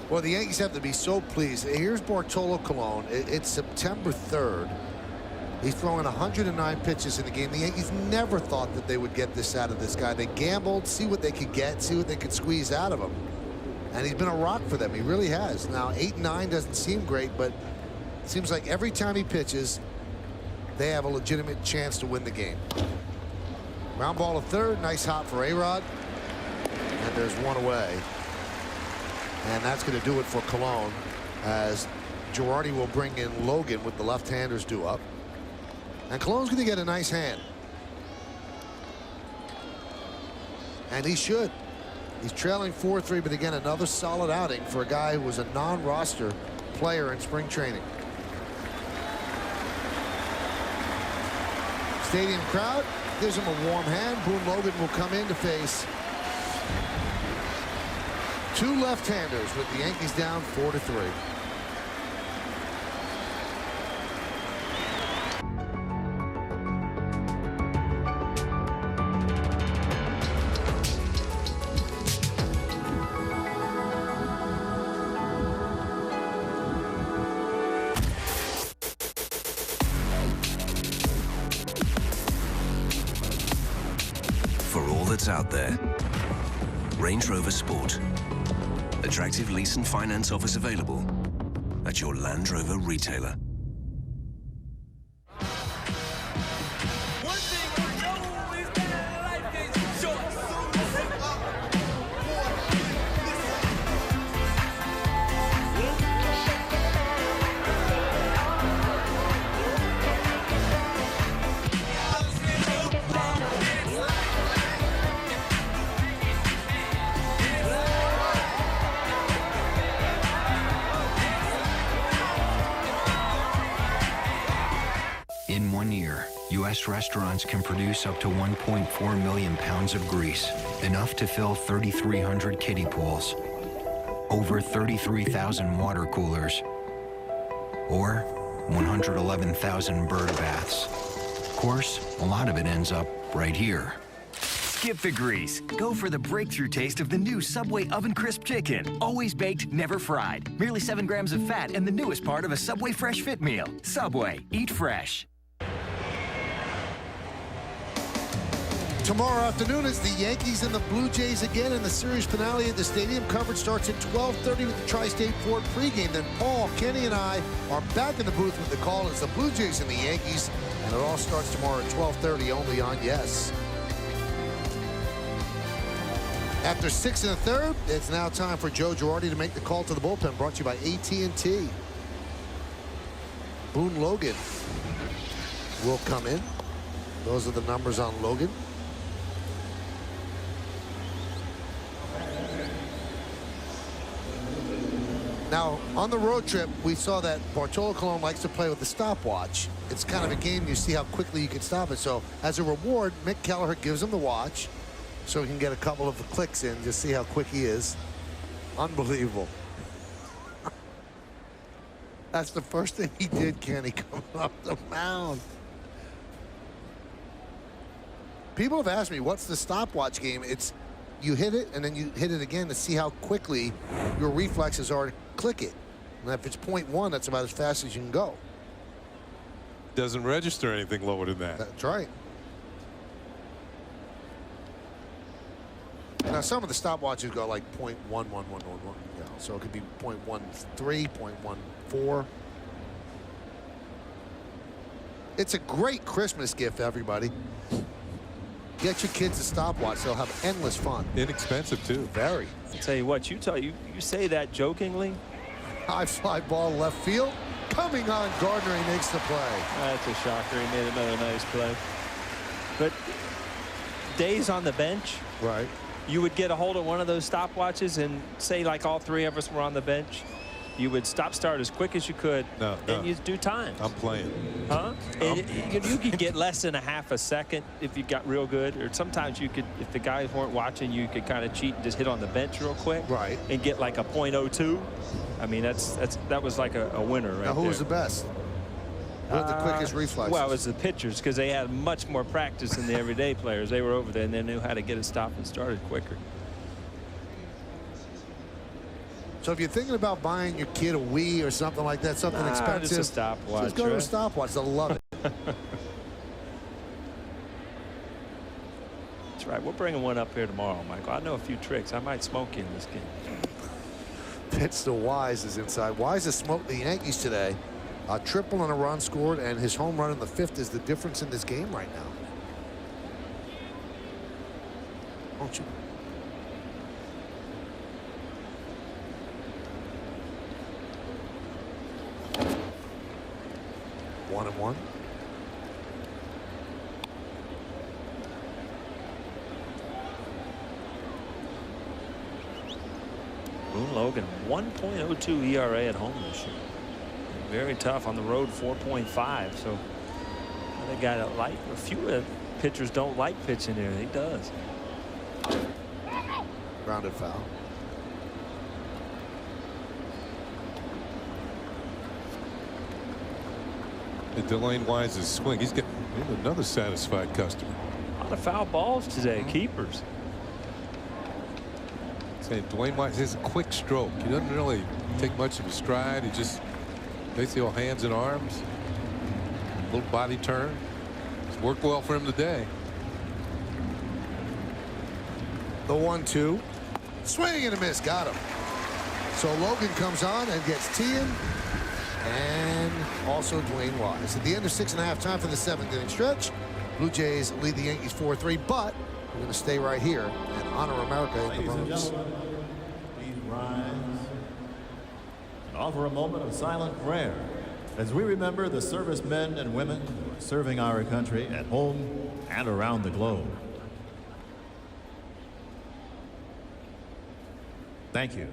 Well, the Yankees have to be so pleased. Here's Bartolo Colon. It's September 3rd. He's throwing 109 pitches in the game. The Yankees never thought that they would get this out of this guy. They gambled, see what they could get, see what they could squeeze out of him. And he's been a rock for them. He really has. Now, 8-9 doesn't seem great, but it seems like every time he pitches, they have a legitimate chance to win the game. Ground ball to third. Nice hop for A-Rod. And there's one away. And that's going to do it for Cologne, as Girardi will bring in Logan with the left-handers due up. And Cologne's going to get a nice hand. And he should. He's trailing 4-3, but again, another solid outing for a guy who was a non-roster player in spring training. Stadium crowd gives him a warm hand. Boone Logan will come in to face two left-handers with the Yankees down 4-3. For all that's out there, Range Rover Sport. Attractive lease and finance offers available at your Land Rover retailer. In 1 year, U.S. restaurants can produce up to 1.4 million pounds of grease, enough to fill 3,300 kiddie pools, over 33,000 water coolers, or 111,000 bird baths. Of course, a lot of it ends up right here. Skip the grease. Go for the breakthrough taste of the new Subway Oven Crisp Chicken. Always baked, never fried. Merely 7 grams of fat and the newest part of a Subway Fresh Fit meal. Subway. Eat fresh. Tomorrow afternoon is the Yankees and the Blue Jays again in the series finale at the stadium. Coverage starts at 12:30 with the Tri-State Ford pregame. Then Paul, Kenny, and I are back in the booth with the call. It's the Blue Jays and the Yankees, and it all starts tomorrow at 12:30 only on Yes. After 6 1/3, it's now time for Joe Girardi to make the call to the bullpen, brought to you by AT&T. Boone Logan will come in. Those are the numbers on Logan. Now, on the road trip, we saw that Bartolo Colon likes to play with the stopwatch. It's kind of a game you see how quickly you can stop it. So, as a reward, Mick Kelleher gives him the watch so he can get a couple of clicks in, just see how quick he is. Unbelievable. That's the first thing he did, Kenny, coming off the mound. People have asked me, what's the stopwatch game? It's you hit it, and then you hit it again to see how quickly your reflexes are to click it. And if it's 0.1, that's about as fast as you can go. Doesn't register anything lower than that. That's right. Now, some of the stopwatches go like 0.1111, you know, so it could be 0.13, 0.14. It's a great Christmas gift, everybody. Get your kids a stopwatch. They'll have endless fun. Inexpensive, too. Very. I'll tell you what, you say that jokingly. High fly ball left field. Coming on, Gardner, he makes the play. That's a shocker. He made another nice play. But days on the bench. Right. You would get a hold of one of those stopwatches and say like all three of us were on the bench. You would start as quick as you could, and you'd do time. I'm playing. Huh? And you could get less than a half a second if you got real good, or sometimes you could, if the guys weren't watching, you could kind of cheat and just hit on the bench real quick, right, and get like a .02. I mean, that was like a winner right now, who there. was the best? Who had the quickest reflexes? Well, it was the pitchers, because they had much more practice than the everyday players. They were over there and they knew how to get a stop and started quicker. So if you're thinking about buying your kid a Wii or something like that, something expensive, just a stopwatch. Just go to a stopwatch. They'll love it. That's right. We're bringing one up here tomorrow, Michael. I know a few tricks. I might smoke you in this game. Pitch to Wise is inside. Wise has smoked the Yankees today. A triple and a run scored, and his home run in the 5th is the difference in this game right now. Won't you? 1-1. Boone Logan, 1.02 ERA at home this year. Very tough on the road, 4.5. So they got a few pitchers don't like pitching there. He does. Grounded foul. Delane Wise's swing. He's getting another satisfied customer. A lot of foul balls today. Keepers. Saying Dwayne Wise has a quick stroke. He doesn't really take much of a stride. He just basically all hands and arms. Little body turn. It's worked well for him today. The 1-2. Swing and a miss. Got him. So Logan comes on and gets Tian and also Dwayne Wise. At the end of 6.5 time for the 7th inning stretch, Blue Jays lead the Yankees 4-3, but we're going to stay right here and honor America in the Bronx. Please rise and offer a moment of silent prayer as we remember the servicemen and women who are serving our country at home and around the globe. Thank you.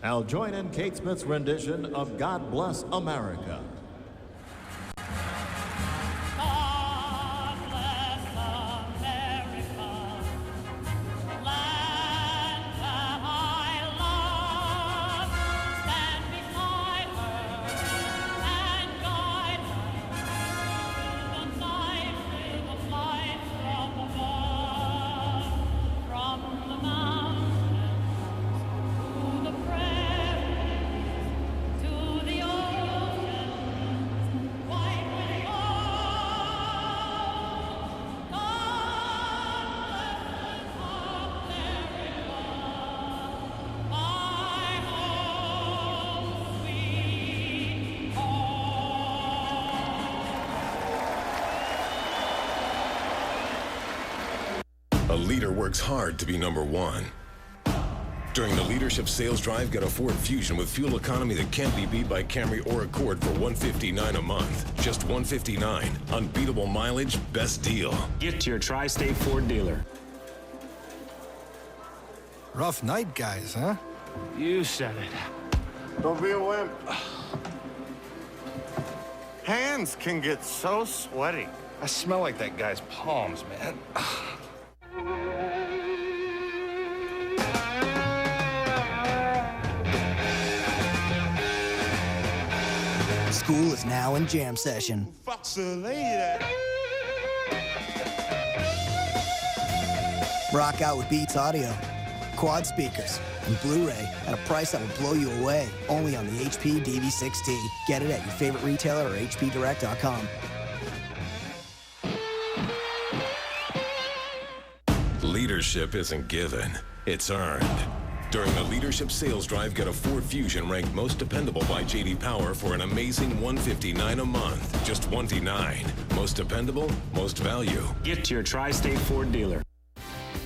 Now join in Kate Smith's rendition of God Bless America. A leader works hard to be #1. During the Leadership Sales Drive, get a Ford Fusion with fuel economy that can't be beat by Camry or Accord for $159 a month. Just $159. Unbeatable mileage, best deal. Get to your Tri-State Ford dealer. Rough night, guys, huh? You said it. Don't be a wimp. Hands can get so sweaty. I smell like that guy's palms, man. School is now in jam session. Rock out with Beats Audio, quad speakers, and Blu-ray at a price that will blow you away. Only on the HP DV6T. Get it at your favorite retailer or hpdirect.com. Leadership isn't given, it's earned. During the Leadership Sales Drive, get a Ford Fusion ranked most dependable by J.D. Power for an amazing $159 a month. Just $159. Most dependable, most value. Get to your Tri-State Ford dealer.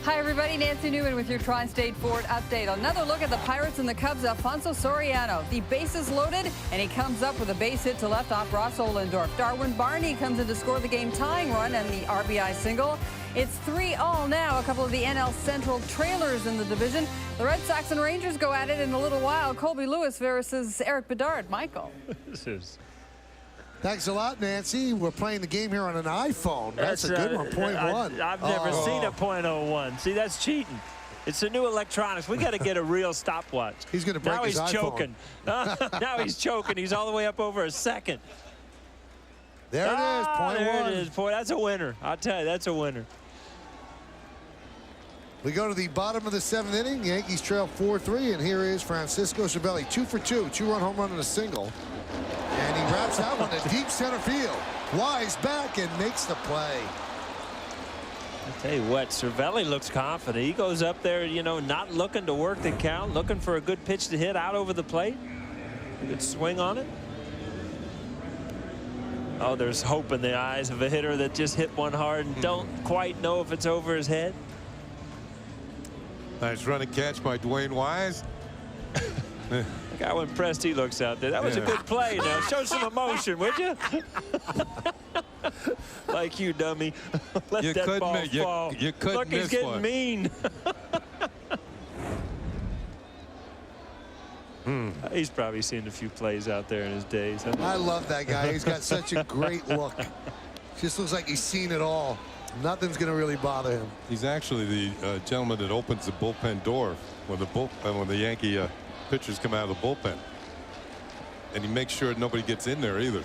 Hi, everybody. Nancy Newman with your Tri-State Ford update. Another look at the Pirates and the Cubs. Alfonso Soriano. The bases loaded, and he comes up with a base hit to left off Ross Ohlendorf. Darwin Barney comes in to score the game-tying run and the RBI single. It's 3-3 now. A couple of the NL Central trailers in the division. The Red Sox and Rangers go at it in a little while. Colby Lewis versus Eric Bedard. Michael. Thanks a lot, Nancy. We're playing the game here on an iPhone. That's a good one, .1. I've never seen a .01. See, that's cheating. It's the new electronics. We got to get a real stopwatch. He's going to break his iPhone. Now he's choking. Now he's choking. He's all the way up over a second. There it is, .1. There it is. Boy, that's a winner. I'll tell you, that's a winner. We go to the bottom of the 7th inning. Yankees trail 4-3, and here is Francisco Cervelli, 2 for 2, 2-run home run and a single. And he wraps that one to deep center field. Wise back and makes the play. I tell you what, Cervelli looks confident. He goes up there, you know, not looking to work the count, looking for a good pitch to hit out over the plate. A good swing on it. Oh, there's hope in the eyes of a hitter that just hit one hard and don't quite know if it's over his head. Nice run and catch by Dwayne Wise. Look how impressed he looks out there. That was a good play. Now show some emotion, would you? Like you, dummy. Let you that ball fall. You couldn't Look, he's getting mean. He's probably seen a few plays out there in his days. I love that guy. He's got such a great look. Just looks like he's seen it all. Nothing's going to really bother him. He's actually the gentleman that opens the bullpen door when the Yankee pitchers come out of the bullpen. And he makes sure nobody gets in there either.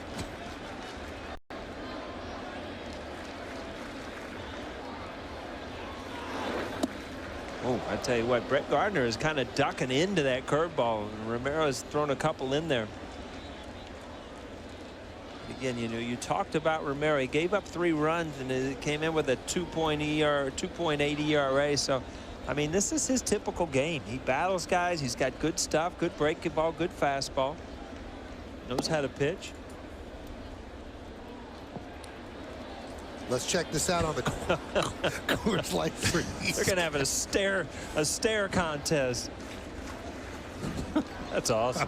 Oh, I tell you what, Brett Gardner is kind of ducking into that curveball, and Romero's thrown a couple in there. Again, you know, you talked about Romero. He gave up 3 runs and it came in with a 2.8 ERA. So, I mean, this is his typical game. He battles guys. He's got good stuff, good breaking ball, good fastball. Knows how to pitch. Let's check this out on the Coors Light Freeze. They're going to have a stare contest. That's awesome.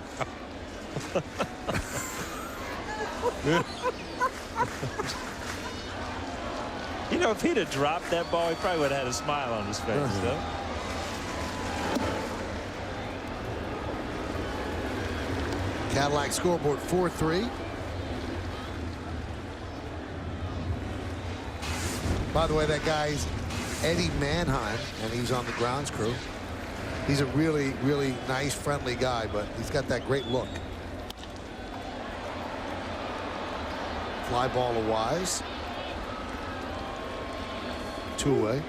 You know, if he'd have dropped that ball, he probably would have had a smile on his face. So. Cadillac scoreboard 4-3. By the way, that guy's Eddie Manheim, and he's on the grounds crew. He's a really, really nice, friendly guy, but he's got that great look. Fly ball to Wise. 2-away.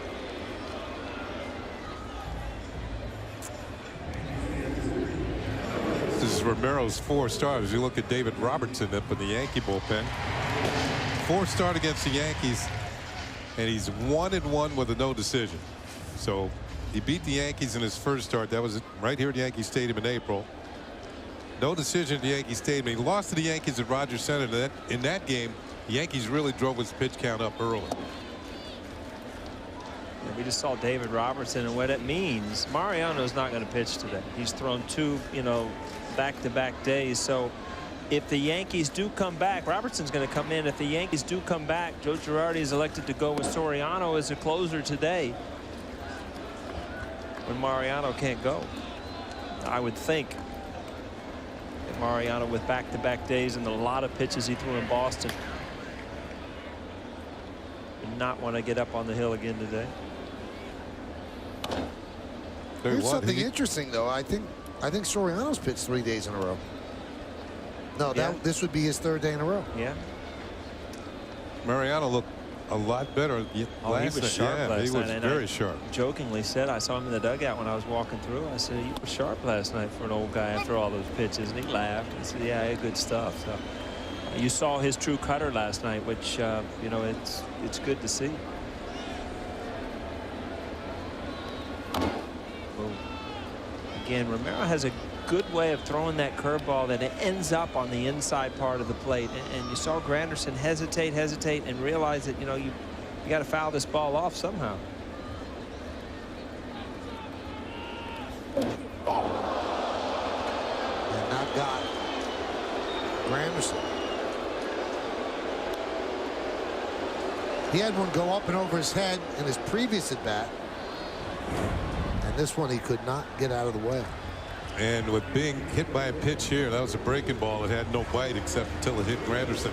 This is Romero's 4 starters. You look at David Robertson up in the Yankee bullpen. 4 start against the Yankees, and he's 1-1 with a no decision. So he beat the Yankees in his first start. That was right here at Yankee Stadium in April. No decision at the Yankee Stadium. He lost to the Yankees at Rogers Center. In that game, the Yankees really drove his pitch count up early. We just saw David Robertson and what it means. Mariano's not going to pitch today. He's thrown 2, you know, back-to-back days. So if the Yankees do come back, Robertson's going to come in. If the Yankees do come back, Joe Girardi is elected to go with Soriano as a closer today when Mariano can't go. I would think that Mariano, with back-to-back days and a lot of pitches he threw in Boston, would not want to get up on the hill again today. Here's something interesting, though. I think Soriano's pitched 3 days in a row. No, this would be his 3rd day in a row. Yeah. Mariano looked a lot better he was sharp last night. He was very sharp. Jokingly said, I saw him in the dugout when I was walking through. I said, "You were sharp last night for an old guy after all those pitches." And he laughed. He said, "Yeah, I had good stuff." So you saw his true cutter last night, which you know, it's good to see. Again, Romero has a good way of throwing that curveball that it ends up on the inside part of the plate. And you saw Granderson hesitate, and realize that, you know, you got to foul this ball off somehow. And not got Granderson. He had one go up and over his head in his previous at bat. This one he could not get out of the way. And with being hit by a pitch here, that was a breaking ball. It had no bite except until it hit Granderson.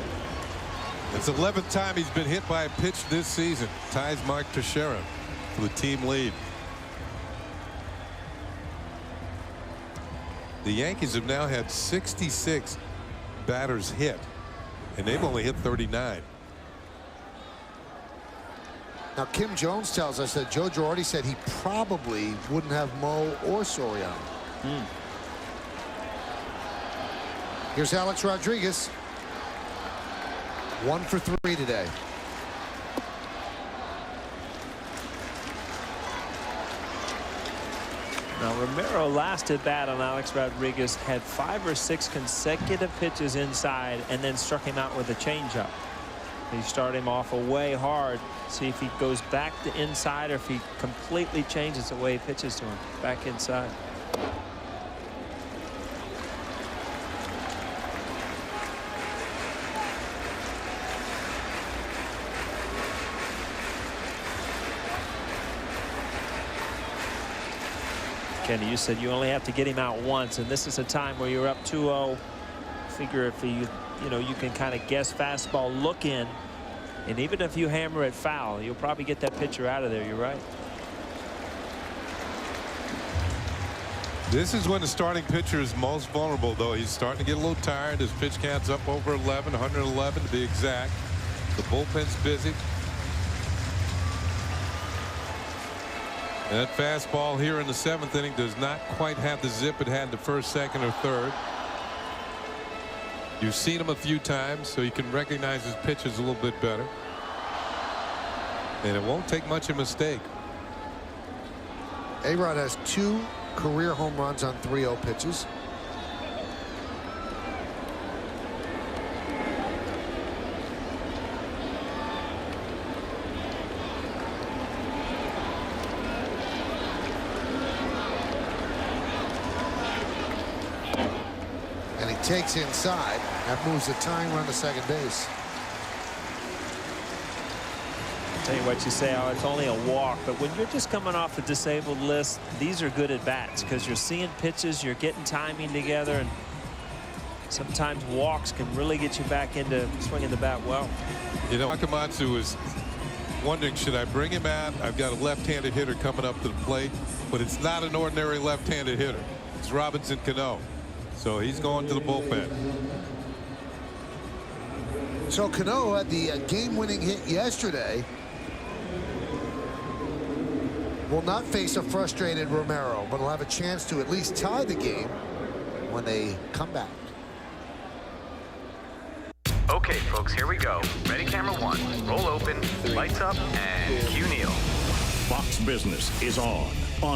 It's the 11th time he's been hit by a pitch this season. Ties Mark Teixeira for the team lead. The Yankees have now had 66 batters hit, and they've only hit 39. Now, Kim Jones tells us that Joe Girardi said he probably wouldn't have Mo or Soriano. Here's Alex Rodriguez. 1 for 3 today. Now, Romero last at bat on Alex Rodriguez had 5 or 6 consecutive pitches inside and then struck him out with a changeup. He started him off away hard. See if he goes back to inside or if he completely changes the way he pitches to him. Back inside. Kenny, you said you only have to get him out once, and this is a time where you're up 2-0. Figure if you can kind of guess fastball look in, and even if you hammer it foul, you'll probably get that pitcher out of there. You're right. This is when the starting pitcher is most vulnerable, though. He's starting to get a little tired. His pitch count's up over 11, 111 to be exact. The bullpen's busy. And that fastball here in the 7th inning does not quite have the zip it had in the 1st, 2nd, or 3rd. You've seen him a few times, so you can recognize his pitches a little bit better. And it won't take much of a mistake. A-Rod has 2 career home runs on 3-0 pitches. And he takes inside. That moves the tying run to second base. Tell you what you say, oh, it's only a walk, but when you're just coming off the disabled list, these are good at bats because you're seeing pitches, you're getting timing together, and sometimes walks can really get you back into swinging the bat well. You know, Akamatsu was wondering, should I bring him out? I've got a left-handed hitter coming up to the plate, but it's not an ordinary left-handed hitter. It's Robinson Cano. So he's going to the bullpen. So Cano had the game-winning hit yesterday. Will not face a frustrated Romero, but will have a chance to at least tie the game when they come back. Okay, folks, here we go. Ready, camera 1. Roll open, lights up, and cue Neil. Fox Business is on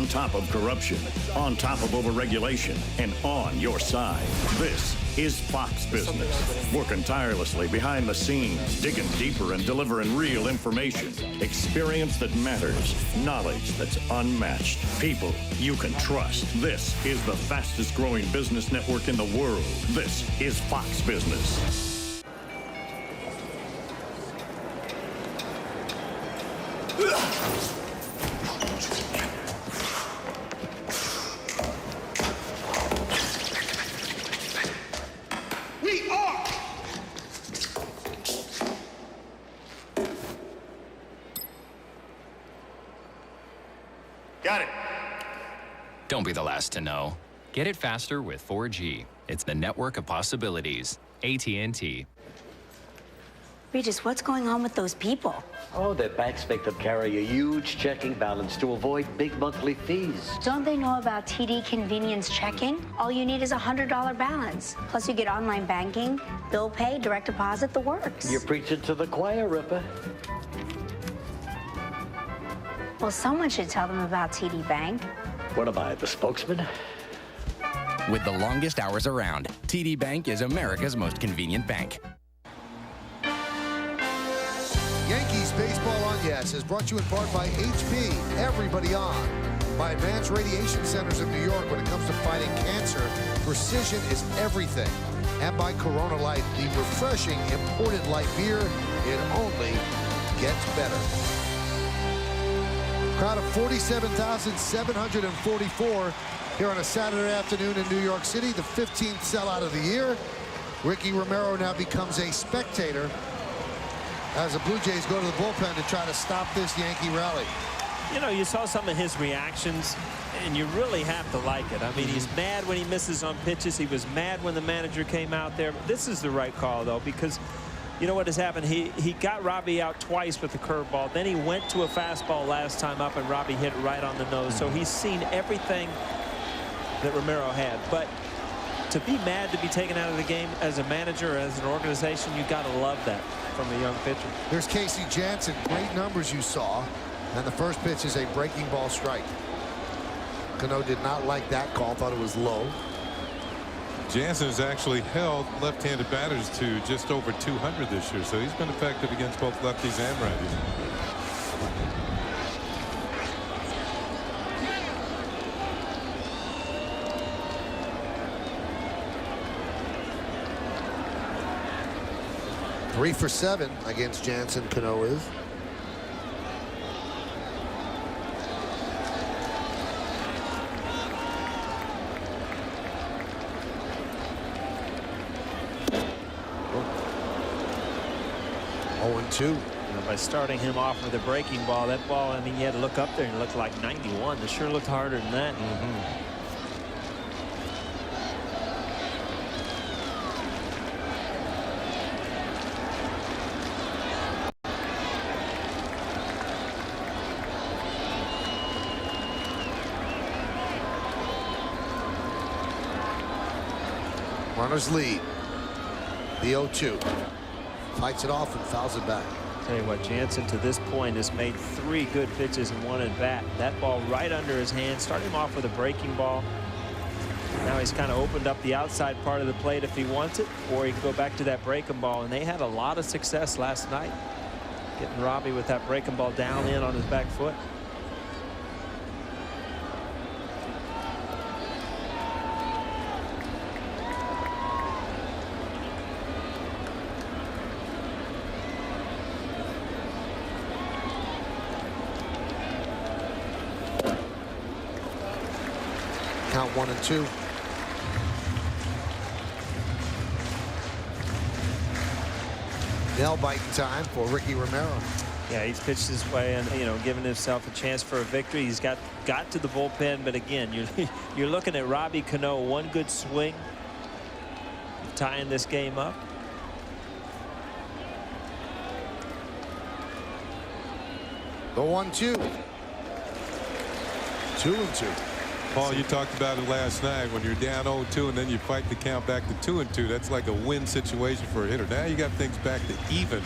top of corruption, on top of overregulation, and on your side. This is Fox Business, working tirelessly behind the scenes, digging deeper and delivering real information, experience that matters, knowledge that's unmatched, people you can trust. This is the fastest growing business network in the world. This is Fox Business. Got it. Don't be the last to know. Get it faster with 4G. It's the network of possibilities. AT&T. Regis, what's going on with those people? Oh, their banks make them carry a huge checking balance to avoid big monthly fees. Don't they know about TD Convenience Checking? All you need is a $100 balance. Plus you get online banking, bill pay, direct deposit, the works. You're preaching to the choir, Ripper. Well, someone should tell them about TD Bank. What am I, the spokesman? With the longest hours around, TD Bank is America's most convenient bank. Yankees Baseball on Yes is brought to you in part by HP, Everybody On, by Advanced Radiation Centers of New York. When it comes to fighting cancer, precision is everything. And by Corona Light, the refreshing imported light beer. It only gets better. Crowd of 47,744 here on a Saturday afternoon in New York City, the 15th sellout of the year. Ricky Romero now becomes a spectator as the Blue Jays go to the bullpen to try to stop this Yankee rally. You know, you saw some of his reactions, and you really have to like it. I mean, he's mad when he misses on pitches. He was mad when the manager came out there. This is the right call, though, because you know what has happened? He got Robbie out twice with the curveball. Then he went to a fastball last time up, and Robbie hit right on the nose. So he's seen everything that Romero had. But to be mad to be taken out of the game as a manager or as an organization, you got to love that from a young pitcher. Here's Casey Jansen. Great numbers you saw. And the first pitch is a breaking ball strike. Cano did not like that call. Thought it was low. Jansen has actually held left-handed batters to just over 200 this year, so he's been effective against both lefties and righties. Three for 7 against Jansen. Cano is. 1-2. By starting him off with a breaking ball, that ball, I mean, you had to look up there and it looked like 91. It sure looked harder than that. Runners lead. The 0-2. Fights it off and fouls it back. Tell you what, Jansen to this point has made 3 good pitches and 1 at bat. That ball right under his hand. Start him off with a breaking ball. Now he's kind of opened up the outside part of the plate if he wants it, or he can go back to that breaking ball. And they had a lot of success last night getting Robbie with that breaking ball down in on his back foot. Count 1-2. Nail biting time for Ricky Romero. Yeah, he's pitched his way and, you know, giving himself a chance for a victory. He's got to the bullpen, but again, you're looking at Robbie Cano, one good swing, tying this game up. The 1-2. 2-2. Paul, you talked about it last night when you're down 0-2 and then you fight the count back to 2-2. That's like a win situation for a hitter. Now you got things back to even.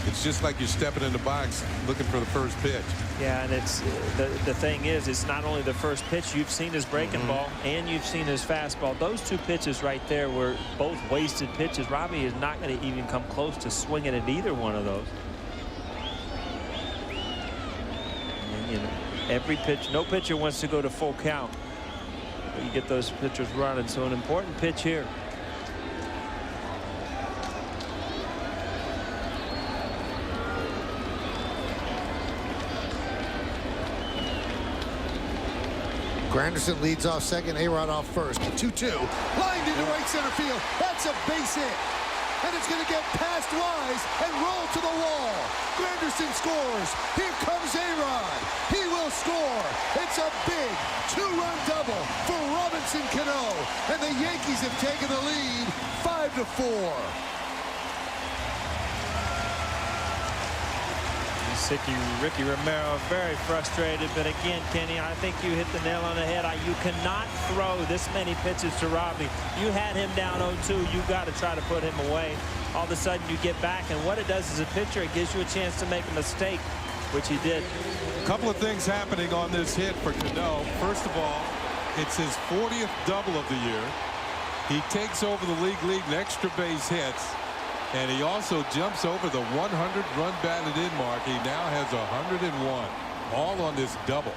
It's just like you're stepping in the box looking for the first pitch. Yeah, and it's the thing is, it's not only the first pitch. You've seen his breaking ball and you've seen his fastball. Those 2 pitches right there were both wasted pitches. Robbie is not going to even come close to swinging at either one of those. And, you know, every pitch, no pitcher wants to go to full count. But you get those pitchers running. So an important pitch here. Granderson leads off second, A-Rod off first. 2-2. Lined into right center field. That's a base hit. And it's going to get past Wise and roll to the wall. Granderson scores. Here comes A-Rod. He will score. It's a big 2-run double for Robinson Cano. And the Yankees have taken the lead 5-4. Ricky Romero very frustrated, but again, Kenny, I think you hit the nail on the head. You cannot throw this many pitches to Robbie. You had him down 0-2. You got to try to put him away. All of a sudden you get back, and what it does as a pitcher, it gives you a chance to make a mistake, which he did. A couple of things happening on this hit for Cano. First of all, it's his 40th double of the year. He takes over the league lead in extra base hits. And he also jumps over the 100-run batted in mark. He now has 101, all on this double.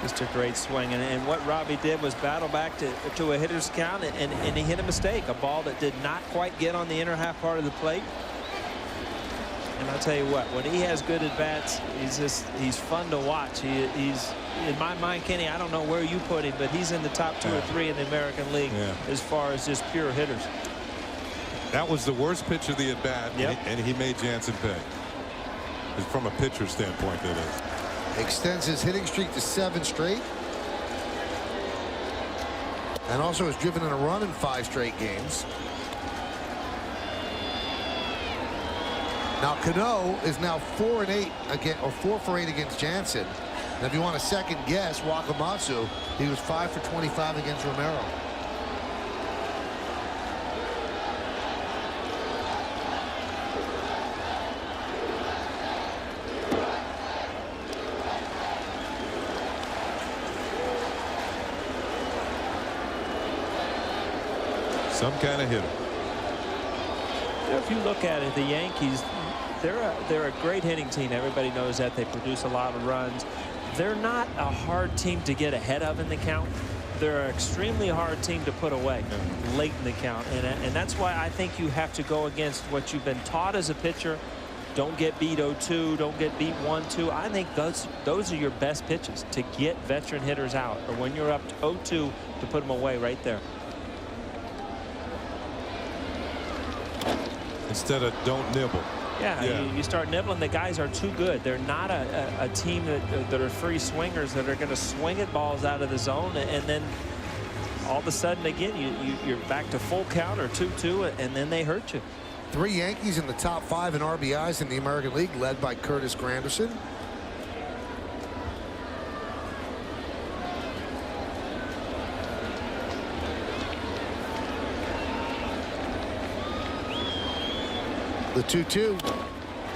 Just a great swing. And what Robbie did was battle back to a hitter's count, and he hit a mistake, a ball that did not quite get on the inner half part of the plate. And I'll tell you what, when he has good at-bats, he's fun to watch. He's in my mind, Kenny, I don't know where you put him, but he's in the top 2 or 3 in the American League as far as just pure hitters. That was the worst pitch of the at-bat, and he made Jansen pay. From a pitcher standpoint, that is. Extends his hitting streak to 7 straight. And also has driven in a run in 5 straight games. Now Cano is now 4-8 again, or 4 for 8 against Jansen. And if you want a second guess, Wakamatsu, he was 5 for 25 against Romero. Some kind of hitter. If you look at it, the Yankees, they're a great hitting team. Everybody knows that. They produce a lot of runs. They're not a hard team to get ahead of in the count. They're an extremely hard team to put away late in the count. And that's why I think you have to go against what you've been taught as a pitcher. Don't get beat 0-2. Don't get beat 1-2. I think those are your best pitches to get veteran hitters out, or when you're up 0-2 to put them away right there. instead of don't nibble. Yeah. You start nibbling. The guys are too good. They're not a team that are free swingers that are going to swing at balls out of the zone, and then all of a sudden again you're back to full count or 2-2, and then they hurt you. 3 Yankees in the top 5 in RBIs in the American League, led by Curtis Granderson. The 2-2.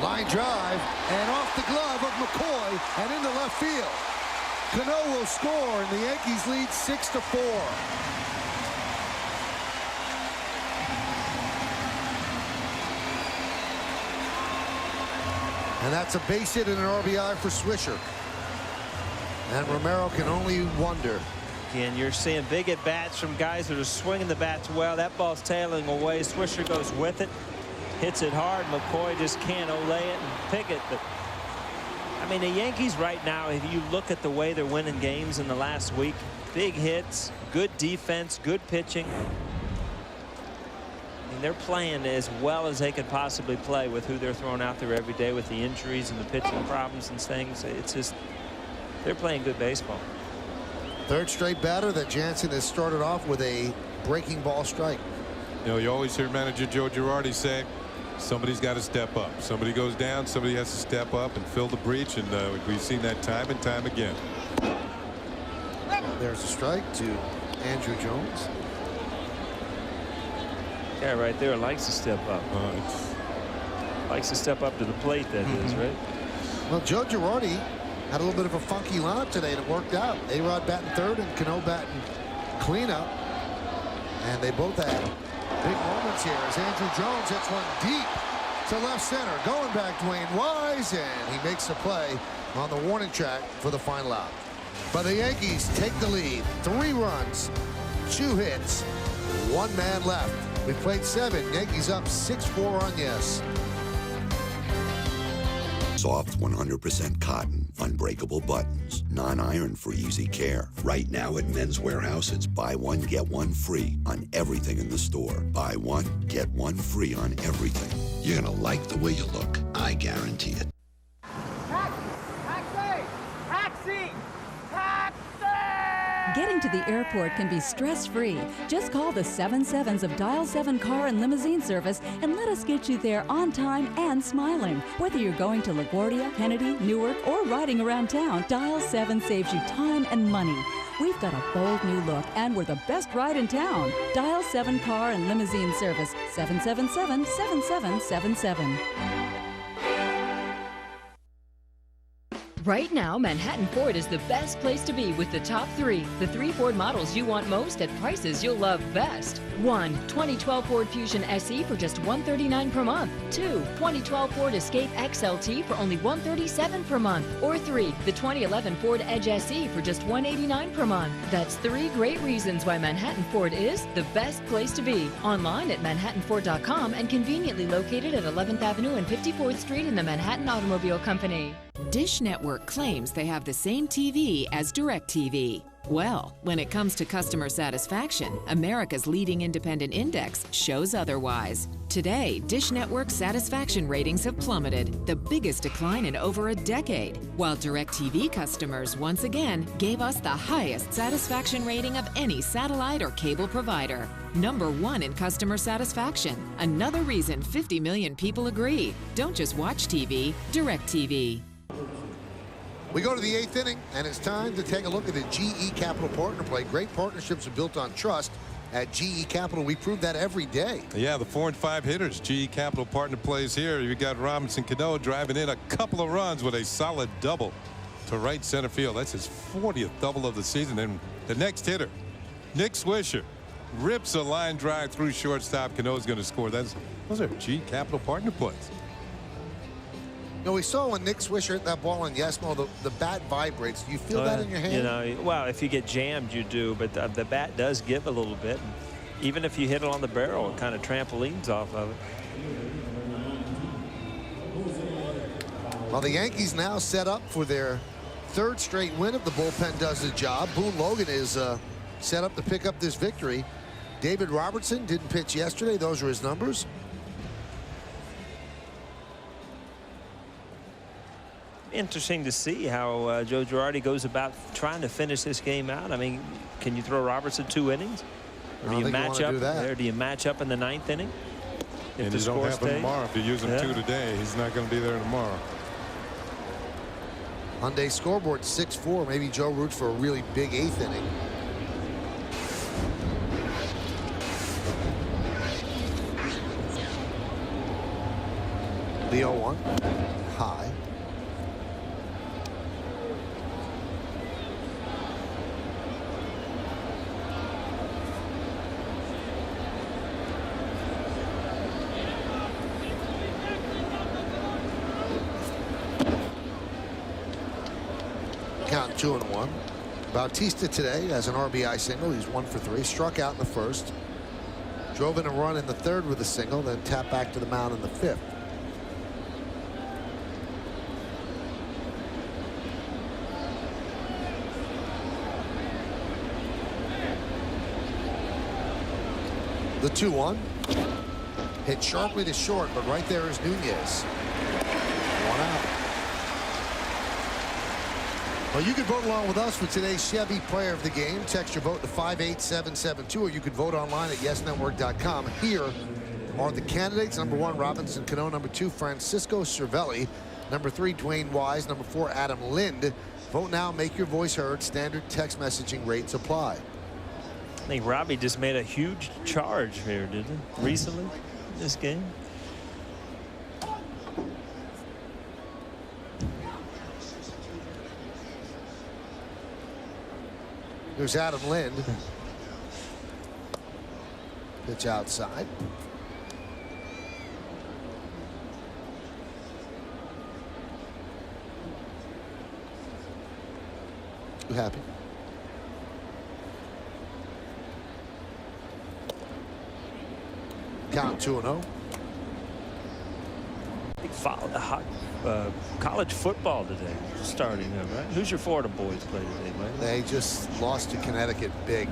Line drive, and off the glove of McCoy and into left field. Cano will score, and the Yankees lead 6-4. And that's a base hit and an RBI for Swisher. And Romero can only wonder. Again, you're seeing big at bats from guys that are swinging the bats well. That ball's tailing away. Swisher goes with it. Hits it hard. McCoy just can't olay it and pick it. But I mean, the Yankees right now, if you look at the way they're winning games in the last week, big hits, good defense, good pitching. I mean, they're playing as well as they could possibly play with who they're throwing out there every day with the injuries and the pitching problems and things. It's just they're playing good baseball. Third straight batter that Jansen has started off with a breaking ball strike. You know, you always hear manager Joe Girardi say, somebody's got to step up. Somebody goes down, somebody has to step up and fill the breach, and we've seen that time and time again. There's a strike to Andrew Jones. Yeah, right there likes to step up. Likes to step up to the plate, that is, right? Well, Joe Girardi had a little bit of a funky lineup today, and it worked out. A-Rod batting third and Cano batting cleanup. And they both had big moments here as Andrew Jones hits one deep to left center. Going back, Dwayne Wise, and he makes a play on the warning track for the final out. But the Yankees take the lead. 3 runs, 2 hits, 1 man left. We played 7. Yankees up 6-4 on yes. Soft 100% cotton, unbreakable buttons, non-iron for easy care. Right now at Men's Warehouse, it's buy one, get one free on everything in the store. Buy one, get one free on everything. You're gonna like the way you look. I guarantee it. Getting to the airport can be stress-free. Just call the 77s of Dial 7 Car and Limousine Service and let us get you there on time and smiling. Whether you're going to LaGuardia, Kennedy, Newark, or riding around town, Dial 7 saves you time and money. We've got a bold new look, and we're the best ride in town. Dial 7 Car and Limousine Service, 777-7777. Right now, Manhattan Ford is the best place to be with the top 3. The 3 Ford models you want most at prices you'll love best. 1. 2012 Ford Fusion SE for just $139 per month. 2. 2012 Ford Escape XLT for only $137 per month. Or 3. The 2011 Ford Edge SE for just $189 per month. That's 3 great reasons why Manhattan Ford is the best place to be. Online at manhattanford.com and conveniently located at 11th Avenue and 54th Street in the Manhattan Automobile Company. Dish Network claims they have the same TV as DirecTV. Well, when it comes to customer satisfaction, America's leading independent index shows otherwise. Today, Dish Network's satisfaction ratings have plummeted, the biggest decline in over a decade, while DirecTV customers once again gave us the highest satisfaction rating of any satellite or cable provider. #1 in customer satisfaction. Another reason 50 million people agree. Don't just watch TV, DirecTV. We go to the 8th inning, and it's time to take a look at the GE Capital Partner Play. Great partnerships are built on trust at GE Capital. We prove that every day. Yeah, the 4 and 5 hitters. GE Capital Partner Plays here. You got Robinson Cano driving in a couple of runs with a solid double to right center field. That's his 40th double of the season. And the next hitter, Nick Swisher, rips a line drive through shortstop. Cano's going to score. Those are GE Capital Partner Plays. You know, we saw when Nick Swisher hit that ball on Yesmo, the bat vibrates. Do you feel that in your hand? You know, well, if you get jammed, you do, but the bat does give a little bit. And even if you hit it on the barrel, it kind of trampolines off of it. Well, the Yankees now set up for their 3rd straight win if the bullpen does the job. Boone Logan is set up to pick up this victory. David Robertson didn't pitch yesterday. Those are his numbers. interesting to see how Joe Girardi goes about trying to finish this game out. I mean, can you throw Robertson 2 innings? Or do you match up there? Do you match up in the 9th inning? And you don't have him tomorrow. If you use him 2 today, he's not going to be there tomorrow. Hyundai scoreboard 6-4. Maybe Joe roots for a really big 8th inning. The 0-1 high. Count 2-1. Bautista today has an RBI single. He's 1 for 3. Struck out in the 1st. Drove in a run in the 3rd with a single, then tapped back to the mound in the 5th. The 2-1. Hit sharply to short, but right there is Nunez. 1 out. Well, you can vote along with us for today's Chevy Player of the Game. Text your vote to 58772, or you can vote online at yesnetwork.com. Here are the candidates. Number 1, Robinson Cano. Number 2, Francisco Cervelli. Number 3, Dwayne Wise. Number 4, Adam Lind. Vote now. Make your voice heard. Standard text messaging rates apply. I think Robbie just made a huge charge here, didn't he? Recently in this game. Here's Adam Lind. Pitch outside. You happy? Count 2-0. College football today starting, right? Who's your Florida boys play today, Mike? They just lost to Connecticut big.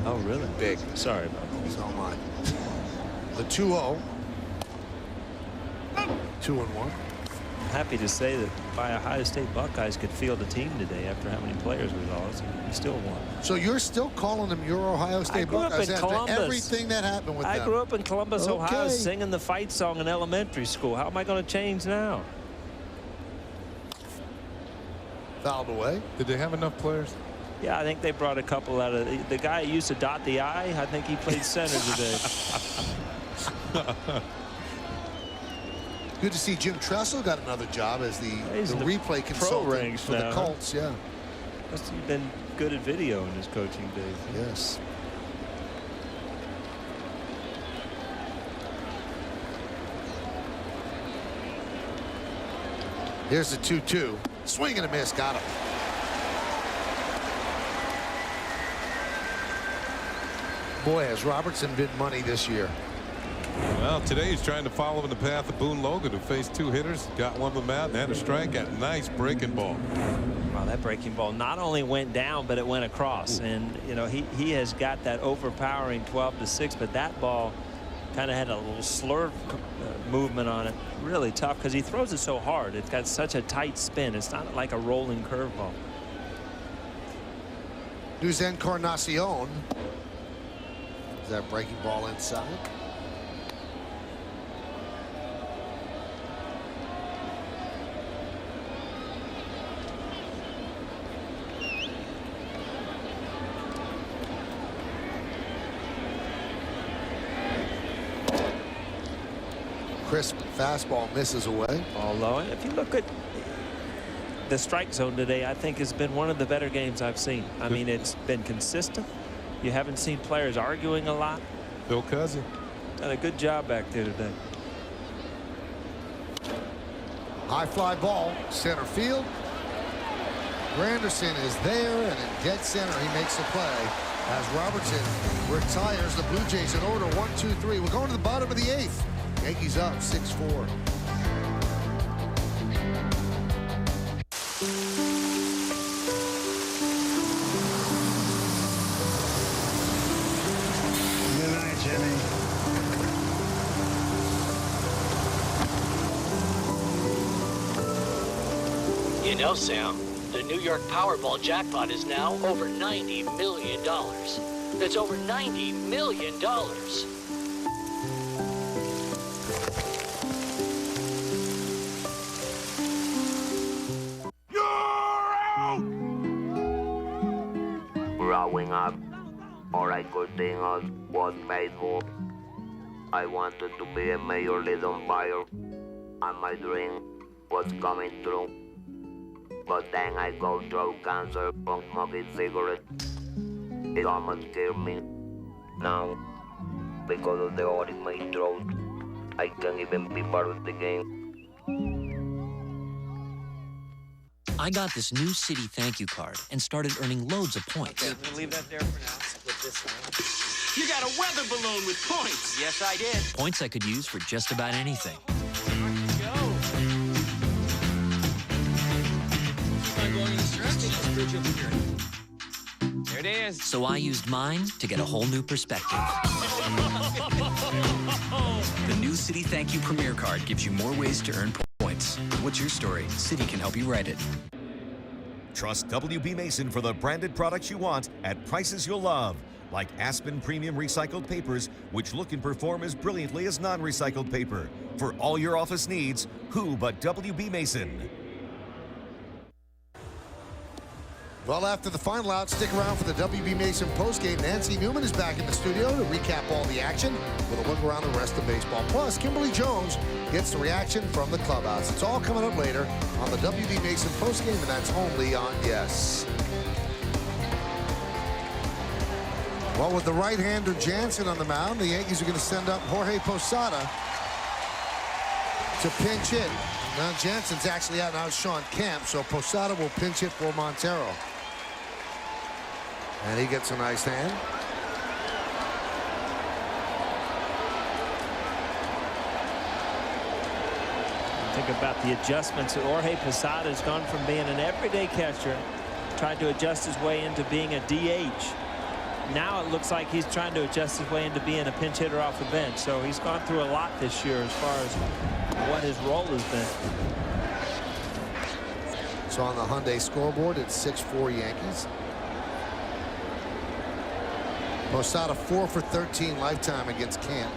Oh, really? Big. Sorry about that. So am I. The 2-0. 2-1. I'm happy to say that my Ohio State Buckeyes could field a team today after how many players we lost. We still won. So you're still calling them your Ohio State Buckeyes after Columbus. Everything that happened with them? I grew up in Columbus, Ohio, singing the fight song in elementary school. How am I going to change now? Fouled away. Did they have enough players? Yeah, I think they brought a couple out of the guy who used to dot the I. I think he played center today. Good to see Jim Tressel got another job as the replay consultant for the Colts. Yeah, must have been good at video in his coaching days. Yes. Here's the 2-2. Swing and a miss. Got him. Boy, has Robertson been money this year. Well, today he's trying to follow in the path of Boone Logan, who faced 2 hitters, got one of them out, and had a strikeout. Nice breaking ball. Wow, that breaking ball not only went down, but it went across. Ooh. And, you know, he has got that overpowering 12-6, but that ball kind of had a little slurve movement on it. Really tough because he throws it so hard. It's got such a tight spin. It's not like a rolling curveball. Luz Encarnacion. Is that breaking ball inside? Crisp fastball misses away. Ball low. And if you look at the strike zone today, I think has been one of the better games I've seen. I mean, it's been consistent. You haven't seen players arguing a lot. Bill Cousin done a good job back there today. High fly ball, center field. Granderson is there, and in dead center, he makes the play as Robertson retires the Blue Jays in order. 1-2-3. We're going to the bottom of the 8th. Yankees up 6-4. Good night, Jimmy. know, Sam, the New York Powerball jackpot is now over $90 million. That's over $90 million. Growing up, all I could think of was baseball. I wanted to be a Major League umpire, and my dream was coming true. But then I go through cancer from smoking cigarettes. It almost killed me. Now, because of the hole in my throat, I can't even be part of the game. I got this new Citi thank you card and started earning loads of points. Okay, we'll leave that there for now. Put this on. You got a weather balloon with points. Yes, I did. Points I could use for just about anything. There it is. So I used mine to get a whole new perspective. The new Citi Thank You Premier Card gives you more ways to earn points. What's your story? Citi can help you write it. Trust WB Mason for the branded products you want at prices you'll love. Like Aspen Premium Recycled Papers, which look and perform as brilliantly as non-recycled paper. For all your office needs, who but WB Mason? Well, after the final out, stick around for the WB Mason postgame. Nancy Newman is back in the studio to recap all the action with a look around the rest of baseball. Plus, Kimberly Jones gets the reaction from the clubhouse. It's all coming up later on the WB Mason postgame, and that's only on Yes. Well, with the right-hander Jansen on the mound, the Yankees are going to send up Jorge Posada to pinch hit. Now, Jansen's actually out now. It's Sean Kemp, so Posada will pinch hit for Montero. And he gets a nice hand. Think about the adjustments. Jorge Posada has gone from being an everyday catcher, tried to adjust his way into being a DH. Now it looks like he's trying to adjust his way into being a pinch hitter off the bench. So he's gone through a lot this year as far as what his role has been. So on the Hyundai scoreboard, it's 6-4 Yankees. Posada 4 for 13 lifetime against Camp.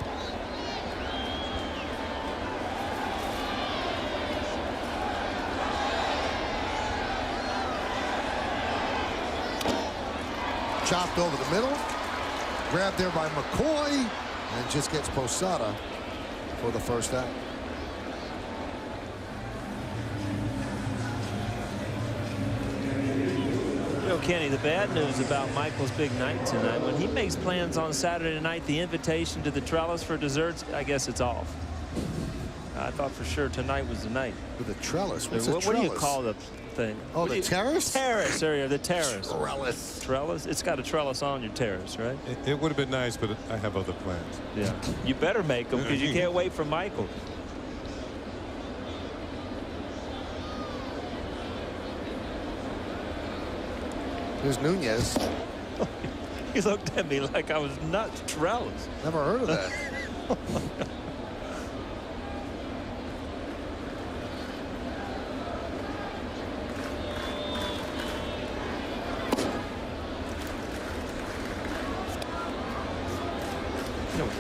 Chopped over the middle. Grabbed there by McCoy. And just gets Posada for the first out. Kenny, the bad news about Michael's big night tonight, when he makes plans on Saturday night, the invitation to the trellis for desserts, I guess it's off. I thought for sure tonight was the night. With the trellis? What's a trellis? What do you call the thing? Oh, the terrace? Terrace, area, the terrace. Trellis. Trellis? It's got a trellis on your terrace, right? It would have been nice, but I have other plans. Yeah. You better make them because you can't wait for Michael. Here's Nunez. He looked at me like I was nuts. Trellis. Never heard of that.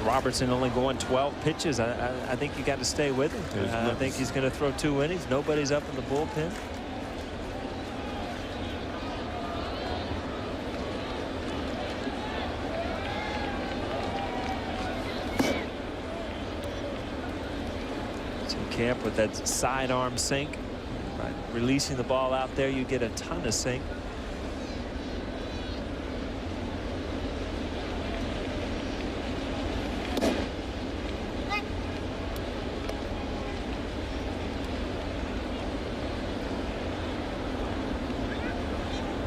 Robertson only going 12 pitches. I think you got to stay with him. I think he's going to throw 2 innings. Nobody's up in the bullpen. Camp with that sidearm sink. By releasing the ball out there, you get a ton of sink.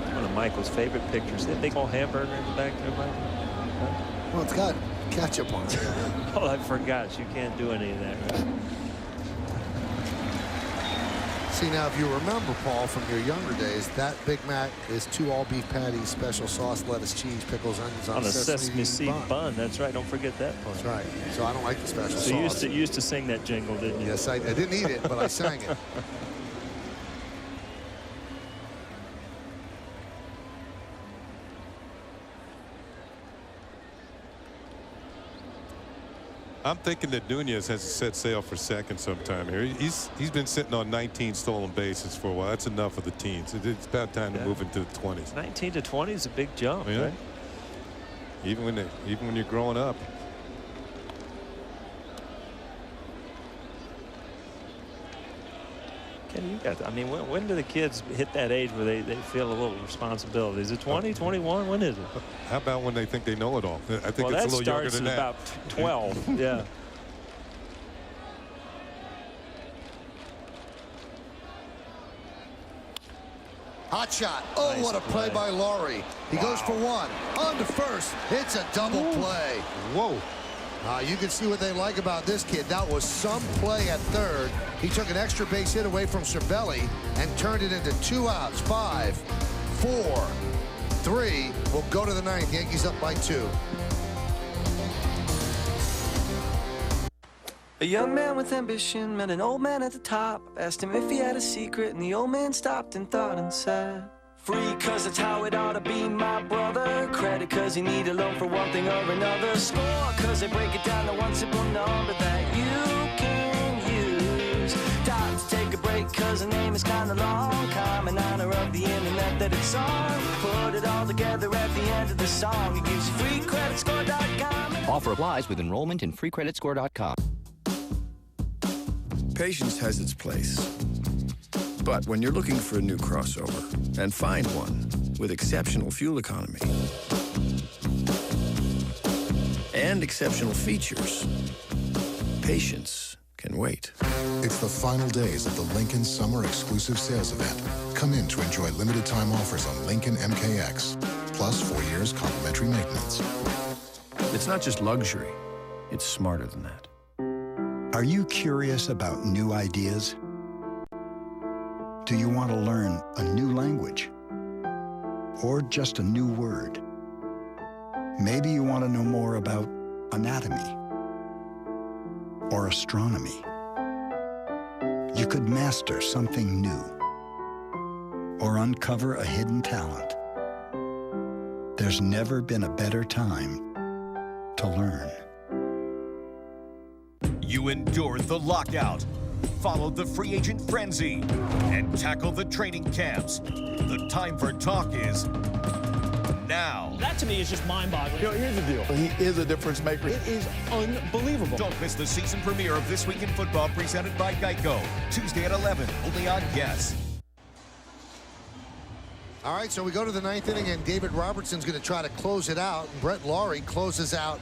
One of Michael's favorite pictures. That big old hamburger in the back there, Michael. Well, it's got ketchup on it. Oh, I forgot. You can't do any of that, right? See, now, if you remember, Paul, from your younger days, that Big Mac is 2 all-beef patties, special sauce, lettuce, cheese, pickles, onions on a sesame seed bun. That's right. Don't forget that part. That's right. So I don't like the special sauce. So you used to sing that jingle, didn't you? Yes, I didn't eat it, but I sang it. I'm thinking that Nunez has to set sail for second sometime here. He's been sitting on 19 stolen bases for a while. That's enough of the teens. It's about time to move into the 20s. 19 to 20 is a big jump. Yeah. Right? Even when you're growing up. I mean, when do the kids hit that age where they feel a little responsibility? Is it 20, 21? When is it? How about when they think they know it all? I think well, it's a little younger than that. About 12. Yeah. Hot shot. Oh, nice what a play by Laurie. He goes for one. On to first. It's a double play. Whoa. You can see what they like about this kid. That was some play at third. He took an extra base hit away from Cervelli and turned it into 2 outs. 5, 4, 3. We'll go to the ninth. Yankees up by 2. A young man with ambition met an old man at the top. Asked him if he had a secret, and the old man stopped and thought and said, free, cause that's how it ought to be, my brother. Credit, cause you need a loan for one thing or another. Score, cause they break it down to one simple number that you can use. Time to take a break, cause the name is kinda long. Come in honor of the internet that it's on. Put it all together at the end of the song. It gives you freecreditscore.com. Offer applies with enrollment in freecreditscore.com. Patience has its place. But when you're looking for a new crossover, and find one with exceptional fuel economy and exceptional features, patience can wait. It's the final days of the Lincoln Summer Exclusive Sales Event. Come in to enjoy limited time offers on Lincoln MKX, plus 4 years complimentary maintenance. It's not just luxury, it's smarter than that. Are you curious about new ideas? Do you want to learn a new language? Or just a new word? Maybe you want to know more about anatomy or astronomy. You could master something new or uncover a hidden talent. There's never been a better time to learn. You endured the lockout, followed the free agent frenzy, and tackled the training camps. The time for talk is now. That to me is just mind-boggling. You know, here's the deal. He is a difference maker. It is unbelievable. Don't miss the season premiere of This Week in Football presented by Geico. Tuesday at 11, only on Yes. All right, so we go to the ninth inning, and David Robertson's going to try to close it out. And Brett Laurie closes out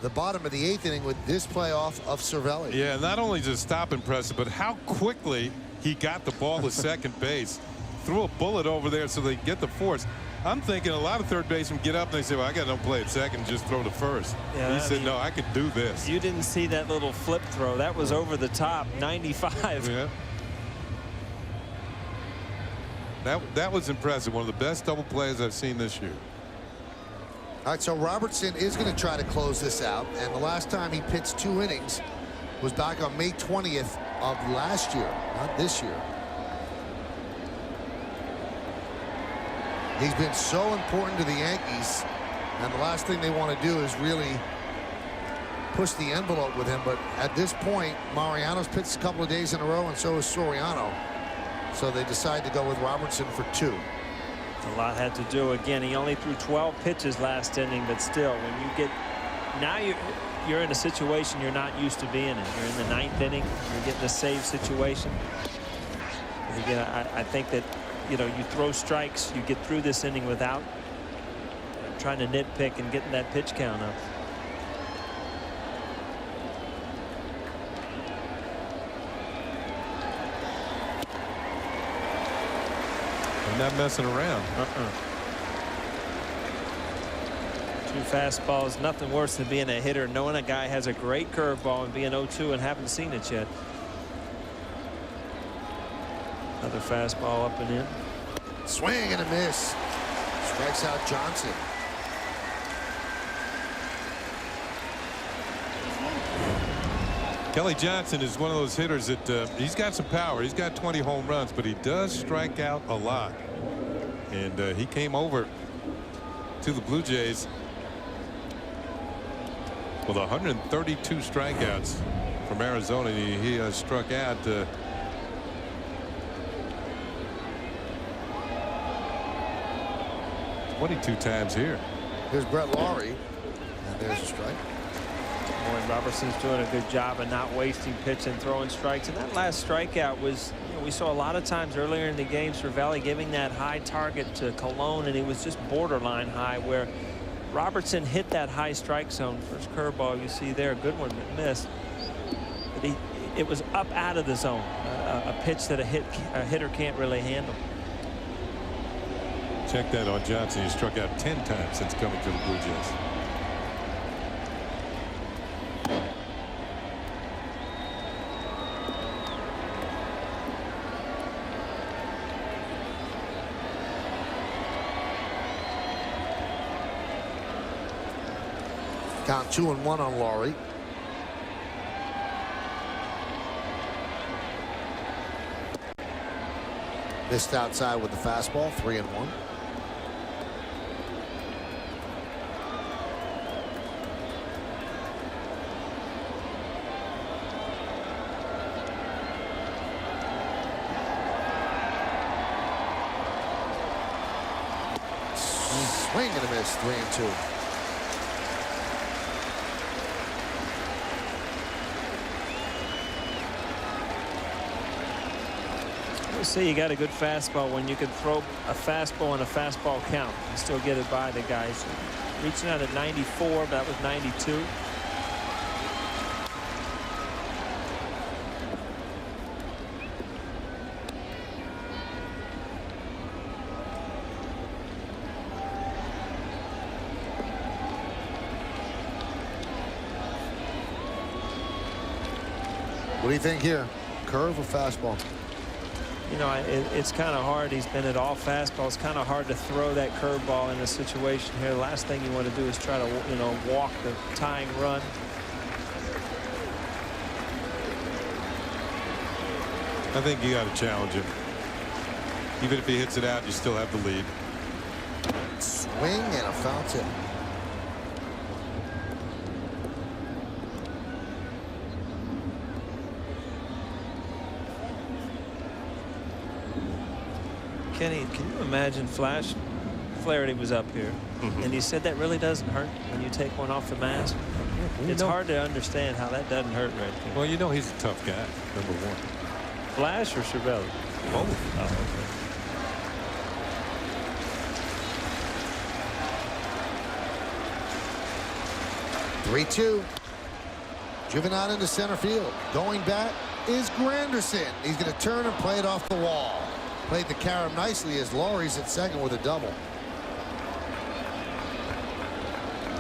the bottom of the eighth inning with this playoff of Cervelli. Yeah, not only just stop impressive, but how quickly he got the ball to second base. Threw a bullet over there so they get the force. I'm thinking a lot of third basemen get up and they say, well, I got no play at second, just throw to first. Yeah, he said, no, I could do this. You didn't see that little flip throw. That was over the top, 95. Yeah. That was impressive. One of the best double plays I've seen this year. All right, so Robertson is going to try to close this out. And the last time he pitched 2 innings was back on May 20th of last year, not this year. He's been so important to the Yankees, and the last thing they want to do is really push the envelope with him. But at this point, Mariano's pitched a couple of days in a row, and so is Soriano. So they decide to go with Robertson for 2. A lot had to do. Again, he only threw 12 pitches last inning, but still, when you get now, you're in a situation you're not used to being in. You're in the ninth inning. You're getting a save situation. And again, I think that, you know, you throw strikes, you get through this inning without trying to nitpick and getting that pitch count up. I'm not messing around. Two fastballs, nothing worse than being a hitter, knowing a guy has a great curveball and being 0-2 and haven't seen it yet. Another fastball up and in. Swing and a miss. Strikes out Johnson. Kelly Johnson is one of those hitters that he's got some power. He's got 20 home runs, but he does strike out a lot. And he came over to the Blue Jays With 132 strikeouts from Arizona, he has struck out 22 times here. Here's Brett Laurie, and there's a strike. Boy, Robertson's doing a good job of not wasting pitch and throwing strikes. And that last strikeout was, we saw a lot of times earlier in the game Cervelli giving that high target to Colon, and it was just borderline high, where Robertson hit that high strike zone. First curveball you see there, a good one that missed. But it was up out of the zone, a pitch that a hitter can't really handle. Check that on Johnson. He struck out 10 times since coming to the Blue Jays. Count 2-1 on Laurie. Missed outside with the fastball. 3-1. Swing and a miss. 3-2. See, you got a good fastball when you can throw a fastball and a fastball count and still get it by the guys. Reaching out at 94, but that was 92. What do you think here? Curve or fastball? You know, it's kind of hard. He's been at all fastballs. It's kind of hard to throw that curveball in a situation here. The last thing you want to do is try to, you know, walk the tying run. I think you got to challenge him. Even if he hits it out, you still have the lead. Swing and a foul tip. Kenny, can you imagine Flash Flaherty was up here, and he said that really doesn't hurt when you take one off the mask? It's hard to understand how that doesn't hurt right there. Well, you know he's a tough guy, number one. Flash or Cervelli? Both. Oh, okay. 3-2. Driven out into center field. Going back is Granderson. He's going to turn and play it off the wall. Played the carom nicely as Laurie's at second with a double.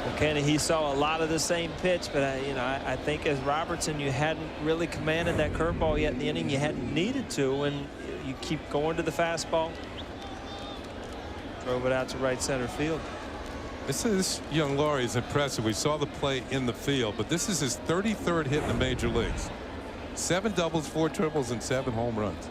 Well, Kenny, he saw a lot of the same pitch, but I think as Robertson, you hadn't really commanded that curveball yet in the inning. You hadn't needed to, and you keep going to the fastball. Drove it out to right center field. This young Laurie is impressive. We saw the play in the field, but this is his 33rd hit in the major leagues. 7 doubles, 4 triples, and 7 home runs.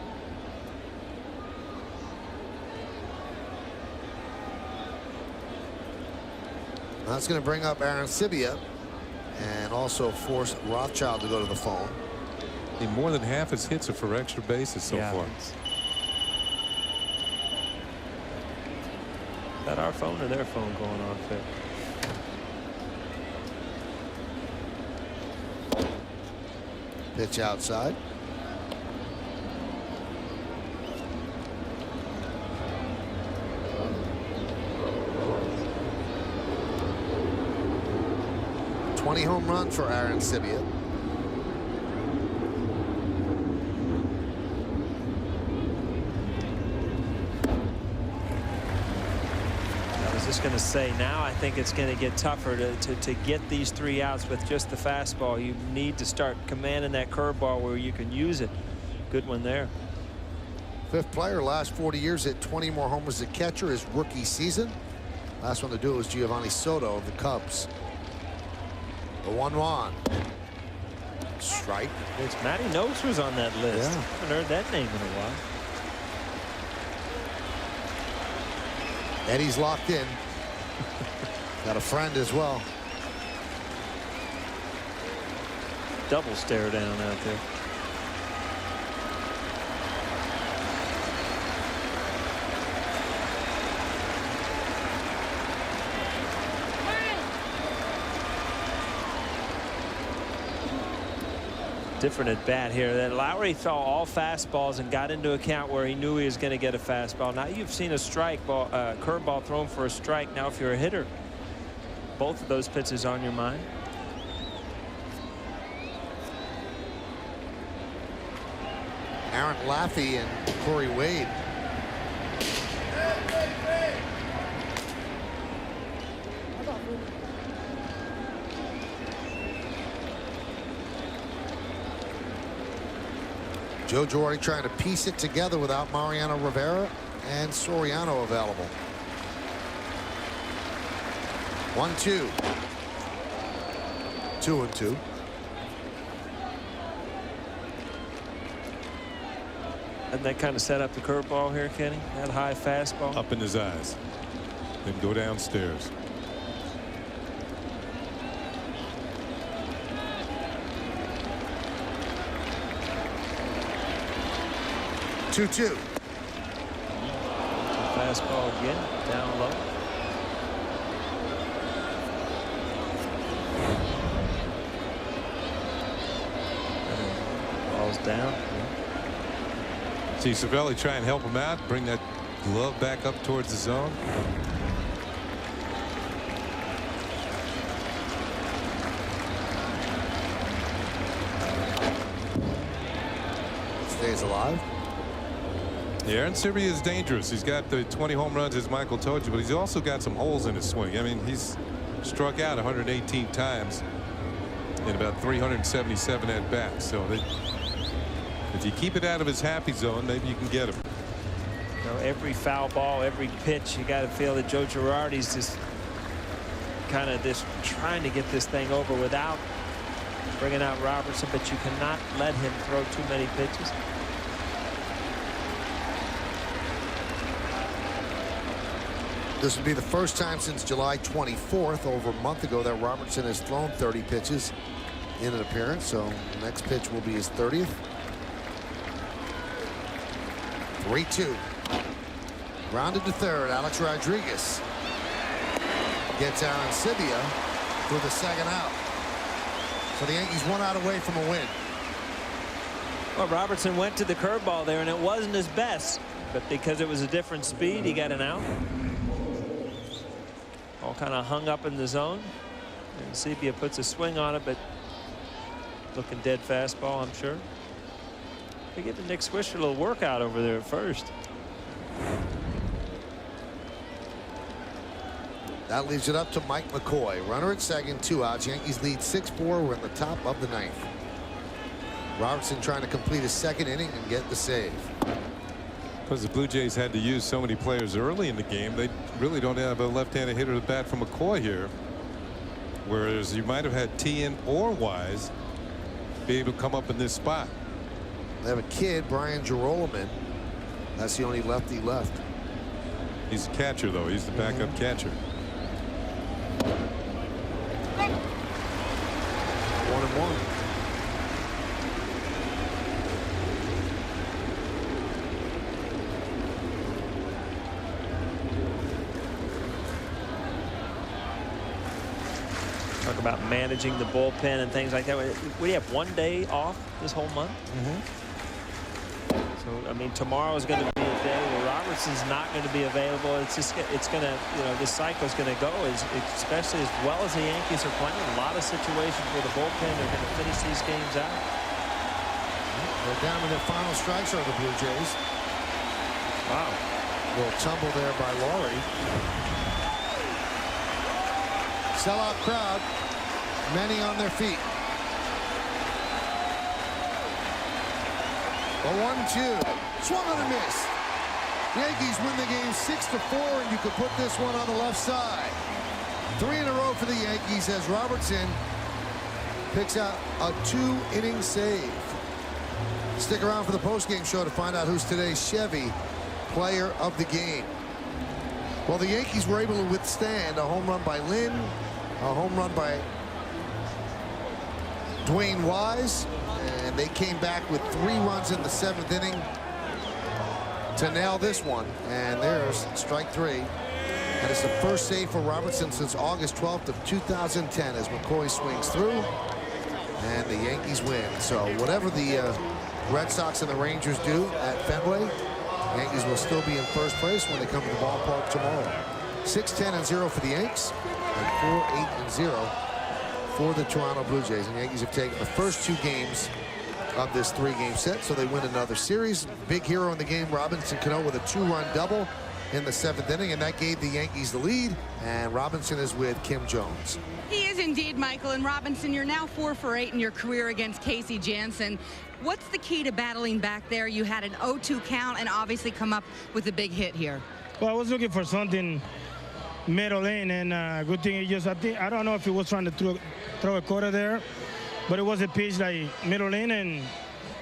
That's going to bring up Aaron Sibia and also force Rothschild to go to the phone. More than half his hits are for extra bases so far. Is that our phone or their phone going off there? Pitch outside. Home run for Aaron Sibia. I was just going to say, now I think it's going to get tougher to get these 3 outs with just the fastball. You need to start commanding that curveball where you can use it. Good one there. 5th player, last 40 years, hit 20 more homers as a catcher his rookie season. Last one to do it was Giovanni Soto of the Cubs. The 1-1. Strike. It's Matty Notes was on that list. Yeah. Haven't heard that name in a while. Eddie's locked in. Got a friend as well. double stare down out there. Different at bat here. That Lowry saw all fastballs and got into a count where he knew he was going to get a fastball. Now you've seen a strike ball, curveball thrown for a strike. Now if you're a hitter, both of those pitches on your mind. Aaron Laffey and Corey Wade. Joe Girardi trying to piece it together without Mariano Rivera and Soriano available. 1-2. 2-2. And that kind of set up the curveball here, Kenny. That high fastball. Up in his eyes. Then go downstairs. Two. Fastball again, down low. Ball's down. See Cervelli try and help him out, bring that glove back up towards the zone. Stays alive. Yeah, Aaron Sivry is dangerous. He's got the 20 home runs, as Michael told you, but he's also got some holes in his swing. I mean, he's struck out 118 times in about 377 at bats. So if you keep it out of his happy zone, maybe you can get him. You know, every foul ball, every pitch, you got to feel that Joe Girardi's just kind of trying to get this thing over without bringing out Robertson, but you cannot let him throw too many pitches. This would be the first time since July 24th, over a month ago, that Robertson has thrown 30 pitches in an appearance. So the next pitch will be his 30th. 3-2. Grounded to third. Alex Rodriguez gets Aaron Sivia for the second out. So the Yankees 1 out away from a win. Well, Robertson went to the curveball there, and it wasn't his best, but because it was a different speed, he got an out. All kind of hung up in the zone, and Sivia puts a swing on it, but looking dead fastball, I'm sure. We give Nick Swisher a little workout over there at first. That leaves it up to Mike McCoy. Runner at second, 2 outs. Yankees lead 6-4. We're in the top of the 9th. Robertson trying to complete his second inning and get the save. Because the Blue Jays had to use so many players early in the game, they really don't have a left-handed hitter to bat from McCoy here. Whereas you might have had Tien or Wise be able to come up in this spot. They have a kid, Brian Girolman. That's the only lefty left. He's a catcher, though. He's the backup catcher. 1-1. Talk about managing the bullpen and things like that. We have 1 day off this whole month. So I mean, tomorrow is going to be a day where Robertson's not going to be available. It's going to, you know, this cycle is going to go, especially as well as the Yankees are playing. A lot of situations where the bullpen are going to finish these games out. They're down to their final strikes are the Blue Jays. Wow. A little tumble there by Laurie. Sellout crowd, many on their feet. A 1-2. Swung on a miss. Yankees win the game 6-4, and you could put this one on the left side. 3 in a row for the Yankees as Robertson picks out a 2-inning save. Stick around for the postgame show to find out who's today's Chevy player of the game. Well, the Yankees were able to withstand a home run by Lynn, a home run by Dwayne Wise, and they came back with 3 runs in the 7th inning to nail this one. And there's strike 3. And it's the first save for Robertson since August 12th of 2010 as McCoy swings through, and the Yankees win. So whatever the Red Sox and the Rangers do at Fenway, Yankees will still be in first place when they come to the ballpark tomorrow. 6-10-0 for the Yanks, and 4-8-0 for the Toronto Blue Jays. And the Yankees have taken the first 2 games of this 3-game set, so they win another series. Big hero in the game, Robinson Cano, with a 2-run double in the 7th inning, and that gave the Yankees the lead. And Robinson is with Kim Jones. He is indeed, Michael. And Robinson, you're now 4 for 8 in your career against Casey Janssen. What's the key to battling back there? You had an 0-2 count and obviously come up with a big hit here. Well, I was looking for something middle lane, and good thing he just, I don't know if he was trying to throw a quarter there, but it was a pitch like middle lane, and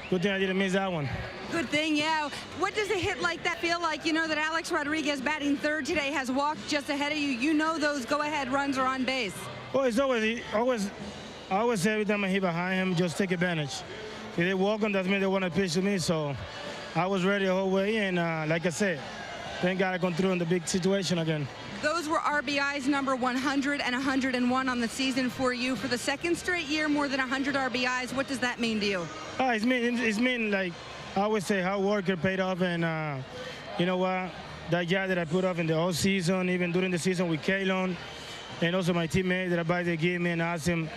good thing I didn't miss that one. Good thing, yeah. What does a hit like that feel like? You know that Alex Rodriguez, batting 3rd today, has walked just ahead of you. You know those go-ahead runs are on base. Well, it's I always say every time I hit behind him, just take advantage. If they walk him, that means they want to pitch to me. So I was ready the whole way, and like I said, thank God I come through in the big situation again. Those were RBIs number 100 and 101 on the season for you. For the 2nd straight year, more than 100 RBIs. What does that mean to you? It's mean like I always say hard worker paid off, and you know what? That guy that I put up in the whole season, even during the season with Kalon, and also my teammate that I gave me and asked him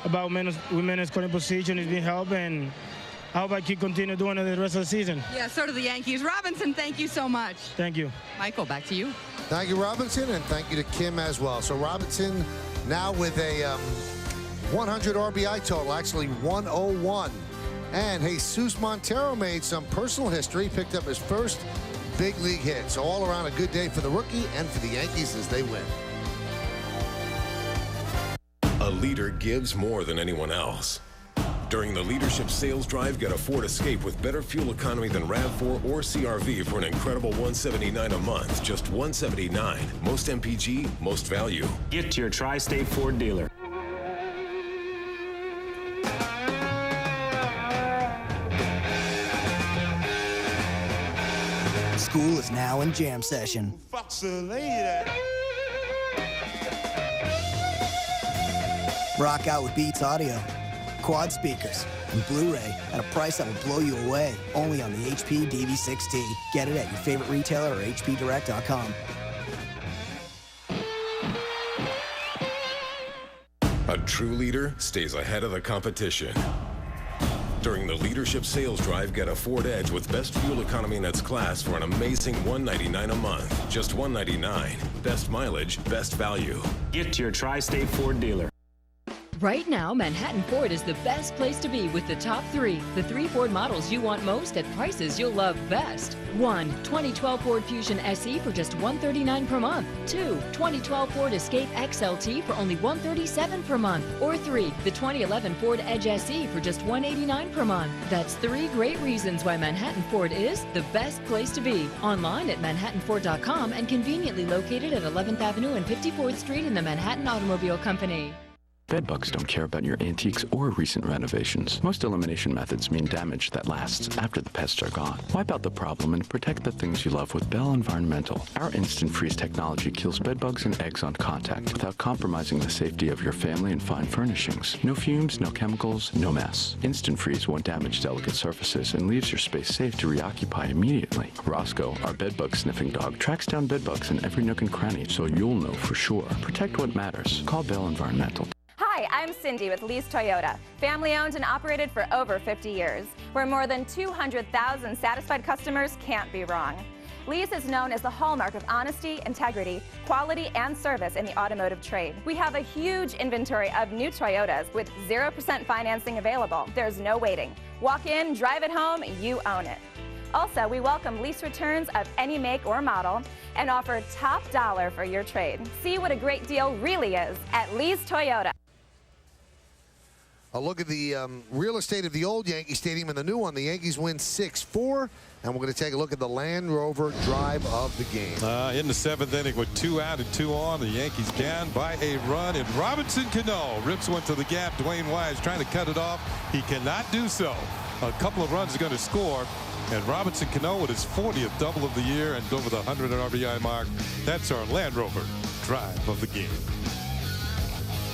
about women's scoring position, has been helping. I hope I can continue doing it the rest of the season. Yeah, so do the Yankees. Robinson, thank you so much. Thank you. Michael, back to you. Thank you, Robinson, and thank you to Kim as well. So Robinson now with a 100 RBI total, actually 101. And Jesus Montero made some personal history, picked up his first big league hit. So all around a good day for the rookie and for the Yankees as they win. A leader gives more than anyone else. During the Leadership Sales Drive, get a Ford Escape with better fuel economy than RAV4 or CRV for an incredible $179 a month. Just $179. Most MPG, most value. Get to your Tri-State Ford dealer. School is now in jam session. Rock out with Beats Audio, quad speakers, and Blu-ray at a price that will blow you away. Only on the HP DV6T. Get it at your favorite retailer or hpdirect.com. A true leader stays ahead of the competition. During the Leadership Sales Drive, get a Ford Edge with best fuel economy in its class for an amazing $199 a month. Just $199. Best mileage, best value. Get to your Tri-State Ford dealer. Right now, Manhattan Ford is the best place to be with the top 3. The 3 Ford models you want most at prices you'll love best. 1. 2012 Ford Fusion SE for just $139 per month. 2. 2012 Ford Escape XLT for only $137 per month. Or 3. The 2011 Ford Edge SE for just $189 per month. That's 3 great reasons why Manhattan Ford is the best place to be. Online at manhattanford.com and conveniently located at 11th Avenue and 54th Street in the Manhattan Automobile Company. Bedbugs don't care about your antiques or recent renovations. Most elimination methods mean damage that lasts after the pests are gone. Wipe out the problem and protect the things you love with Bell Environmental. Our instant freeze technology kills bedbugs and eggs on contact without compromising the safety of your family and fine furnishings. No fumes, no chemicals, no mess. Instant freeze won't damage delicate surfaces and leaves your space safe to reoccupy immediately. Roscoe, our bedbug sniffing dog, tracks down bedbugs in every nook and cranny so you'll know for sure. Protect what matters. Call Bell Environmental. Hi, I'm Cindy with Lee's Toyota, family-owned and operated for over 50 years, where more than 200,000 satisfied customers can't be wrong. Lee's is known as the hallmark of honesty, integrity, quality, and service in the automotive trade. We have a huge inventory of new Toyotas with 0% financing available. There's no waiting. Walk in, drive it home, you own it. Also, we welcome lease returns of any make or model and offer top dollar for your trade. See what a great deal really is at Lee's Toyota. A look at the real estate of the old Yankee Stadium and the new one. The Yankees win 6-4 and we're going to take a look at the Land Rover drive of the game. In the 7th inning with 2 out and 2 on, the Yankees down by a run, and Robinson Cano rips one to the gap. Dwayne Wise trying to cut it off. He cannot do so. A couple of runs are going to score, and Robinson Cano with his 40th double of the year and over the 100 RBI mark. That's our Land Rover drive of the game.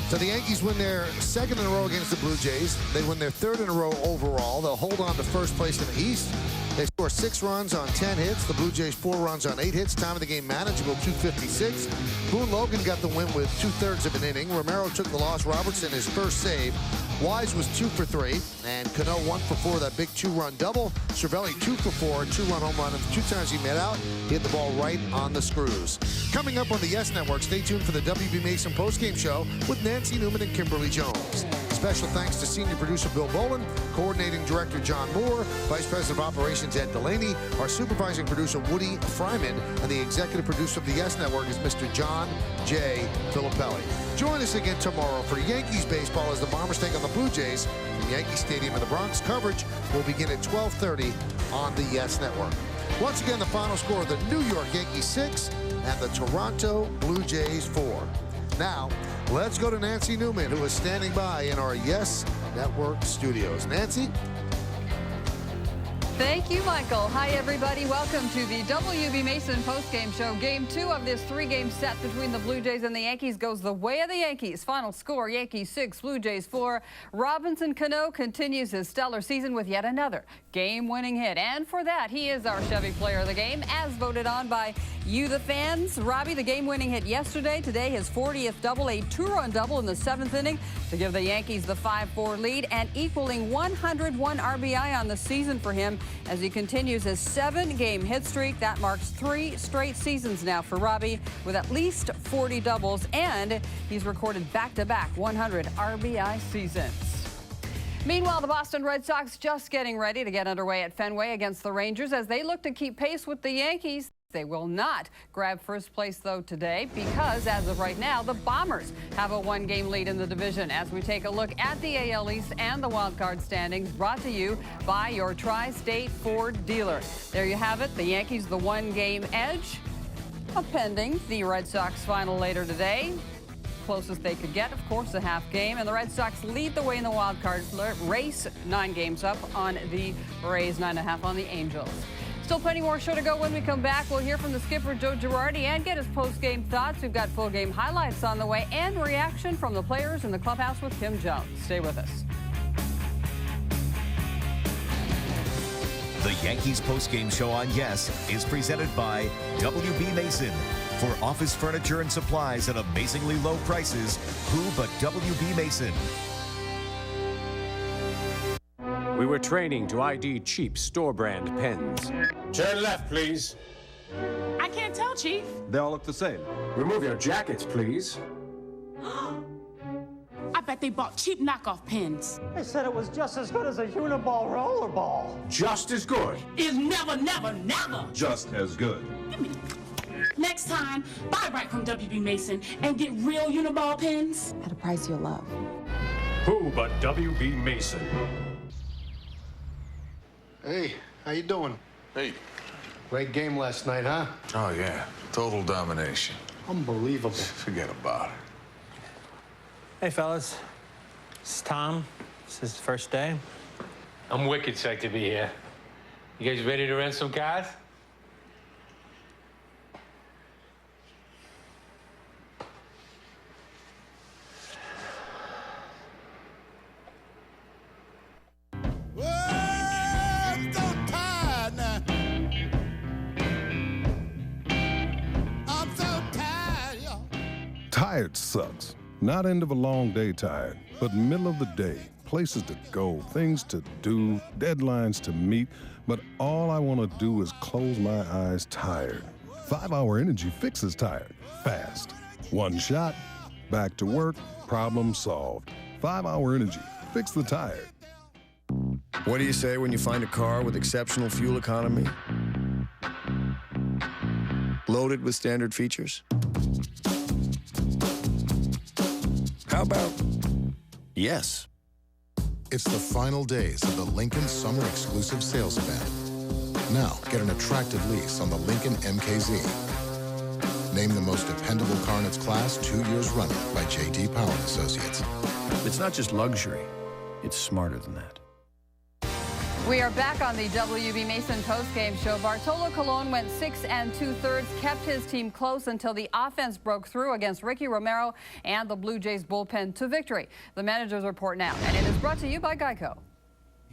So the Yankees win their 2nd in a row against the Blue Jays. They win their 3rd in a row overall. They'll hold on to first place in the East. They score 6 runs on 10 hits. The Blue Jays 4 runs on 8 hits. Time of the game manageable, 2:56. Boone Logan got the win with 2/3 of an inning. Romero took the loss. Robertson his first save. Wise was 2 for 3, and Cano 1 for 4. That big 2-run double. Cervelli 2 for 4, 2-run home run. And 2 times he met out. He hit the ball right on the screws. Coming up on the Yes Network, stay tuned for the WB Mason postgame show with Nancy Newman and Kimberly Jones. Special thanks to senior producer Bill Boland, coordinating director John Moore, vice president of operations Ed Delaney, our supervising producer Woody Fryman, and the executive producer of the Yes Network is Mr. John J. Filippelli. Join us again tomorrow for Yankees baseball as the Bombers take on the Blue Jays from Yankee Stadium in the Bronx. Coverage will begin at 12:30 on the Yes Network. Once again, the final score of the New York Yankees 6 and the Toronto Blue Jays 4. Now, let's go to Nancy Newman, who is standing by in our Yes Network studios. Nancy? Thank you, Michael. Hi, everybody. Welcome to the WB Mason postgame show. Game 2 of this 3-game set between the Blue Jays and the Yankees goes the way of the Yankees. Final score, Yankees 6, Blue Jays 4. Robinson Cano continues his stellar season with yet another game-winning hit. And for that, he is our Chevy player of the game, as voted on by you, the fans. Robbie, the game-winning hit yesterday. Today, his 40th double, a 2-run double in the 7th inning to give the Yankees the 5-4 lead and equaling 101 RBI on the season for him as he continues his 7-game hit streak. That marks 3 straight seasons now for Robbie with at least 40 doubles, and he's recorded back-to-back 100 RBI seasons. Meanwhile, the Boston Red Sox just getting ready to get underway at Fenway against the Rangers as they look to keep pace with the Yankees. They will not grab first place, though, today because, as of right now, the Bombers have a 1-game lead in the division. As we take a look at the AL East and the wild card standings, brought to you by your Tri-State Ford dealer. There you have it. The Yankees the 1-game edge, pending the Red Sox final later today. Closest they could get, of course, a half game. And the Red Sox lead the way in the wild card race, 9 games up on the Rays, 9.5 on the Angels. Still plenty more show to go. When we come back, we'll hear from the skipper, Joe Girardi, and get his post-game thoughts. We've got full-game highlights on the way and reaction from the players in the clubhouse with Tim Jones. Stay with us. The Yankees postgame show on Yes is presented by WB Mason. For office furniture and supplies at amazingly low prices, who but WB Mason? We were training to ID cheap store-brand pens. Turn left, please. I can't tell, Chief. They all look the same. Remove your jackets, please. I bet they bought cheap knockoff pens. They said it was just as good as a Uniball rollerball. Just as good. It's never, never, never. Just as good. Next time, buy right from WB Mason and get real Uniball pens. At a price you'll love. Who but WB Mason? Hey, how you doing? Hey. Great game last night, huh? Oh, yeah. Total domination. Unbelievable. Forget about it. Hey, fellas. This is Tom. This is the first day. I'm wicked psyched to be here. You guys ready to rent some cars? Tired sucks. Not end of a long day tired, but middle of the day, places to go, things to do, deadlines to meet, but all I want to do is close my eyes tired. 5-Hour Energy fixes tired, fast. One shot, back to work, problem solved. 5-Hour Energy, fix the tired. What do you say when you find a car with exceptional fuel economy? Loaded with standard features? How about yes? It's the final days of the Lincoln Summer Exclusive Sales Event. Now, get an attractive lease on the Lincoln MKZ. Named the most dependable car in its class 2 years running by J.D. Power and Associates. It's not just luxury. It's smarter than that. We are back on the WB Mason postgame show. Bartolo Colon went 6 2/3, kept his team close until the offense broke through against Ricky Romero and the Blue Jays bullpen to victory. The manager's report now, and it is brought to you by Geico.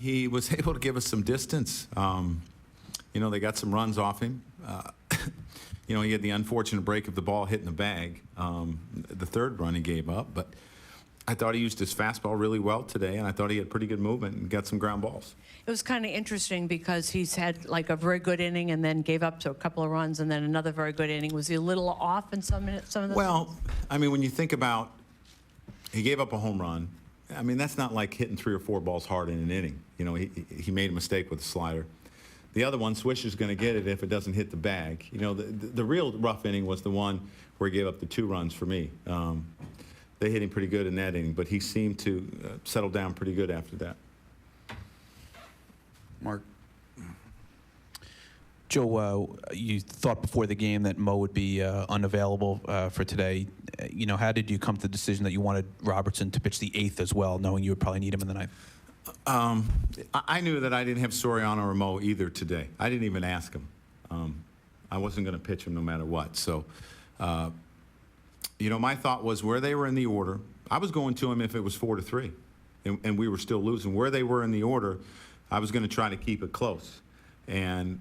He was able to give us some distance. You know, they got some runs off him. You know, he had the unfortunate break of the ball hitting the bag. The third run he gave up, but I thought he used his fastball really well today, and I thought he had pretty good movement and got some ground balls. It was kind of interesting because he's had like a very good inning and then gave up to a couple of runs and then another very good inning. Was he a little off in some of the? Well, I mean, when you think about, he gave up a home run. I mean, that's not like hitting 3 or 4 balls hard in an inning. You know, he made a mistake with the slider. The other one, Swish is going to get it if it doesn't hit the bag. You know, the real rough inning was the one where he gave up the 2 runs for me. They hit him pretty good in that inning, but he seemed to settle down pretty good after that. Mark. Joe, you thought before the game that Mo would be unavailable for today. You know, how did you come to the decision that you wanted Robertson to pitch the 8th as well, knowing you would probably need him in the 9th? I knew that I didn't have Soriano or Mo either today. I didn't even ask him. I wasn't going to pitch him no matter what. So, you know, my thought was where they were in the order. I was going to him if it was 4-3, and we were still losing. Where they were in the order, I was going to try to keep it close. And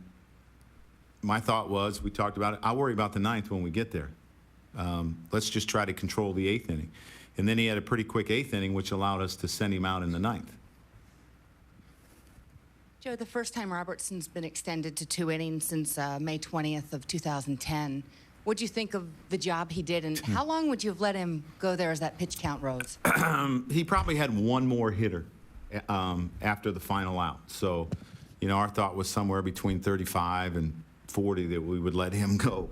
my thought was, we talked about it, I'll worry about the 9th when we get there. Let's just try to control the 8th inning. And then he had a pretty quick 8th inning, which allowed us to send him out in the 9th. Joe, the first time Robertson's been extended to 2 innings since May 20th of 2010. What do you think of the job he did, and how long would you have let him go there as that pitch count rose? He probably had one more hitter after the final out. So, you know, our thought was somewhere between 35 and 40 that we would let him go.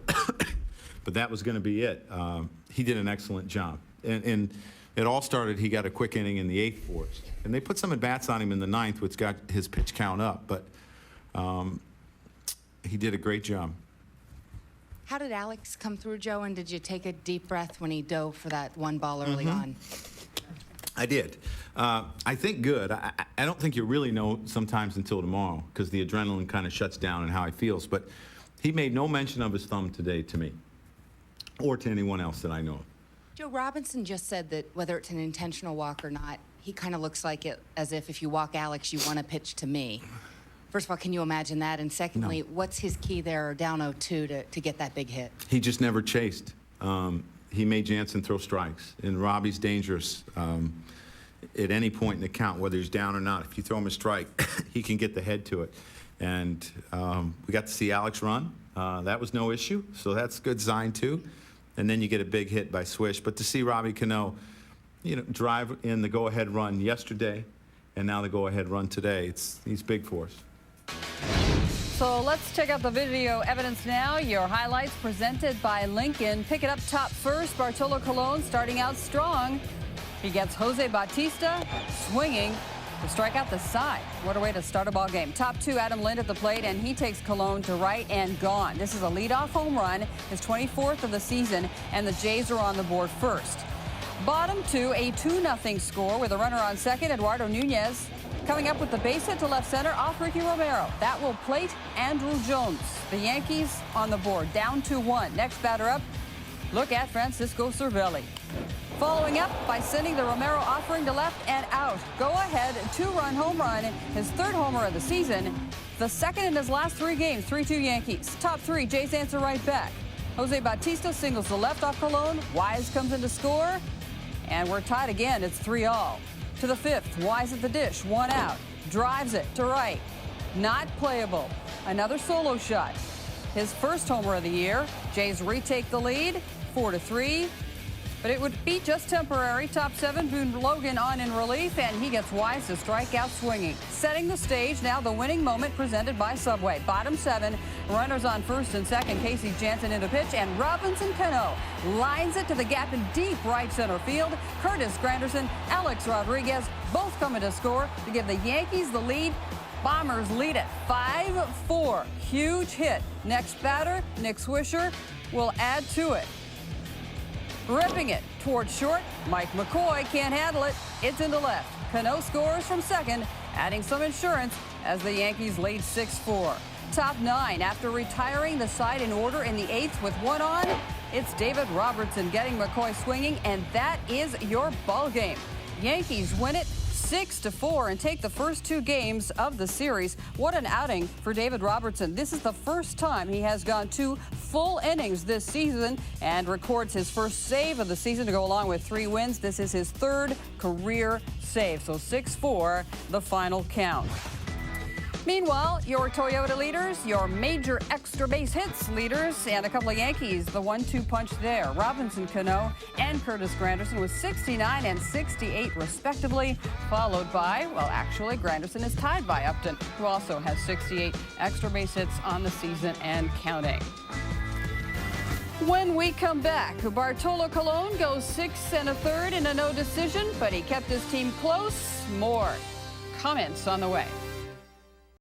But that was going to be it. He did an excellent job. And it all started, he got a quick inning in the 8th for us. And they put some at-bats on him in the 9th, which got his pitch count up. But he did a great job. How did Alex come through, Joe, and did you take a deep breath when he dove for that 1 ball early on? I did. I think good. I don't think you really know sometimes until tomorrow because the adrenaline kind of shuts down and how he feels. But he made no mention of his thumb today to me or to anyone else that I know of. Joe, Robinson just said that whether it's an intentional walk or not, he kind of looks like it as if you walk Alex, you want to pitch to me. First of all, can you imagine that? And secondly, what's his key there down 0-2 to get that big hit? He just never chased. He made Jansen throw strikes. And Robbie's dangerous at any point in the count, whether he's down or not. If you throw him a strike, he can get the head to it. And we got to see Alex run. That was no issue, so that's a good sign, too. And then you get a big hit by Swish. But to see Robbie Cano, you know, drive in the go-ahead run yesterday and now the go-ahead run today, he's big for us. So let's check out the video evidence now. Your highlights presented by Lincoln. Pick it up top first. Bartolo Colon starting out strong. He gets Jose Bautista swinging to strike out the side. What a way to start a ball game. Top 2, Adam Lind at the plate, and he takes Colon to right and gone. This is a leadoff home run, his 24th of the season, and the Jays are on the board first. Bottom 2, a 2-0 score with a runner on second, Eduardo Nunez. Coming up with the base hit to left center off Ricky Romero. That will plate Andrew Jones. The Yankees on the board, down 2-1. Next batter up, look at Francisco Cervelli. Following up by sending the Romero offering to left and out. Go ahead, 2-run home run, his 3rd homer of the season. The 2nd in his last 3 games, 3-2 Yankees. Top 3, Jays answer right back. Jose Bautista singles to left off Colon. Wise comes in to score. And we're tied again, it's 3-all. To the 5th, Wise at the dish, 1 out. Drives it to right. Not playable. Another solo shot. His 1st homer of the year. Jays retake the lead, 4-3. But it would be just temporary. Top 7, Boone Logan on in relief, and he gets Wise to strike out swinging. Setting the stage, now the winning moment presented by Subway. Bottom 7, runners on first and second. Casey Jansen into pitch, and Robinson Cano lines it to the gap in deep right center field. Curtis Granderson, Alex Rodriguez both coming to score to give the Yankees the lead Bombers lead it 5-4. Huge hit. Next batter, Nick Swisher, will add to it. Ripping it towards short. Mike McCoy can't handle it. It's into left. Cano scores from second, adding some insurance as the Yankees lead 6-4. Top 9 after retiring the side in order in the 8th with 1 on. It's David Robertson getting McCoy swinging, and that is your ball game. Yankees win it 6-4 and take the first 2 games of the series. What an outing for David Robertson. This is the first time he has gone 2 full innings this season and records his first save of the season to go along with 3 wins. This is his 3rd career save. So 6-4, the final count. Meanwhile, your Toyota leaders, your major extra base hits leaders, and a couple of Yankees, the 1-2 punch there. Robinson Cano and Curtis Granderson with 69 and 68 respectively, followed by, well, actually, Granderson is tied by Upton, who also has 68 extra base hits on the season and counting. When we come back, Bartolo Colon goes 6 1/3 in a no decision, but he kept his team close. More comments on the way.